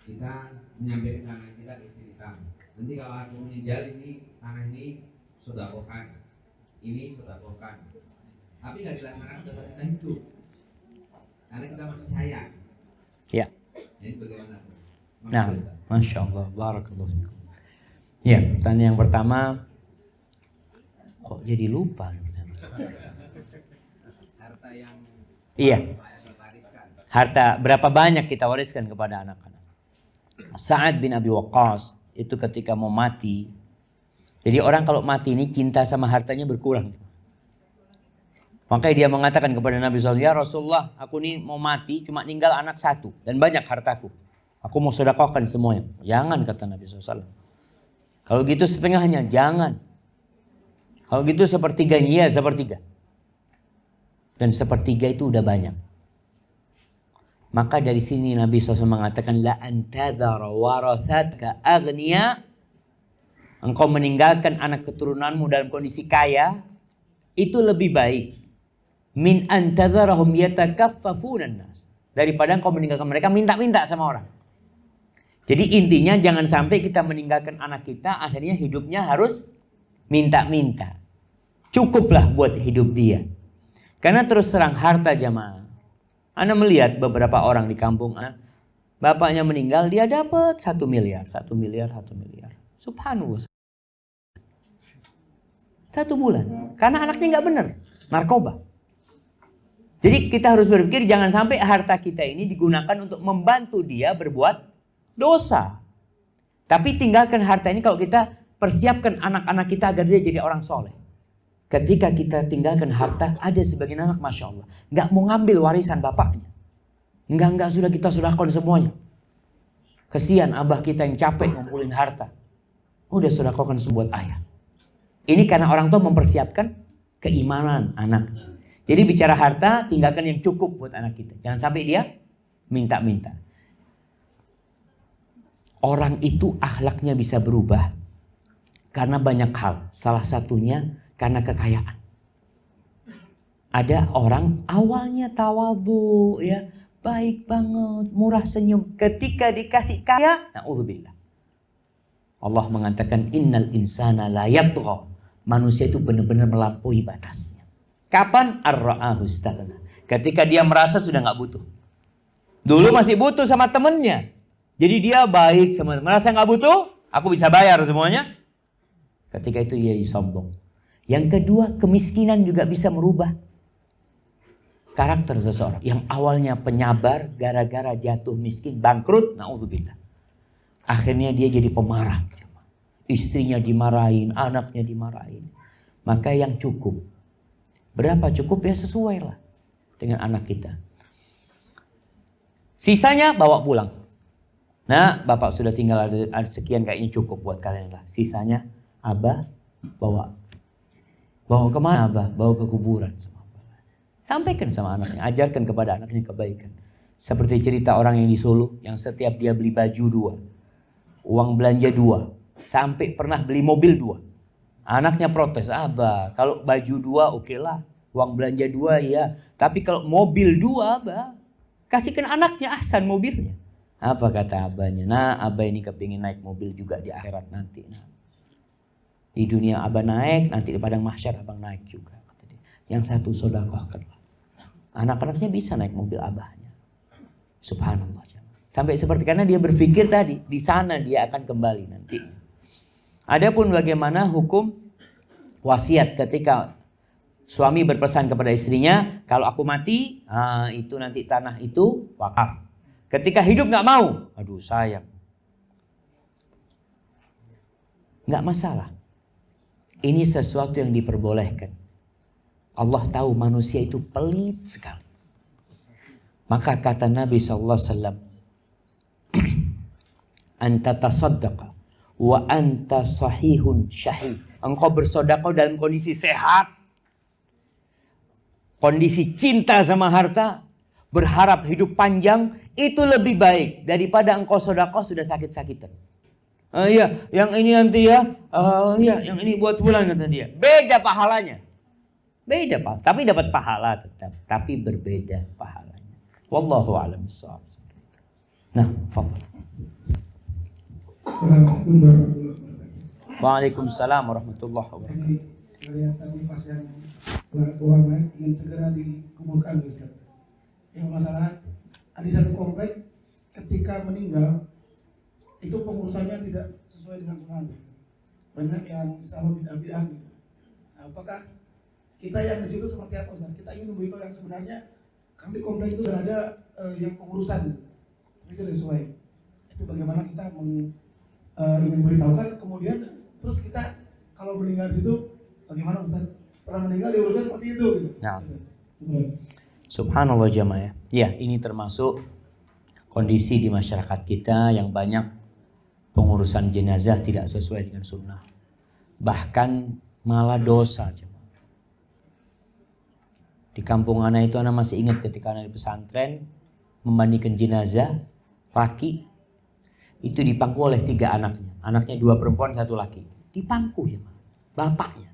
Speaker 4: kita menyampaikan tanah kita ke istri kita. Nanti kalau aku meninggal ini tanah ini sodakokan, ini sodakokan, tapi nggak dilaksanakan pada kita hidup, karena kita masih sayang.
Speaker 1: Ya.
Speaker 4: Ini bagaimana?
Speaker 1: Nah, Masya Allah, barakallahu fikum. Ya, pertanyaan yang pertama, kok jadi lupa?
Speaker 4: Harta yang
Speaker 1: Iya,
Speaker 4: diwariskan.
Speaker 1: harta berapa banyak kita wariskan kepada anak-anak. Sa'ad bin Abi Waqqas itu ketika mau mati, jadi orang kalau mati ini cinta sama hartanya berkurang. Makanya dia mengatakan kepada Nabi SAW, ya Rasulullah, aku ini mau mati cuma tinggal anak satu dan banyak hartaku. Aku mau sedekahkan semuanya. Jangan, kata Nabi SAW. Kalau gitu setengahnya, jangan. Kalau gitu sepertiganya, ya sepertiga. Dan sepertiga itu udah banyak. Maka dari sini Nabi SAW mengatakan, la antadhara warathatka aghniya. Engkau meninggalkan anak keturunanmu dalam kondisi kaya, itu lebih baik. Min antadharahum yatakaffafunan nas. Daripada engkau meninggalkan mereka minta-minta sama orang. Jadi intinya jangan sampai kita meninggalkan anak kita akhirnya hidupnya harus minta-minta. Cukuplah buat hidup dia. Karena terus terang harta jamaah. Ana melihat beberapa orang di kampung, bapaknya meninggal dia dapat 1 miliar, 1 miliar, 1 miliar. Subhanallah. 1 bulan. Karena anaknya nggak benar, narkoba. Jadi kita harus berpikir jangan sampai harta kita ini digunakan untuk membantu dia berbuat dosa. Tapi tinggalkan harta ini kalau kita persiapkan anak-anak kita agar dia jadi orang soleh. Ketika kita tinggalkan harta, ada sebagian anak Masya Allah nggak mau ngambil warisan bapaknya. Enggak, sudah kita sudahkan semuanya. Kesian abah kita yang capek ngumpulin harta. Udah sudahkan semua buat ayah. Ini karena orang tua mempersiapkan keimanan anak. Jadi bicara harta, tinggalkan yang cukup buat anak kita. Jangan sampai dia minta-minta. Orang itu akhlaknya bisa berubah karena banyak hal. Salah satunya karena kekayaan. Ada orang awalnya tawadhu, ya, baik banget, murah senyum. Ketika dikasih kaya, na'udzubillah. Allah mengatakan innal insana la yatgha. Manusia itu benar-benar melampaui batasnya. Kapan? Ar-ra'ahu istaghna. Ketika dia merasa sudah nggak butuh. Dulu masih butuh sama temennya. Jadi dia baik sama, merasa nggak butuh, aku bisa bayar semuanya. Ketika itu ia sombong. Yang kedua, kemiskinan juga bisa merubah karakter seseorang. Yang awalnya penyabar, gara-gara jatuh miskin, bangkrut, na'udzubillah. Akhirnya dia jadi pemarah. Istrinya dimarahin, anaknya dimarahin. Maka yang cukup. Berapa cukup ya sesuai lah dengan anak kita. Sisanya bawa pulang. Nah, bapak sudah tinggal ada sekian, kayaknya cukup buat kalian lah. Sisanya abah bawa. Bawa kemana abah? Bawa ke kuburan. Sampaikan sama anaknya, ajarkan kepada anaknya kebaikan. Seperti cerita orang yang di Solo, yang setiap dia beli baju 2, uang belanja 2, sampai pernah beli mobil 2. Anaknya protes, abah kalau baju 2 oke lah, uang belanja 2 ya, tapi kalau mobil 2 abah, kasihkan anaknya ahsan mobilnya. Apa kata abahnya? Nah, abah ini kepingin naik mobil juga di akhirat nanti. Nah, di dunia abah naik, nanti di padang mahsyar abang naik juga. Yang satu sedekahkanlah. Anak-anaknya bisa naik mobil abahnya. Subhanallah. Sampai seperti, karena dia berpikir tadi, di sana dia akan kembali nanti. Adapun bagaimana hukum wasiat ketika suami berpesan kepada istrinya, kalau aku mati, itu nanti tanah itu wakaf. Ketika hidup nggak mau, aduh sayang, nggak masalah. Ini sesuatu yang diperbolehkan. Allah tahu manusia itu pelit sekali. Maka kata Nabi SAW, anta tasaddaqa wa anta sahihun syahid. Engkau bersedekah dalam kondisi sehat, kondisi cinta sama harta, berharap hidup panjang, itu lebih baik daripada engkau sedekah sudah sakit-sakitan. Iya, yang ini nanti ya, iya, yang ini buat bulan kata dia. Beda pahalanya. Beda pahala, tapi dapat pahala tetap, tapi berbeda pahalanya. Wallahu a'lam bishawab. Nah, fadhil.
Speaker 5: Assalamualaikum warahmatullahi wabarakatuh.
Speaker 1: Waalaikumsalam warahmatullahi wabarakatuh.
Speaker 5: Saya tadi pas yang Muhammad ingin segera dikuburkan, Ustaz. Yang masalah ada satu komplek ketika meninggal itu pengurusannya tidak sesuai dengan sunnah. Banyak yang selalu bid'ah gitu. Apakah kita yang di situ seperti apa, Ustaz? Kita ingin memberitahu yang sebenarnya kami di komplek itu sudah ada yang pengurusan gitu. Tapi tidak sesuai. Itu bagaimana kita ingin beritahukan, kemudian terus kita kalau meninggal di situ bagaimana, Ustaz? Setelah meninggal diurusnya seperti itu gitu.
Speaker 1: Nah. Subhanallah jamaah. Ya, ini termasuk kondisi di masyarakat kita yang banyak pengurusan jenazah tidak sesuai dengan sunnah. Bahkan malah dosa. Di kampung Ana itu Ana masih ingat ketika Ana di pesantren memandikan jenazah laki, itu dipangku oleh 3 anaknya. Anaknya 2 perempuan 1 laki. Dipangku ya, bapaknya.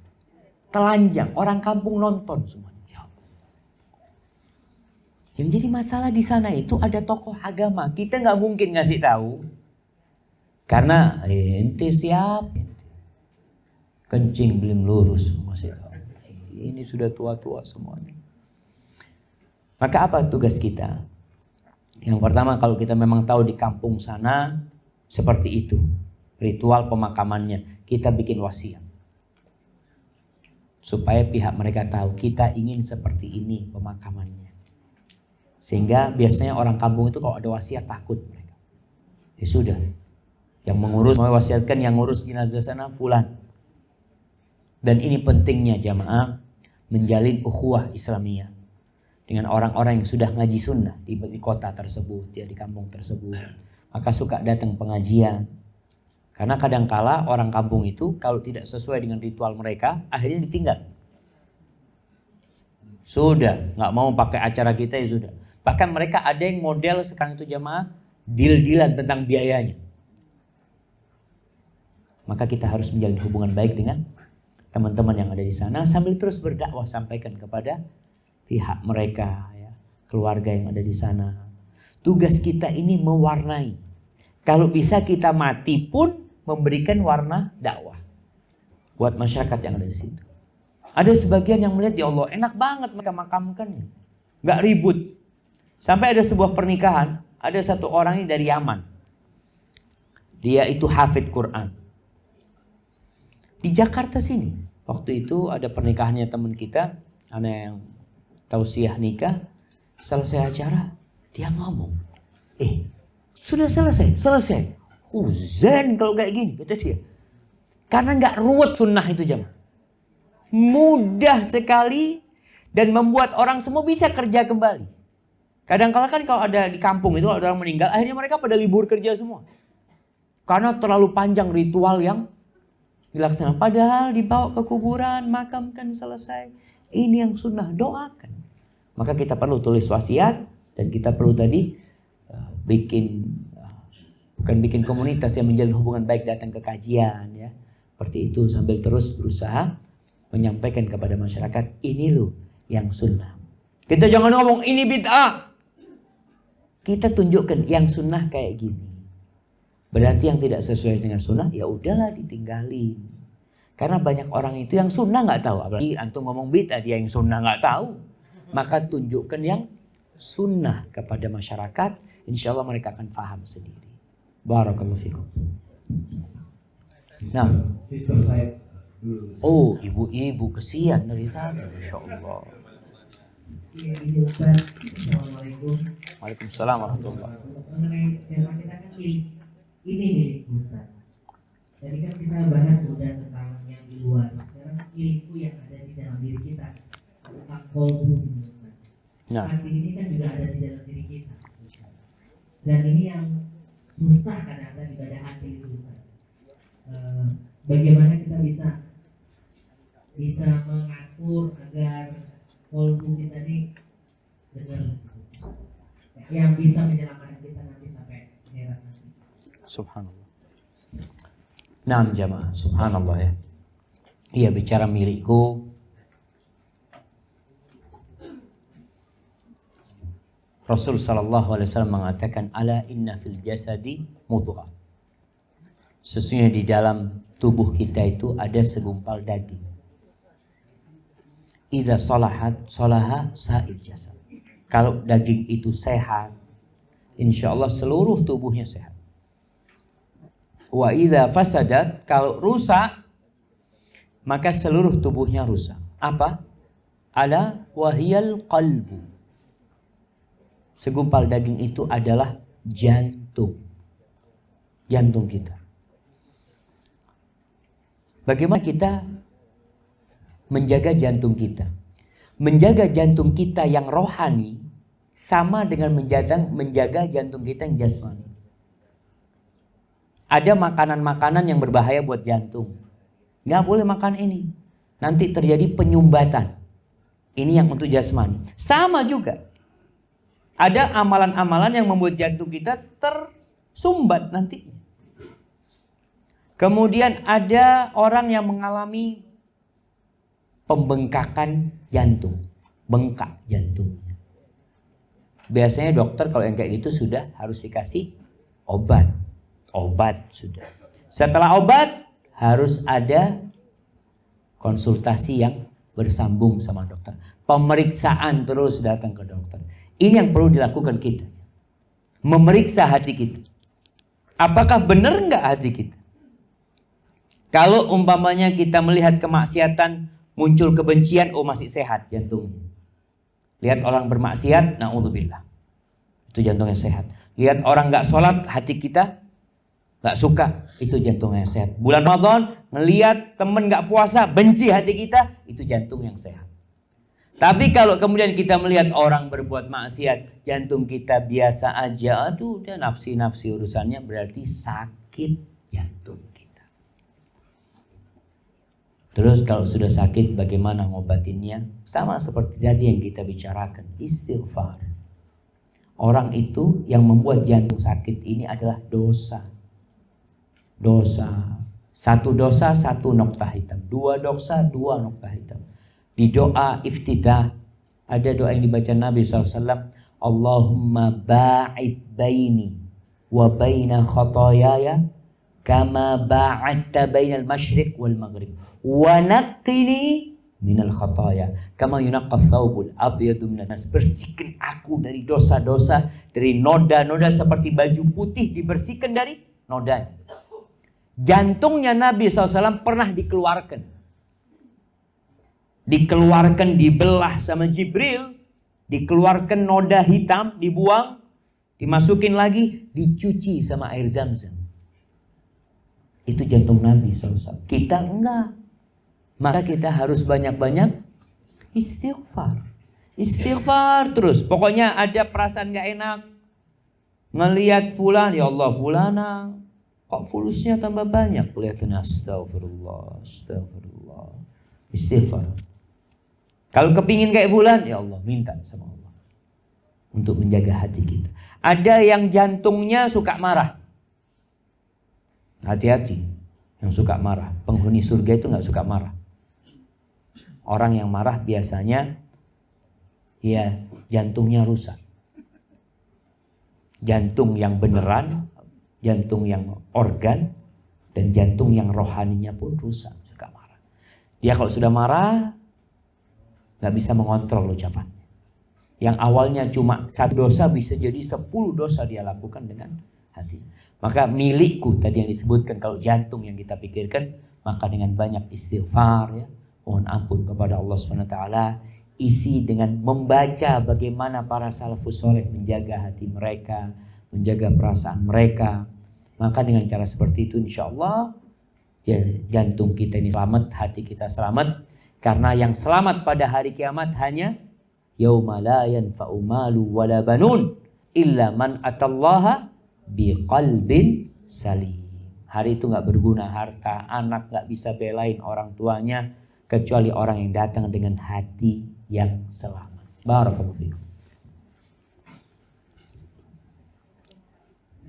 Speaker 1: Telanjang, orang kampung nonton semuanya. Yang jadi masalah di sana itu ada tokoh agama. Kita nggak mungkin ngasih tahu. Karena ente siap. Kencing belum lurus. Masih tahu. Ini sudah tua-tua semuanya. Maka apa tugas kita? Yang pertama, kalau kita memang tahu di kampung sana seperti itu ritual pemakamannya, kita bikin wasiat. Supaya pihak mereka tahu kita ingin seperti ini pemakamannya. Sehingga biasanya orang kampung itu kalau ada wasiat takut mereka. Ya sudah, yang mengurus, mau wasiatkan yang ngurus jenazah sana fulan. Dan ini pentingnya jamaah menjalin ukhuwah Islamiyah dengan orang-orang yang sudah ngaji sunnah di kota tersebut, ya di kampung tersebut. Maka suka datang pengajian. Karena kadangkala orang kampung itu kalau tidak sesuai dengan ritual mereka, akhirnya ditinggal. Sudah, nggak mau pakai acara kita ya sudah. Bahkan mereka ada yang model sekarang itu jamaah deal-dealan tentang biayanya. Maka kita harus menjalin hubungan baik dengan teman-teman yang ada di sana sambil terus berdakwah, sampaikan kepada pihak mereka, ya, keluarga yang ada di sana. Tugas kita ini mewarnai. Kalau bisa kita mati pun memberikan warna dakwah buat masyarakat yang ada di situ. Ada sebagian yang melihat, ya Allah enak banget mereka makamkannya, nggak ribut. Sampai ada sebuah pernikahan, ada satu orang ini dari Yaman. Dia itu hafid Quran. Di Jakarta sini, Waktu itu ada pernikahannya teman kita, ada yang tausiah nikah, selesai acara, dia ngomong, sudah selesai. Zen kalau kayak gini, kata dia. Karena nggak ruwet sunnah itu jemaah. Mudah sekali dan membuat orang semua bisa kerja kembali. Kadang-kala kan kalau ada di kampung itu ada orang meninggal, akhirnya mereka pada libur kerja semua. Karena terlalu panjang ritual yang dilaksanakan. Padahal dibawa ke kuburan, makamkan, selesai. Ini yang sunnah, doakan. Maka kita perlu tulis wasiat dan kita perlu tadi bukan bikin komunitas yang menjalin hubungan baik, datang ke kajian ya. Seperti itu sambil terus berusaha menyampaikan kepada masyarakat ini loh yang sunnah. Kita jangan ngomong ini bid'ah. Kita tunjukkan yang sunnah kayak gini. Berarti yang tidak sesuai dengan sunnah ya udahlah ditinggalin. Karena banyak orang itu yang sunnah nggak tahu. Apalagi antum ngomong bid'ah, dia yang sunnah nggak tahu. Maka tunjukkan yang sunnah kepada masyarakat. Insya Allah mereka akan paham sendiri. Barakallahu fikum. Nah,
Speaker 4: Sister saya dulu.
Speaker 1: oh ibu-ibu kesian dari tadi, Masya Allah.
Speaker 6: Assalamualaikum.
Speaker 1: Waalaikumsalam warahmatullahi wabarakatuh.
Speaker 6: Mengenai tema kita kan milik ini milik Ustaz. Tadi kan kita bahas sudah tentang yang di luar. Sekarang milikku yang ada di dalam diri kita. Tentang kolbu.
Speaker 1: Nah,
Speaker 6: Hati ini kan juga ada di dalam diri kita. Dan ini yang susah kadang-kadang ibadah hati itu Ustaz. Bagaimana kita bisa mengatur agar kolbu kita ini benar yang bisa menyelamatkan kita nanti sampai akhirat nanti.
Speaker 1: subhanallah. Nah, jamaah, subhanallah ya. Iya, bicara milikku. Rasul sallallahu alaihi wasallam mengatakan, ala inna fil jasadi mudghah. Sesungguhnya di dalam tubuh kita itu ada segumpal daging. Idza salahat salaha sa'ir jasad. Kalau daging itu sehat, insya Allah seluruh tubuhnya sehat. Wa idza fasadat, kalau rusak, maka seluruh tubuhnya rusak. Apa? Ala wahiyal qalbu. Segumpal daging itu adalah jantung. Jantung kita. Bagaimana kita menjaga jantung kita? Menjaga jantung kita yang rohani sama dengan menjaga jantung kita yang jasmani. Ada makanan-makanan yang berbahaya buat jantung. Nggak boleh makan ini. Nanti terjadi penyumbatan. Ini yang untuk jasmani. Sama juga. Ada amalan-amalan yang membuat jantung kita tersumbat nantinya. Kemudian ada orang yang mengalami pembengkakan jantung. Bengkak jantungnya. Biasanya dokter kalau yang kayak gitu sudah harus dikasih obat. Obat sudah. Setelah obat harus ada konsultasi yang bersambung sama dokter. Pemeriksaan terus datang ke dokter. Ini yang perlu dilakukan kita. Memeriksa hati kita. Apakah benar nggak hati kita? Kalau umpamanya kita melihat kemaksiatan, muncul kebencian, oh masih sehat jantungnya. Lihat orang bermaksiat, na'udzubillah. Itu jantungnya sehat. Lihat orang nggak sholat, hati kita nggak suka, itu jantungnya sehat. Bulan Ramadan, ngelihat temen nggak puasa, benci hati kita, itu jantung yang sehat. Tapi kalau kemudian kita melihat orang berbuat maksiat, jantung kita biasa aja, aduh udah nafsi-nafsi urusannya, berarti sakit jantung kita. Terus kalau sudah sakit bagaimana ngobatinnya? Sama seperti tadi yang kita bicarakan, istighfar. Orang itu yang membuat jantung sakit ini adalah dosa. Dosa. Satu dosa, satu nokta hitam. Dua dosa, dua nokta hitam. Di doa iftitah ada doa yang dibaca Nabi SAW. Allahumma ba'id baini wa baina khatayaya kama ba'adta bainal masyriq wal maghrib wa naqqini minal khataya kama yunaqqa thawbul abyadu minan nas. Bersihkan aku dari dosa-dosa, dari noda-noda seperti baju putih dibersihkan dari noda. Jantungnya Nabi SAW pernah dikeluarkan dikeluarkan, dibelah sama Jibril, dikeluarkan noda hitam, dibuang, dimasukin lagi, dicuci sama air Zam-Zam. Itu jantung Nabi SAW. Kita enggak. Maka kita harus banyak-banyak istighfar. Istighfar terus. Pokoknya ada perasaan gak enak, ngelihat fulan, ya Allah fulana kok fulusnya tambah banyak, kelihatan astagfirullah, astagfirullah, istighfar. Kalau kepingin kayak fulan, ya Allah minta sama Allah untuk menjaga hati kita. Ada yang jantungnya suka marah, hati-hati yang suka marah. Penghuni surga itu nggak suka marah. Orang yang marah biasanya ya jantungnya rusak. Jantung yang beneran, jantung yang organ, dan jantung yang rohaninya pun rusak, suka marah. Dia kalau sudah marah, gak bisa mengontrol ucapannya. Yang awalnya cuma 1 dosa bisa jadi 10 dosa dia lakukan dengan hati. Maka milikku tadi yang disebutkan, kalau jantung yang kita pikirkan, maka dengan banyak istighfar, ya, mohon ampun kepada Allah SWT, isi dengan membaca bagaimana para salafus soleh menjaga hati mereka, menjaga perasaan mereka. Maka dengan cara seperti itu insya Allah ya, jantung kita ini selamat, hati kita selamat. Karena yang selamat pada hari kiamat hanya yauma la yanfa'u malu wala banun illa man atallaha biqalbin salim. Hari itu gak berguna harta, anak gak bisa belain orang tuanya, kecuali orang yang datang dengan hati yang selamat. Barakallahu fikum.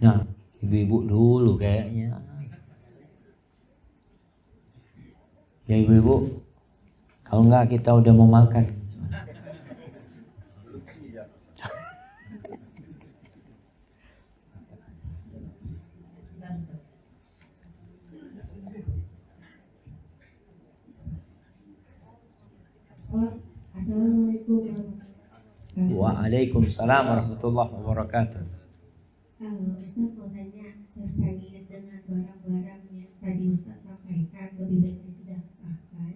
Speaker 1: Nah, ibu-ibu dulu kayaknya. Ya ibu-ibu, kalau enggak kita udah mau makan. Waalaikumsalam warahmatullahi wabarakatuh.
Speaker 7: Kalau Ustaz mau tanya terkait dengan barang-barang yang tadi Ustaz sampaikan lebih baik disedekahkan.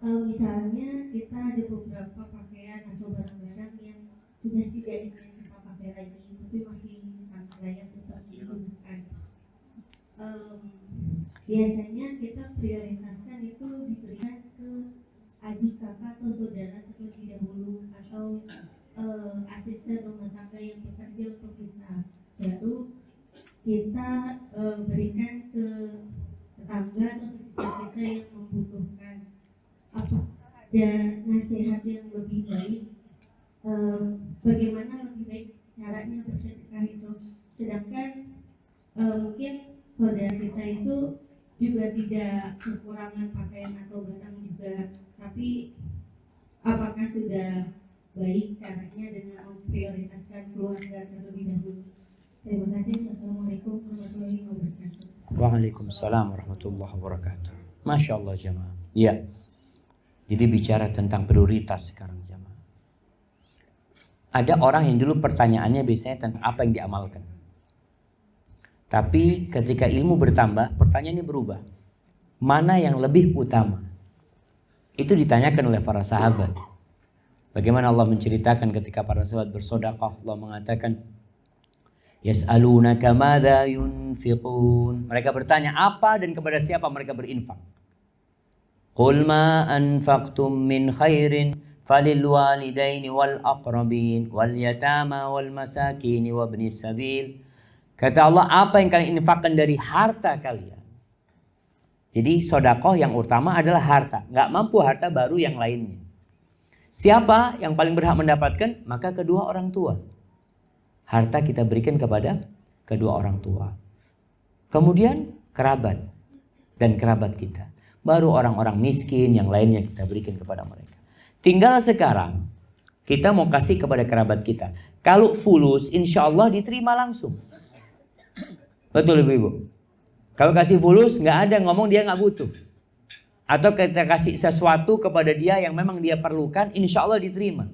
Speaker 7: Kalau misalnya kita ada beberapa pakaian atau barang-barang yang sudah tidak ingin kita pakai lagi, tapi masih sangat layak untuk digunakan. Biasanya kita prioritaskan itu diberikan ke adik kakak atau saudara terlebih dahulu, atau asisten rumah tangga yang bekerja untuk kita, baru kita berikan ke tetangga atau sekitar kita yang membutuhkan. Apakah ada nasihat yang lebih baik, bagaimana lebih baik caranya bersedekah itu? Sedangkan mungkin saudara kita itu juga tidak kekurangan pakaian atau barang juga, tapi apakah sudah baik caranya dengan memprioritaskan keluarga terlebih dahulu? Terima kasih. Assalamualaikum warahmatullahi wabarakatuh.
Speaker 1: Waalaikumsalam warahmatullahi wabarakatuh. Masya Allah jemaah. Ya, jadi bicara tentang prioritas sekarang jemaah. Ada orang yang dulu pertanyaannya biasanya tentang apa yang diamalkan. Tapi ketika ilmu bertambah, pertanyaannya berubah. Mana yang lebih utama? Itu ditanyakan oleh para sahabat. Bagaimana Allah menceritakan ketika para sahabat bersedekah, Allah mengatakan, Yas'alunaka madza yunfiqun. Mereka bertanya apa dan kepada siapa mereka berinfak. Qul ma anfaqtum min khairin falil walidaini wal aqrabin wal yatama wal masakin wa ibnis sabil. Kata Allah, apa yang kalian infakkan dari harta kalian. Jadi sedekah yang utama adalah harta. Nggak mampu harta baru yang lainnya. Siapa yang paling berhak mendapatkan? Maka kedua orang tua. Harta kita berikan kepada kedua orang tua. Kemudian kerabat dan kerabat kita. Baru orang-orang miskin yang lainnya kita berikan kepada mereka. Tinggal sekarang kita mau kasih kepada kerabat kita. Kalau fulus insya Allah diterima langsung. Betul ibu-ibu. Kalau kasih fulus nggak ada ngomong dia nggak butuh. Atau kita kasih sesuatu kepada dia yang memang dia perlukan, insya Allah diterima.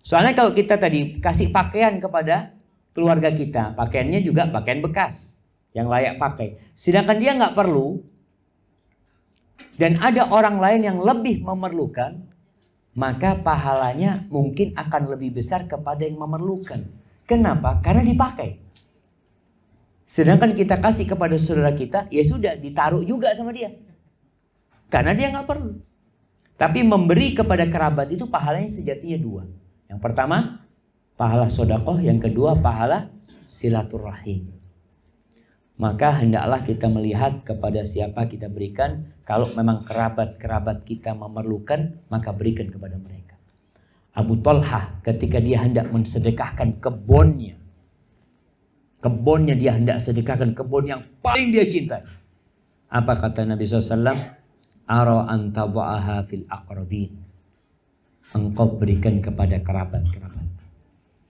Speaker 1: Soalnya kalau kita tadi kasih pakaian kepada keluarga kita, pakaiannya juga pakaian bekas yang layak pakai. Sedangkan dia nggak perlu, dan ada orang lain yang lebih memerlukan, maka pahalanya mungkin akan lebih besar kepada yang memerlukan. Kenapa? Karena dipakai. Sedangkan kita kasih kepada saudara kita, ya sudah ditaruh juga sama dia. Karena dia nggak perlu. Tapi memberi kepada kerabat itu pahalanya sejatinya dua. Yang pertama, pahala sedekah. Yang kedua, pahala silaturahim. Maka hendaklah kita melihat kepada siapa kita berikan. Kalau memang kerabat-kerabat kita memerlukan, maka berikan kepada mereka. Abu Talha ketika dia hendak mensedekahkan kebunnya. Kebunnya dia hendak sedekahkan, kebun yang paling dia cintai. Apa kata Nabi SAW? Ara anta wa'aha fil aqrabin. Engkau berikan kepada kerabat-kerabat.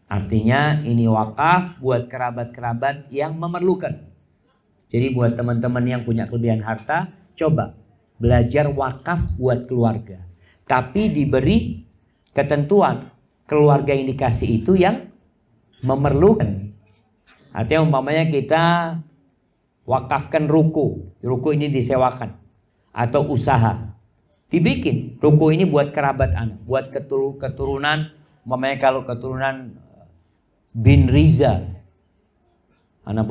Speaker 1: Artinya ini wakaf buat kerabat-kerabat yang memerlukan. Jadi buat teman-teman yang punya kelebihan harta, coba belajar wakaf buat keluarga. Tapi diberi ketentuan, keluarga yang dikasih itu yang memerlukan. Artinya umpamanya kita wakafkan ruko ini disewakan. Atau usaha. Dibikin ruko ini buat kerabat anak, buat keturunan, umpamanya kalau keturunan bin Riza. Anak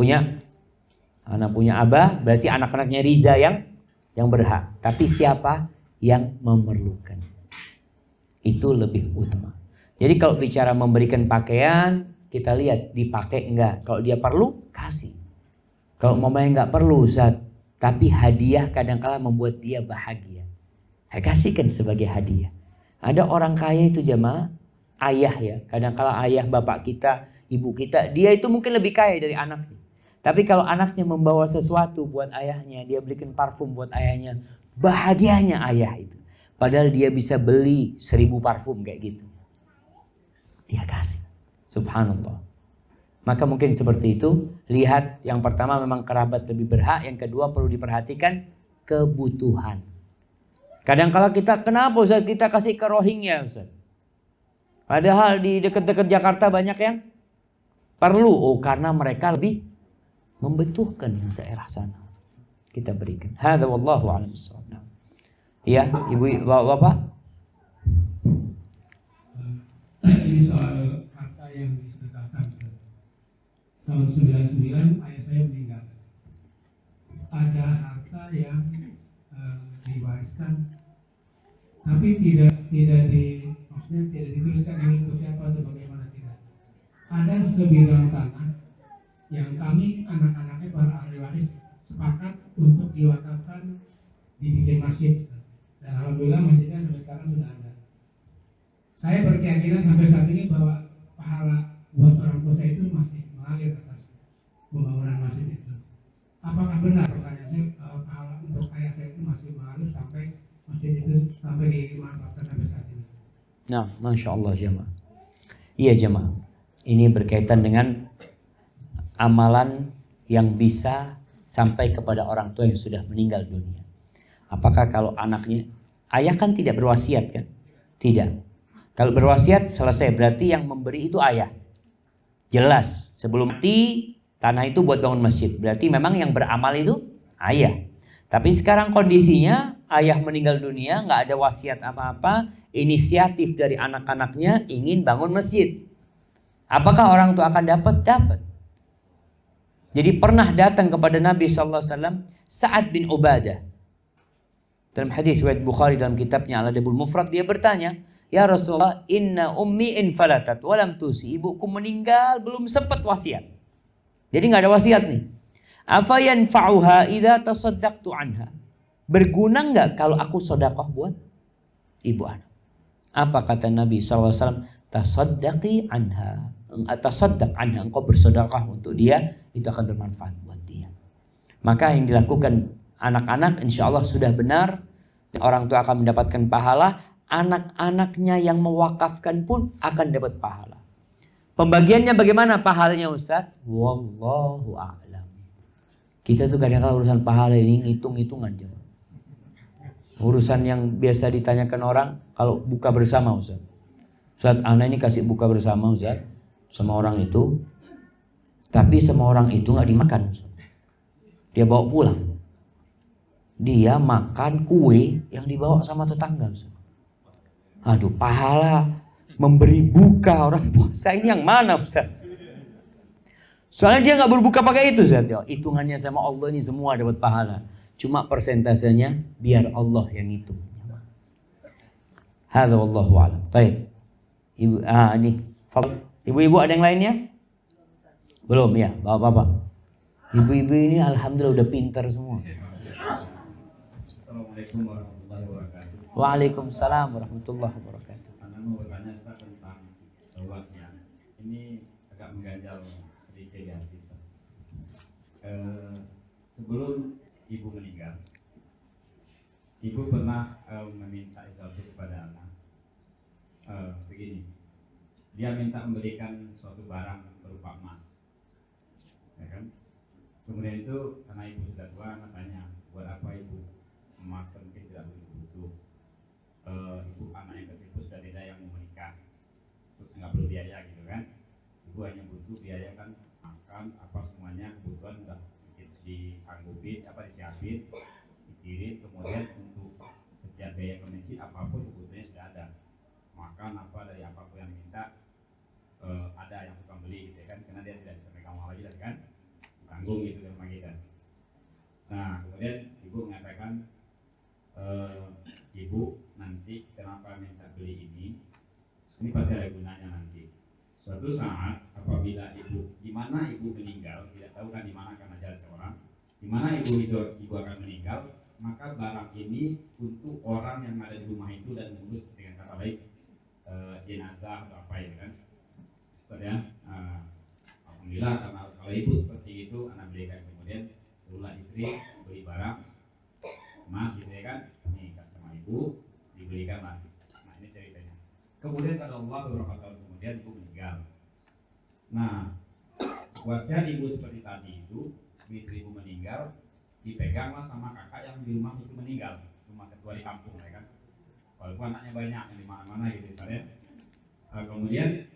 Speaker 1: punya abah, berarti anak-anaknya Riza yang berhak. Tapi siapa yang memerlukan? Itu lebih utama. Jadi kalau bicara memberikan pakaian, kita lihat dipakai enggak. Kalau dia perlu, kasih. Kalau mamanya enggak perlu, Ustaz, tapi hadiah kadang-kala membuat dia bahagia. Kasihkan sebagai hadiah. Ada orang kaya itu jemaah, ayah ya. Kadang-kala ayah bapak kita, ibu kita, dia itu mungkin lebih kaya dari anaknya. Tapi kalau anaknya membawa sesuatu buat ayahnya, dia belikan parfum buat ayahnya, bahagianya ayah itu. Padahal dia bisa beli 1000 parfum kayak gitu. Dia kasih. Subhanallah. Maka mungkin seperti itu. Lihat, yang pertama memang kerabat lebih berhak. Yang kedua perlu diperhatikan kebutuhan. Kadang-kala kita, kenapa Ustaz kita kasih ke Rohingya Ustaz? Padahal di dekat-dekat Jakarta banyak yang perlu. Oh, karena mereka lebih membutuhkan yang daerah sana. Kita berikan. Hadza wallahu a'lam bissawab. Ya, ibu, bapak.
Speaker 8: Ini soal harta yang disedekahkan. Tahun 99 ayah saya meninggal. Ada harta yang diwariskan, tapi maksudnya tidak dituliskan ini untuk siapa atau bagaimana, tidak. Ada sebidang tanah yang kami anak-anaknya para ahli waris sepakat untuk diwakafkan dibikin masjid. Dan alhamdulillah masjidnya sampai sekarang sudah ada. Saya berkeyakinan sampai saat ini bahwa pahala buat orang tua saya itu masih mengalir atas pembangunan masjid itu. Apakah benar pertanyaan saya, pahala untuk ayah saya itu masih mengalir sampai masjid itu sampai dimanfaatkan sampai saat ini?
Speaker 1: Nah, Masya Allah jemaah. Iya jemaah. Ini berkaitan dengan amalan yang bisa sampai kepada orang tua yang sudah meninggal dunia. Apakah kalau anaknya, ayah kan tidak berwasiat kan? Tidak. Kalau berwasiat selesai, berarti yang memberi itu ayah. Jelas, sebelum mati tanah itu buat bangun masjid. Berarti memang yang beramal itu ayah. Tapi sekarang kondisinya ayah meninggal dunia, nggak ada wasiat apa-apa, inisiatif dari anak-anaknya ingin bangun masjid. Apakah orang tua akan dapat? Dapat. Jadi pernah datang kepada Nabi SAW Sa'ad bin Ubadah. Dalam hadis riwayat Bukhari dalam kitabnya Al-Adabul Mufrad, dia bertanya, "Ya Rasulullah, inna ummi infalatat walam tusi." Ibuku meninggal belum sempat wasiat. Jadi nggak ada wasiat nih. Afa yanfa'uha idza tasaddaqtu anha? Berguna nggak kalau aku sedekah buat ibu anak? Apa kata Nabi SAW? Tasaddaqi anha. Tasaddaq anha, engkau bersedekah untuk dia, itu akan bermanfaat buat dia. Maka yang dilakukan anak-anak insya Allah sudah benar. Orang tua akan mendapatkan pahala. Anak-anaknya yang mewakafkan pun akan dapat pahala. Pembagiannya bagaimana pahalanya Ustaz? Wallahu a'lam. Kita tuh kadang-kadang urusan pahala ini ngitung-ngitungan aja. Urusan yang biasa ditanyakan orang kalau buka bersama Ustaz. Ustaz, anak ini kasih buka bersama Ustaz sama orang itu. Tapi sama orang itu nggak dimakan Ustaz. Dia bawa pulang. dia makan kue yang dibawa sama tetangga. Aduh, pahala memberi buka orang puasa ini yang mana, Ustaz? Soalnya dia nggak berbuka pakai itu, Ustaz. Hitungannya sama Allah ini semua dapat pahala. Cuma persentasenya biar Allah yang hitung. Hadza wallahu a'lam. Baik. Ibu, ini. Ibu-ibu ada yang lainnya? Belum ya, Bapak-bapak. Ibu-ibu ini alhamdulillah udah pintar semua.
Speaker 9: Assalamualaikum warahmatullahi wabarakatuh.
Speaker 1: Waalaikumsalam warahmatullahi wabarakatuh.
Speaker 9: Anda mau bertanya tentang luasnya. Ini agak mengganjal sedikit ya. Sebelum ibu meninggal, ibu pernah meminta sesuatu kepada anak. Begini, dia minta memberikan suatu barang berupa emas, ya kan? Kemudian itu karena ibu sudah tua, anak tanya, buat apa ibu? Emas kan mungkin tidak begitu butuh. Ibu anak yang kecil sudah tidak yang mau menikah, nggak perlu biaya gitu kan? Ibu hanya butuh biaya kan, makan apa semuanya kebutuhan udah disanggupin, disiapin, dikirim. Kemudian untuk setiap biaya ke masjid apapun kebutuhannya sudah ada. Makan apa dari apapun yang minta ada yang tukang beli gitu kan, karena dia tidak bisa megang uang lagi kan, tanggung gitu di rumah kita. Nah kemudian ibu mengatakan, ibu nanti kenapa minta beli ini pasti ada gunanya nanti. Suatu saat apabila di mana ibu meninggal, tidak tahu kan di mana karena jasa seorang, di mana ibu akan meninggal, maka barang ini untuk orang yang ada di rumah itu dan mengurus dengan kata baik jenazah atau apa itu kan. Setelah alhamdulillah karena kalau ibu seperti itu, anak belikan. Kemudian setelah istri beli barang emas gitu ya kan, ini kasih sama ibu, dibelikan lagi. Nah ini ceritanya. Kemudian kata Allah beberapa tahun kemudian ibu meninggal. Nah wasiat ibu seperti tadi itu, begitu ibu meninggal dipeganglah sama kakak yang di rumah itu meninggal, rumah ketua di kampung ya kan. Walaupun anaknya banyak yang di mana-mana gitu misalnya. Kemudian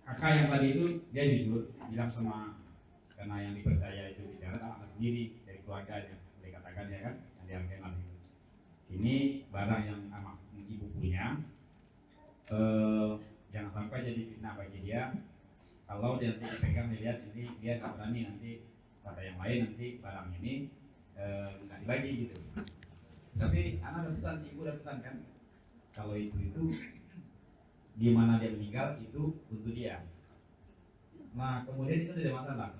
Speaker 9: kakak yang tadi itu dia jujur bilang sama, karena yang dipercaya itu bicara anak sendiri dari keluarganya, boleh katakan ya kan, yang diangkat itu. Ini barang yang ibu punya, jangan sampai jadi fitnah bagi dia. Kalau dia nanti dipegang dilihat ini dia nggak berani nanti kata yang lain nanti barang ini nggak dibagi gitu. Tapi anak udah pesan, ibu udah pesan kan, kalau itu di mana dia meninggal itu untuk dia. Nah kemudian itu tidak masalah.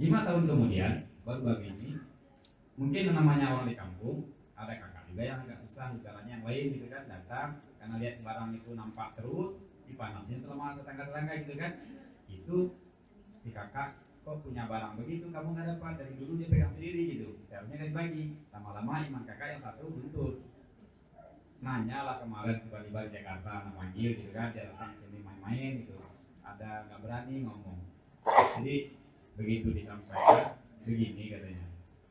Speaker 9: 5 tahun kemudian baru ini mungkin namanya orang di kampung, ada kakak juga yang agak susah caranya yang lain gitu kan, datang karena lihat barang itu nampak terus dipanasin selama tetangga-tetangga gitu kan. Itu si kakak kok punya barang begitu kamu nggak dapat, dari dulu dia pegang sendiri gitu, seharusnya kan dibagi. Lama-lama iman kakak yang satu buntut, nanya lah kemarin tiba-tiba di Jakarta anak manggil gitu kan, dia datang sini main-main gitu, ada nggak berani ngomong. Jadi begitu disampaikan begini katanya,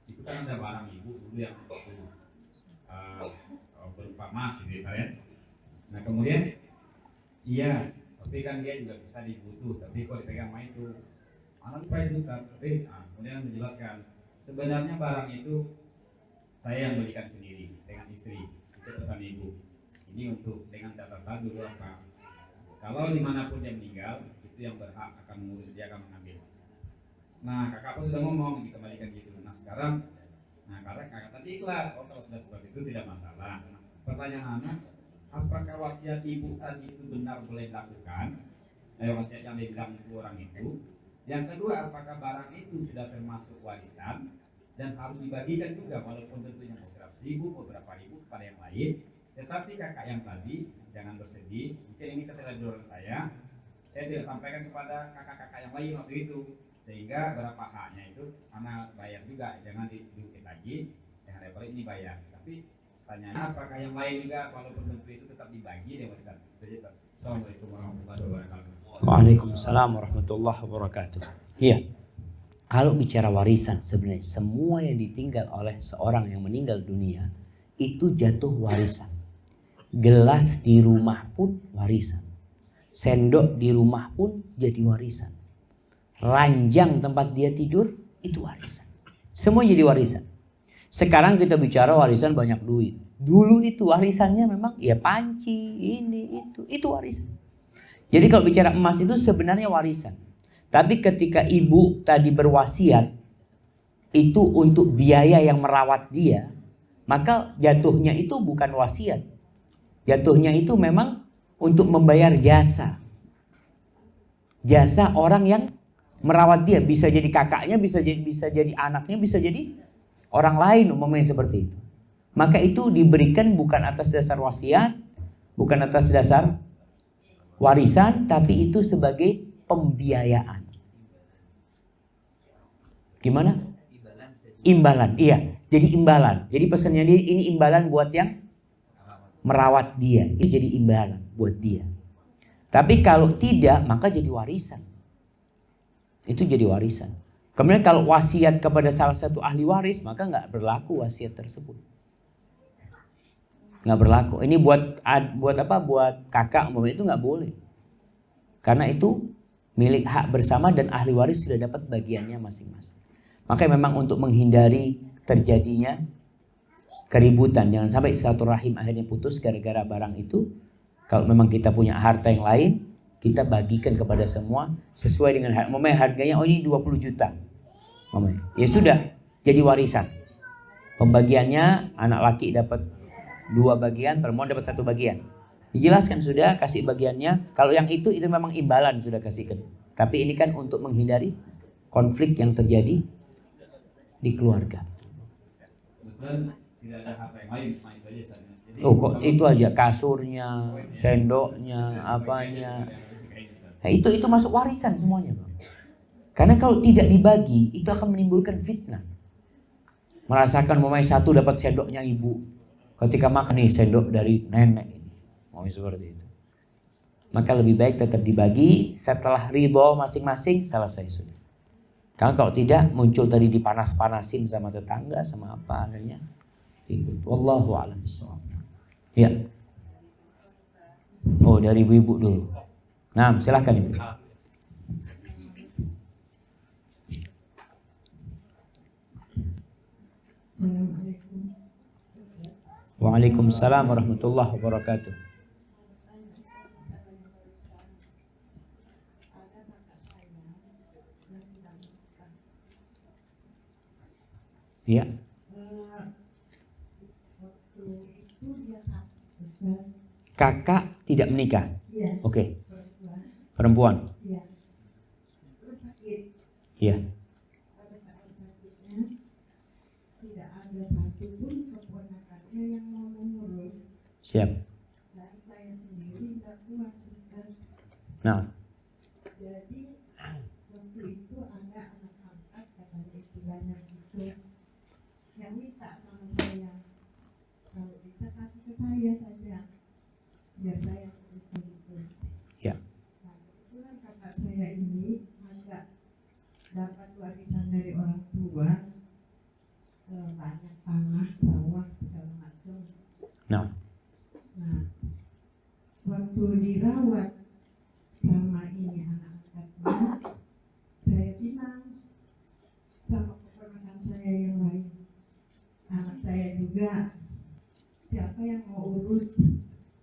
Speaker 9: itu kan ada barang ibu dulu yang berupa emas gitu ya. Nah kemudian iya, tapi kan dia juga bisa dibutuh, tapi kok dipegang main itu anak lupa itu Ustaz. Tapi kemudian menjelaskan sebenarnya barang itu saya yang belikan sendiri dengan istri, itu pesan ibu. Ini untuk dengan catatan dulu apa, kalau dimanapun dia meninggal itu yang berhak akan mengurus, dia akan mengambil. Nah kakak pun sudah ngomong dikembalikan gitu. Nah sekarang, karena kakak tadi ikhlas, kalau sudah seperti itu tidak masalah. Nah, pertanyaan anak, apakah wasiat ibu tadi itu benar boleh dilakukan? Wasiat yang dibilang itu orang itu. Yang kedua, apakah barang itu sudah termasuk warisan dan harus dibagikan juga, walaupun tentunya mau 100.000, beberapa ribu kepada yang lain. Tetapi kakak yang tadi jangan bersedih, mungkin ini keteledoran saya tidak sampaikan kepada kakak-kakak yang lain waktu itu, sehingga berapa haknya itu anak bayar juga, jangan diukit lagi, jangan lebar ini bayar. Tapi tanya apakah yang lain juga walaupun tentu itu tetap dibagi dari warisan. Assalamualaikum warahmatullahi wabarakatuh.
Speaker 1: Waalaikumsalam warahmatullahi wabarakatuh. Iya, kalau bicara warisan sebenarnya semua yang ditinggal oleh seorang yang meninggal dunia itu jatuh warisan. Gelas di rumah pun warisan, sendok di rumah pun jadi warisan, ranjang tempat dia tidur itu warisan, semua jadi warisan. Sekarang kita bicara warisan banyak duit. Dulu itu warisannya memang ya panci, ini, itu warisan. Jadi kalau bicara emas itu sebenarnya warisan. Tapi ketika ibu tadi berwasiat, itu untuk biaya yang merawat dia, maka jatuhnya itu bukan wasiat. Jatuhnya itu memang untuk membayar jasa. Jasa orang yang merawat dia. Bisa jadi kakaknya, bisa jadi anaknya, bisa jadi orang lain umumnya seperti itu. Maka itu diberikan bukan atas dasar wasiat, bukan atas dasar warisan, tapi itu sebagai pembiayaan. Gimana? Imbalan, iya. Jadi imbalan. Jadi pesannya dia ini imbalan buat yang merawat dia. Itu jadi imbalan buat dia. Tapi kalau tidak, maka jadi warisan. Itu jadi warisan. Kemudian kalau wasiat kepada salah satu ahli waris, maka nggak berlaku wasiat tersebut. Nggak berlaku. Ini buat apa? Buat kakak umpamanya itu nggak boleh. Karena itu milik hak bersama dan ahli waris sudah dapat bagiannya masing-masing. Makanya memang untuk menghindari terjadinya keributan, jangan sampai silaturahim akhirnya putus gara-gara barang itu. Kalau memang kita punya harta yang lain, kita bagikan kepada semua sesuai dengan harga. Harganya ini 20 juta. Ya sudah, jadi warisan. Pembagiannya anak laki dapat 2 bagian, perempuan dapat 1 bagian. Dijelaskan sudah, kasih bagiannya. Kalau yang itu memang imbalan sudah kasihkan. Tapi ini kan untuk menghindari konflik yang terjadi di keluarga.
Speaker 9: Tidak ada harta yang lain, cuma itu aja saja.
Speaker 1: Oh kok itu aja, kasurnya, sendoknya, apanya. Nah, itu masuk warisan semuanya, Bang. Karena kalau tidak dibagi, itu akan menimbulkan fitnah. Merasakan satu dapat sendoknya ibu, ketika makan nih sendok dari nenek ini, seperti itu. Maka lebih baik tetap dibagi, setelah ridho masing-masing selesai sudah. Karena kalau tidak muncul tadi dipanas-panasin sama tetangga sama apa akhirnya ikut. Wallahu a'lam bishawab. Ya. Oh, dari ibu-ibu dulu. Nah, silahkan ibu. Waalaikumsalam warahmatullahi wabarakatuh. Ya. Kakak tidak menikah. Oke. Perempuan. Iya. Siap. Nah.
Speaker 10: Jadi waktu itu ada anak angkat katanya istilahnya gitu yang minta sama saya kalau bisa kasih ke saya saja biar saya bisa gitu.
Speaker 1: Ya.
Speaker 10: Nah kebetulan kakak saya ini agak dapat warisan dari orang tua banyak tanah, sawah segala macam.
Speaker 1: Nah.
Speaker 10: Nah waktu dirawat sama ini anak angkatnya, saya bilang sama keponakan saya yang lain, anak saya juga, siapa yang mau urus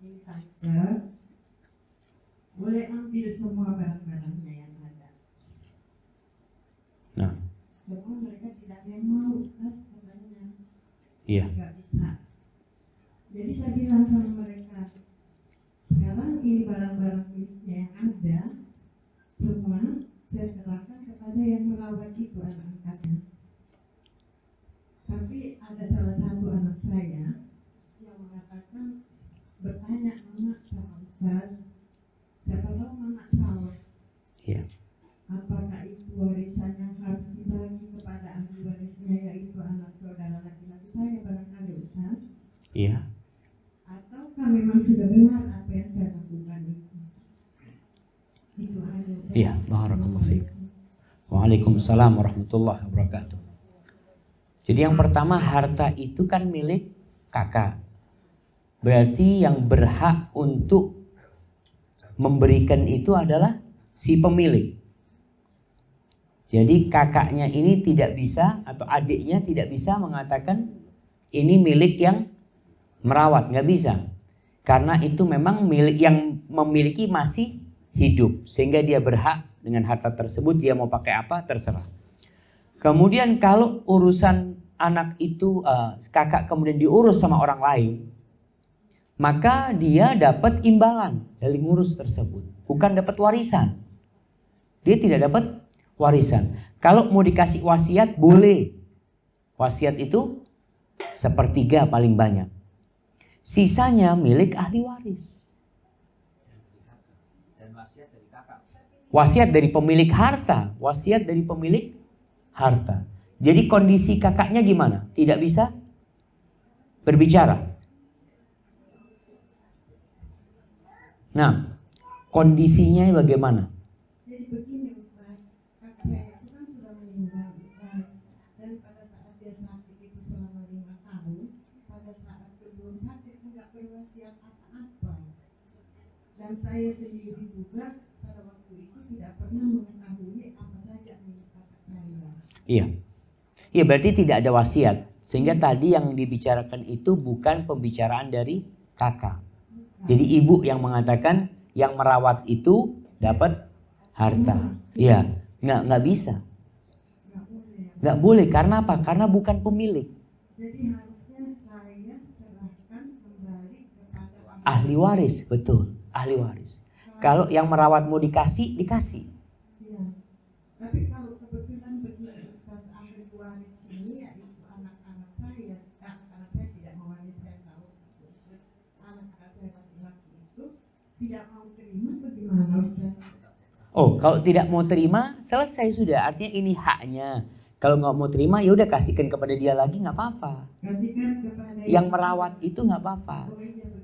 Speaker 10: ini tante, boleh ambil semua barang-barangnya yang ada.
Speaker 1: Nah.
Speaker 10: Semua mereka tidak ada yang mau, Ustaz, katanya.
Speaker 1: Iya.
Speaker 10: Gak bisa. Jadi saya bilang sama mereka, sekarang ini barang-barang miliknya yang ada semua saya serahkan kepada yang merawat itu anak angkatnya. Tapi ada salah satu anak saya yang mengatakan bertanya Mama sama Ustaz, siapa tahu Mama salah.
Speaker 1: Iya.
Speaker 10: Apakah itu warisan yang harus dibagi kepada ahli warisnya yaitu anak saudara laki-laki saya barangkali Ustaz?
Speaker 1: Iya.
Speaker 10: Ataukah memang sudah benar apa yang saya lakukan itu? Itu aja.
Speaker 1: Iya, barakallahu fiik. Waalaikumsalam warahmatullahi wabarakatuh. Jadi yang pertama, harta itu kan milik kakak. Berarti yang berhak untuk memberikan itu adalah si pemilik. Jadi kakaknya ini tidak bisa atau adiknya tidak bisa mengatakan ini milik yang merawat, nggak bisa. Karena itu memang milik yang memiliki masih hidup, sehingga dia berhak dengan harta tersebut. Dia mau pakai apa terserah. Kemudian kalau urusan anak itu kakak kemudian diurus sama orang lain, maka dia dapat imbalan dari ngurus tersebut, bukan dapat warisan. Dia tidak dapat warisan. Kalau mau dikasih wasiat boleh. Wasiat itu 1/3 paling banyak. Sisanya milik ahli waris.
Speaker 11: Dan wasiat dari kakak.
Speaker 1: Wasiat dari pemilik harta. Wasiat dari pemilik harta. Jadi kondisi kakaknya gimana? Tidak bisa berbicara. Nah, kondisinya bagaimana?
Speaker 10: Jadi begini Ustaz, kakak saya itu kan sudah meninggal Ustaz. Dan pada saat dia sakit itu selama 5 tahun, pada saat sebelum sakit tidak berwasiat apa-apa. Dan saya sendiri juga pada waktu itu tidak pernah mengetahui apa saja milik kakak saya.
Speaker 1: Iya. Iya, berarti tidak ada wasiat. Sehingga tadi yang dibicarakan itu bukan pembicaraan dari kakak. Jadi ibu yang mengatakan yang merawat itu dapat harta. Iya, nggak bisa. Nggak boleh, karena apa? Karena bukan pemilik.
Speaker 10: Jadi harusnya saya serahkan kembali kepada
Speaker 1: Ahli waris, betul. Ahli waris. Kalau yang merawat mau dikasih, dikasih.
Speaker 10: Iya. Tapi kalau kebetulan begini Ustaz, ahli waris ini yaitu anak-anak saya. Anak-anak saya tidak mewaris, saya tahu. Anak-anak saya laki-laki itu tidak mau terima, bagaimana Ustaz?
Speaker 1: Oh, kalau tidak mau terima, selesai sudah. Artinya ini haknya. Kalau nggak mau terima, ya udah kasihkan kepada dia lagi, nggak apa-apa.
Speaker 10: Kasihkan kepada
Speaker 1: Yang merawat itu nggak apa-apa.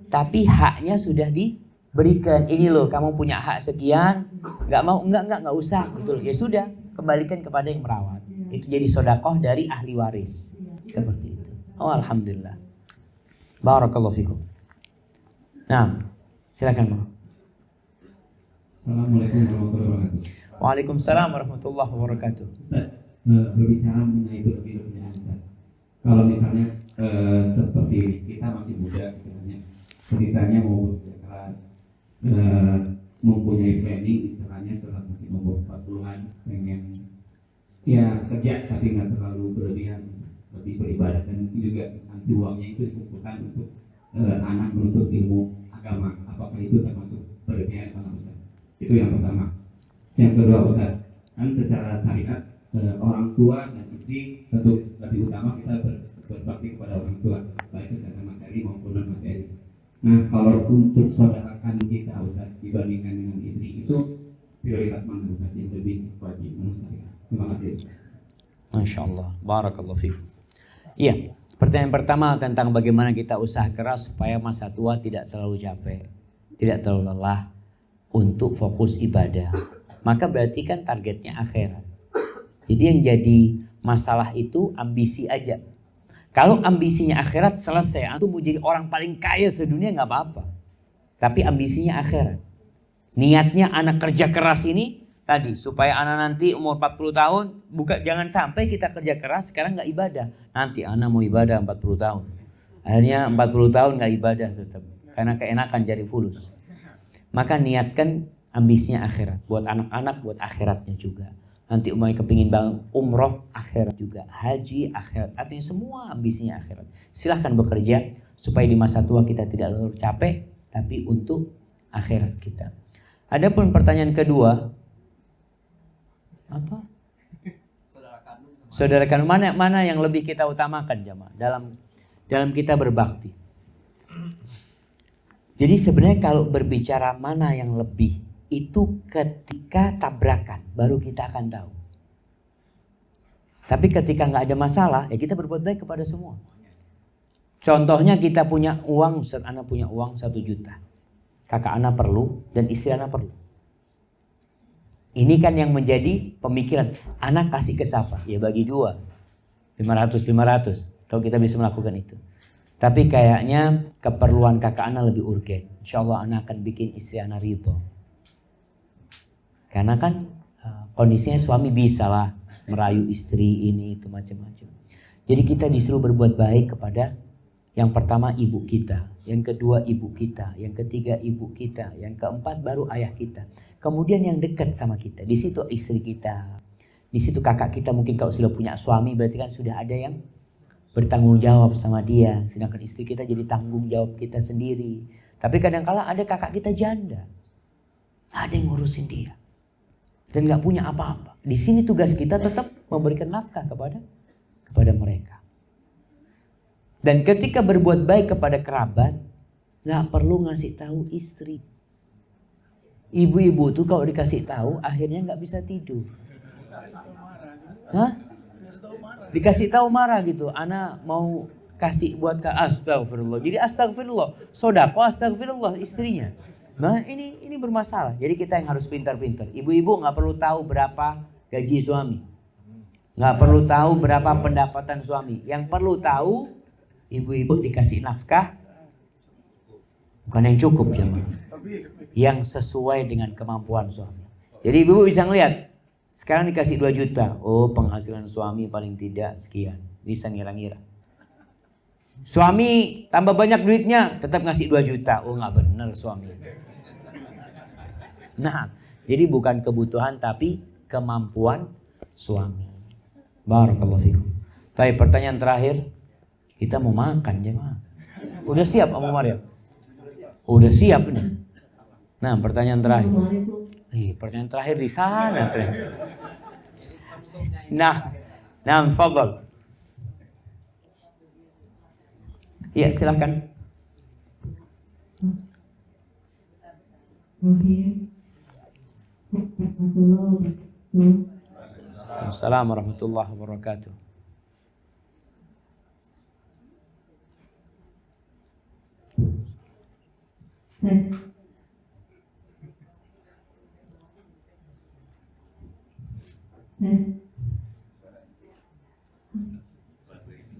Speaker 1: Tapi haknya sudah diberikan. Ini loh, kamu punya hak sekian. Nggak mau, nggak usah. Gitu loh. Ya sudah, kembalikan kepada yang merawat. Itu jadi sodakoh dari ahli waris. Seperti itu. Oh, alhamdulillah. Barakallahu fikum. Nah, silakan Bang.
Speaker 9: Assalamualaikum warahmatullahi wabarakatuh.
Speaker 1: Waalaikumsalam warahmatullahi wabarakatuh.
Speaker 9: Ustaz, berbicara mengenai berlebih-lebihan Ustaz. Kalau misalnya seperti kita masih muda, misalnya ceritanya mau bekerja keras, mempunyai planning istilahnya setelah mungkin umur 40-an, pengen ya kerja tapi nggak terlalu berlebihan, lebih beribadah, dan juga nanti uangnya itu dikumpulkan untuk anak menuntut ilmu agama. Apakah itu termasuk berlebihan atau Ustaz? Itu yang pertama. Yang kedua Ustaz, kan secara syariat orang tua dan istri tentu lebih utama kita berbakti kepada orang tua, baik secara materi maupun non materi. Nah, kalau untuk saudara kandung kita Ustaz dibandingkan dengan istri, itu prioritas mana Ustaz yang lebih wajib menurut saya? Terima kasih.
Speaker 1: Masya Allah, barakallahu fikum. Iya, pertanyaan pertama tentang bagaimana kita usaha keras supaya masa tua tidak terlalu capek, tidak terlalu lelah untuk fokus ibadah. Maka berarti kan targetnya akhirat. Jadi yang jadi masalah itu ambisi aja. Kalau ambisinya akhirat, selesai. Antum mau jadi orang paling kaya sedunia nggak apa-apa. Tapi ambisinya akhirat. Niatnya anak kerja keras ini tadi supaya anak nanti umur 40 tahun jangan sampai kita kerja keras sekarang nggak ibadah. Nanti anak mau ibadah 40 tahun. Akhirnya 40 tahun nggak ibadah tetap karena keenakan cari fulus. Maka niatkan ambisinya akhirat, buat anak-anak, buat akhiratnya juga. Nanti umumnya kepingin banget umroh, akhirat juga, haji, akhirat. Artinya semua ambisinya akhirat. Silahkan bekerja supaya di masa tua kita tidak terlalu capek, tapi untuk akhirat kita. Adapun pertanyaan kedua, apa? Saudara kandung mana yang lebih kita utamakan jamaah dalam kita berbakti. Jadi sebenarnya kalau berbicara mana yang lebih, itu ketika tabrakan baru kita akan tahu. Tapi ketika nggak ada masalah, ya kita berbuat baik kepada semua. Contohnya kita punya uang, Ustaz Ana punya uang 1 juta. Kakak Ana perlu dan istri Ana perlu. Ini kan yang menjadi pemikiran. Ana kasih ke siapa? Ya bagi 2. 500. Kalau kita bisa melakukan itu. Tapi kayaknya keperluan kakak Ana lebih urgen. Insya Allah Ana akan bikin istri Ana ridho. Karena kan kondisinya suami bisa lah merayu istri ini itu macam-macam. Jadi kita disuruh berbuat baik kepada yang pertama ibu kita, yang kedua ibu kita, yang ketiga ibu kita, yang keempat baru ayah kita. Kemudian yang dekat sama kita, di situ istri kita, di situ kakak kita. Mungkin kalau sudah punya suami berarti kan sudah ada yang bertanggung jawab sama dia. Sedangkan istri kita jadi tanggung jawab kita sendiri. Tapi kadang-kala ada kakak kita janda, ada yang ngurusin dia dan nggak punya apa-apa. Di sini tugas kita tetap memberikan nafkah kepada mereka. Dan ketika berbuat baik kepada kerabat, nggak perlu ngasih tahu istri. Ibu-ibu tuh kalau dikasih tahu akhirnya nggak bisa tidur. Hah? Dikasih tahu marah gitu. Ana mau kasih buat astagfirullah. Jadi astagfirullah, sodako astagfirullah istrinya. Nah ini bermasalah. Jadi kita yang harus pintar-pintar. Ibu-ibu nggak perlu tahu berapa gaji suami, nggak perlu tahu berapa pendapatan suami. Yang perlu tahu ibu-ibu dikasih nafkah bukan yang cukup ya, yang sesuai dengan kemampuan suami. Jadi ibu-ibu bisa ngelihat sekarang dikasih 2 juta, oh penghasilan suami paling tidak sekian, bisa ngira-ngira. Suami tambah banyak duitnya tetap ngasih 2 juta, oh nggak bener suami. Nah jadi bukan kebutuhan tapi kemampuan suami. Barakallahu fikum. Tapi pertanyaan terakhir, kita mau makan jemaah. Udah siap Abu Maryam? Udah siap nih. Nah pertanyaan terakhir. Pertanyaan terakhir di sana. Nah, tafadhol. Ya silakan. Assalamualaikum warahmatullahi wabarakatuh.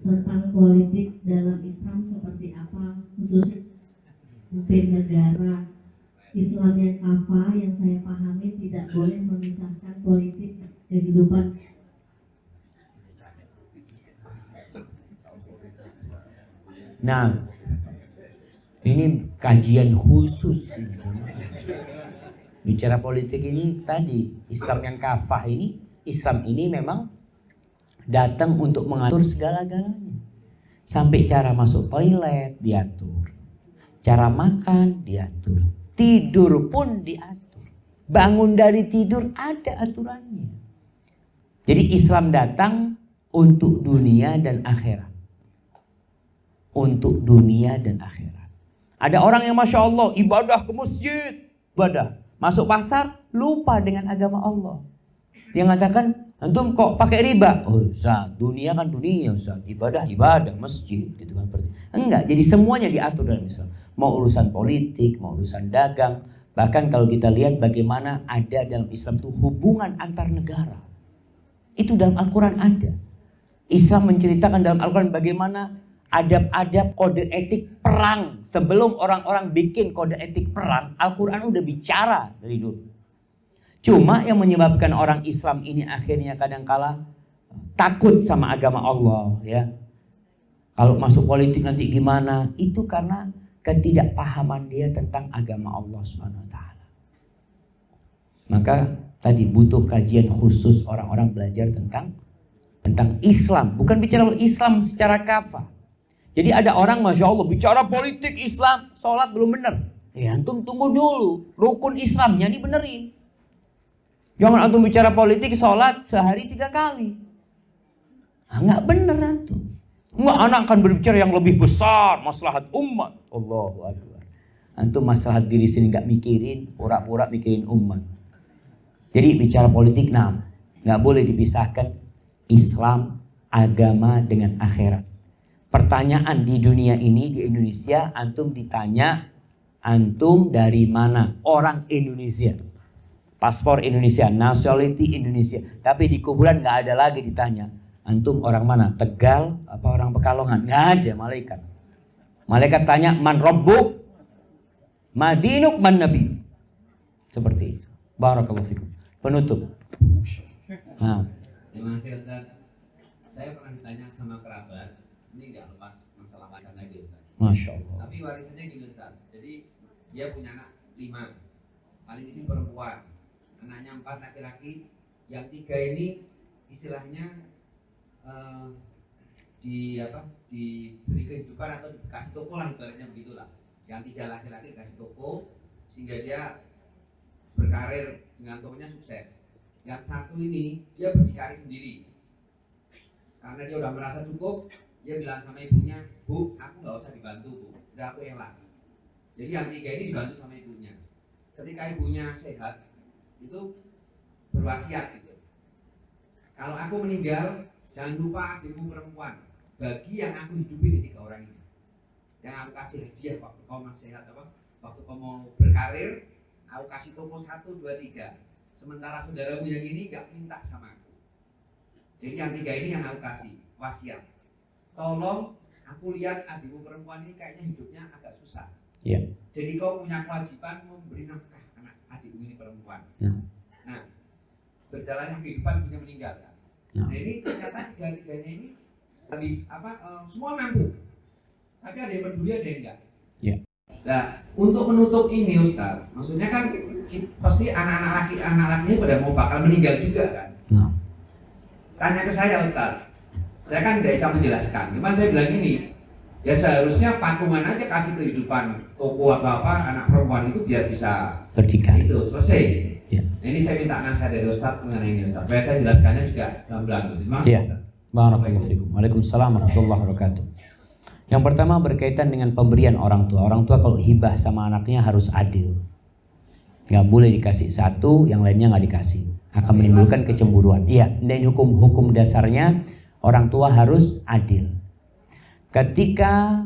Speaker 7: Tentang politik dalam Islam seperti apa, khususnya mungkin negara Islam yang kafah, yang saya pahami tidak boleh memisahkan politik kehidupan.
Speaker 1: Nah, ini kajian khusus. Bicara politik ini tadi, Islam yang kafah ini, Islam ini memang datang untuk mengatur segala-galanya. Sampai cara masuk toilet diatur, cara makan diatur, tidur pun diatur. Bangun dari tidur ada aturannya. Jadi Islam datang untuk dunia dan akhirat. Untuk dunia dan akhirat. Ada orang yang Masya Allah ibadah ke masjid, ibadah. Masuk pasar lupa dengan agama Allah. Dia mengatakan, antum kok pakai riba? Oh Ustaz, dunia kan dunia Ustaz, ibadah masjid gitu kan. Enggak, jadi semuanya diatur dalam Islam. Mau urusan politik, mau urusan dagang. Bahkan kalau kita lihat bagaimana ada dalam Islam itu hubungan antar negara. Itu dalam Al-Quran ada. Islam menceritakan dalam Al-Quran bagaimana adab-adab kode etik perang. Sebelum orang-orang bikin kode etik perang, Al-Quran udah bicara dari dulu. Cuma yang menyebabkan orang Islam ini akhirnya kadangkala takut sama agama Allah ya. Kalau masuk politik nanti gimana? Itu karena ketidakpahaman dia tentang agama Allah SWT. Maka tadi butuh kajian khusus orang-orang belajar tentang Islam. Bukan bicara Islam secara kafah. Jadi ada orang Masya Allah bicara politik Islam, sholat belum benar. Ya antum tunggu dulu, rukun Islamnya dibenerin. Jangan antum bicara politik, sholat sehari 3 kali. Nah, nggak bener antum. Nggak, anak akan berbicara yang lebih besar, maslahat umat. Allahu Akbar. Antum maslahat diri sini nggak mikirin, pura-pura mikirin umat. Jadi bicara politik, nggak boleh dipisahkan Islam, agama dengan akhirat. Pertanyaan di dunia ini, di Indonesia, antum ditanya, antum dari mana? Orang Indonesia. Paspor Indonesia, nationality Indonesia. Tapi di kuburan nggak ada lagi ditanya, antum orang mana? Tegal apa orang Pekalongan? Nggak ada malaikat. Malaikat tanya, man rabbuk? Madinuk man nabi. Seperti itu. Barakallahu fikum. Penutup. Nah.
Speaker 11: Terima kasih Ustaz. Saya pernah ditanya sama kerabat, ini nggak lepas masalah warisan lagi Ustaz.
Speaker 1: Masya Allah.
Speaker 11: Tapi warisannya gini Ustaz, jadi dia punya anak 5, paling isi perempuan, anaknya 4 laki-laki, yang 3 ini istilahnya diberi kehidupan atau dikasih toko lah, ibaratnya begitulah. Yang 3 laki-laki dikasih toko sehingga dia berkarir dengan tokonya sukses. Yang 1 ini dia berdikari sendiri karena dia udah merasa cukup. Dia bilang sama ibunya, Bu, aku nggak usah dibantu Bu, udah aku ikhlas. Jadi yang 3 ini dibantu sama ibunya. Ketika ibunya sehat, itu berwasiat gitu. Kalau aku meninggal, jangan lupa adikmu perempuan, bagi yang aku hidupi di 3 orang ini. Yang aku kasih hadiah waktu kau masih sehat, waktu kau mau berkarir, aku kasih toko 1, 2, 3. Sementara saudaramu yang ini gak minta sama aku. Jadi yang 3 ini yang aku kasih wasiat. Tolong, aku lihat adikmu perempuan ini kayaknya hidupnya agak susah.
Speaker 1: Yeah.
Speaker 11: Jadi kau punya kewajiban memberi nafkah anak adikmu ini perempuan. Nah, berjalannya kehidupan punya meninggal kan. Nah ini ternyata 3-3-nya ini habis semua mampu. Tapi ada yang peduli, ada yang enggak.
Speaker 1: Yeah.
Speaker 11: Nah, untuk menutup ini Ustaz, maksudnya kan pasti anak lakinya pada mau bakal meninggal juga kan. Tanya ke saya Ustaz, saya kan tidak bisa menjelaskan. Cuman saya bilang gini, ya seharusnya patungan aja kasih kehidupan toko atau apa anak perempuan itu biar bisa
Speaker 1: berdikari.
Speaker 11: Itu selesai.
Speaker 1: Ya.
Speaker 11: Nah, ini saya minta nasihat dari Ustaz mengenai ini Ustaz. Supaya saya jelaskannya juga gamblang. Terima kasih.
Speaker 1: Ya. Barakallahu fikum. Waalaikumsalam warahmatullahi wabarakatuh. Yang pertama berkaitan dengan pemberian orang tua. Orang tua kalau hibah sama anaknya harus adil. Nggak boleh dikasih satu, yang lainnya nggak dikasih. Akan menimbulkan kecemburuan. Iya, dan hukum dasarnya orang tua harus adil. Ketika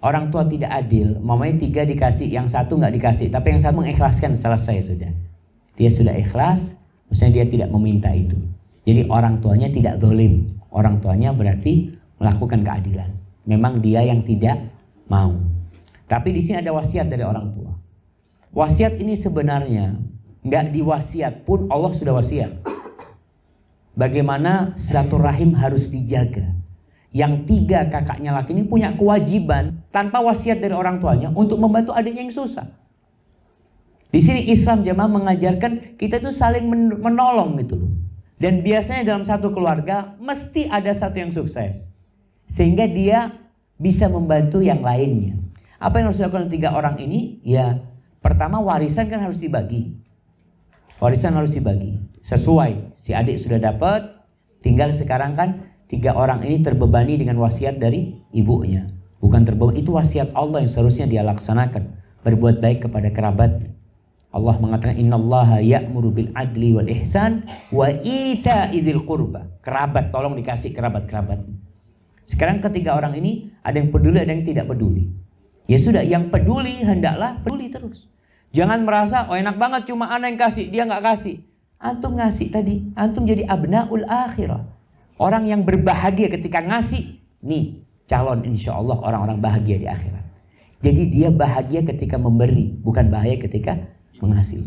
Speaker 1: orang tua tidak adil, mamanya 3 dikasih, yang 1 nggak dikasih, tapi yang 1 mengikhlaskan, selesai sudah. Dia sudah ikhlas, maksudnya dia tidak meminta itu. Jadi orang tuanya tidak zalim. Orang tuanya berarti melakukan keadilan. Memang dia yang tidak mau. Tapi di sini ada wasiat dari orang tua. Wasiat ini sebenarnya nggak diwasiat pun Allah sudah wasiat. Bagaimana silaturahim harus dijaga. Yang 3 kakaknya laki ini punya kewajiban tanpa wasiat dari orang tuanya untuk membantu adiknya yang susah. Di sini Islam jamaah mengajarkan kita itu saling menolong gitu loh. Dan biasanya dalam satu keluarga mesti ada satu yang sukses. Sehingga dia bisa membantu yang lainnya. Apa yang harus dilakukan 3 orang ini? Ya, pertama warisan kan harus dibagi. Warisan harus dibagi. Sesuai. Si adik sudah dapat. Tinggal sekarang kan 3 orang ini terbebani dengan wasiat dari ibunya. Bukan terbebani. Itu wasiat Allah yang seharusnya dia laksanakan. Berbuat baik kepada kerabat. Allah mengatakan innallaha ya'muru bil adli wal ihsan wa ita'i dzil qurba. Kerabat tolong dikasih kerabat-kerabat. Sekarang ketiga orang ini ada yang peduli, ada yang tidak peduli. Ya sudah, yang peduli hendaklah peduli terus. Jangan merasa oh enak banget cuma anak yang kasih, dia nggak kasih. Antum ngasih tadi, antum jadi abnaul akhirah. Orang yang berbahagia ketika ngasih. Nih calon insya Allah orang-orang bahagia di akhirat. Jadi dia bahagia ketika memberi, bukan bahagia ketika menghasil.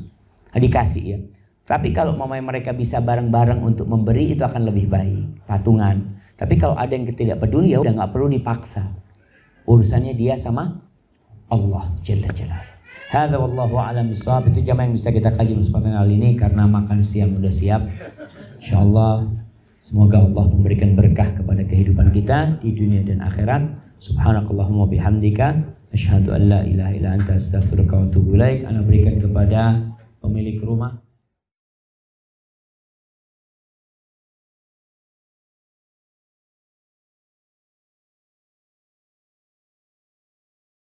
Speaker 1: Dikasih ya. Tapi kalau mamanya mereka bisa bareng-bareng untuk memberi itu akan lebih baik. Patungan. Tapi kalau ada yang tidak peduli ya udah nggak perlu dipaksa. Urusannya dia sama Allah Jalla Jalla. Hadza wallahu a'lam bishawab. Itu jamaah yang bisa kita kaji kesempatan kali ini karena makan siang udah siap. Insyaallah semoga Allah memberikan berkah kepada kehidupan kita di dunia dan akhirat. Subhanakallahumma bihamdika asyhadu an la ilaha illa anta astaghfiruka wa atubu ilaik. Ana berikan kepada pemilik rumah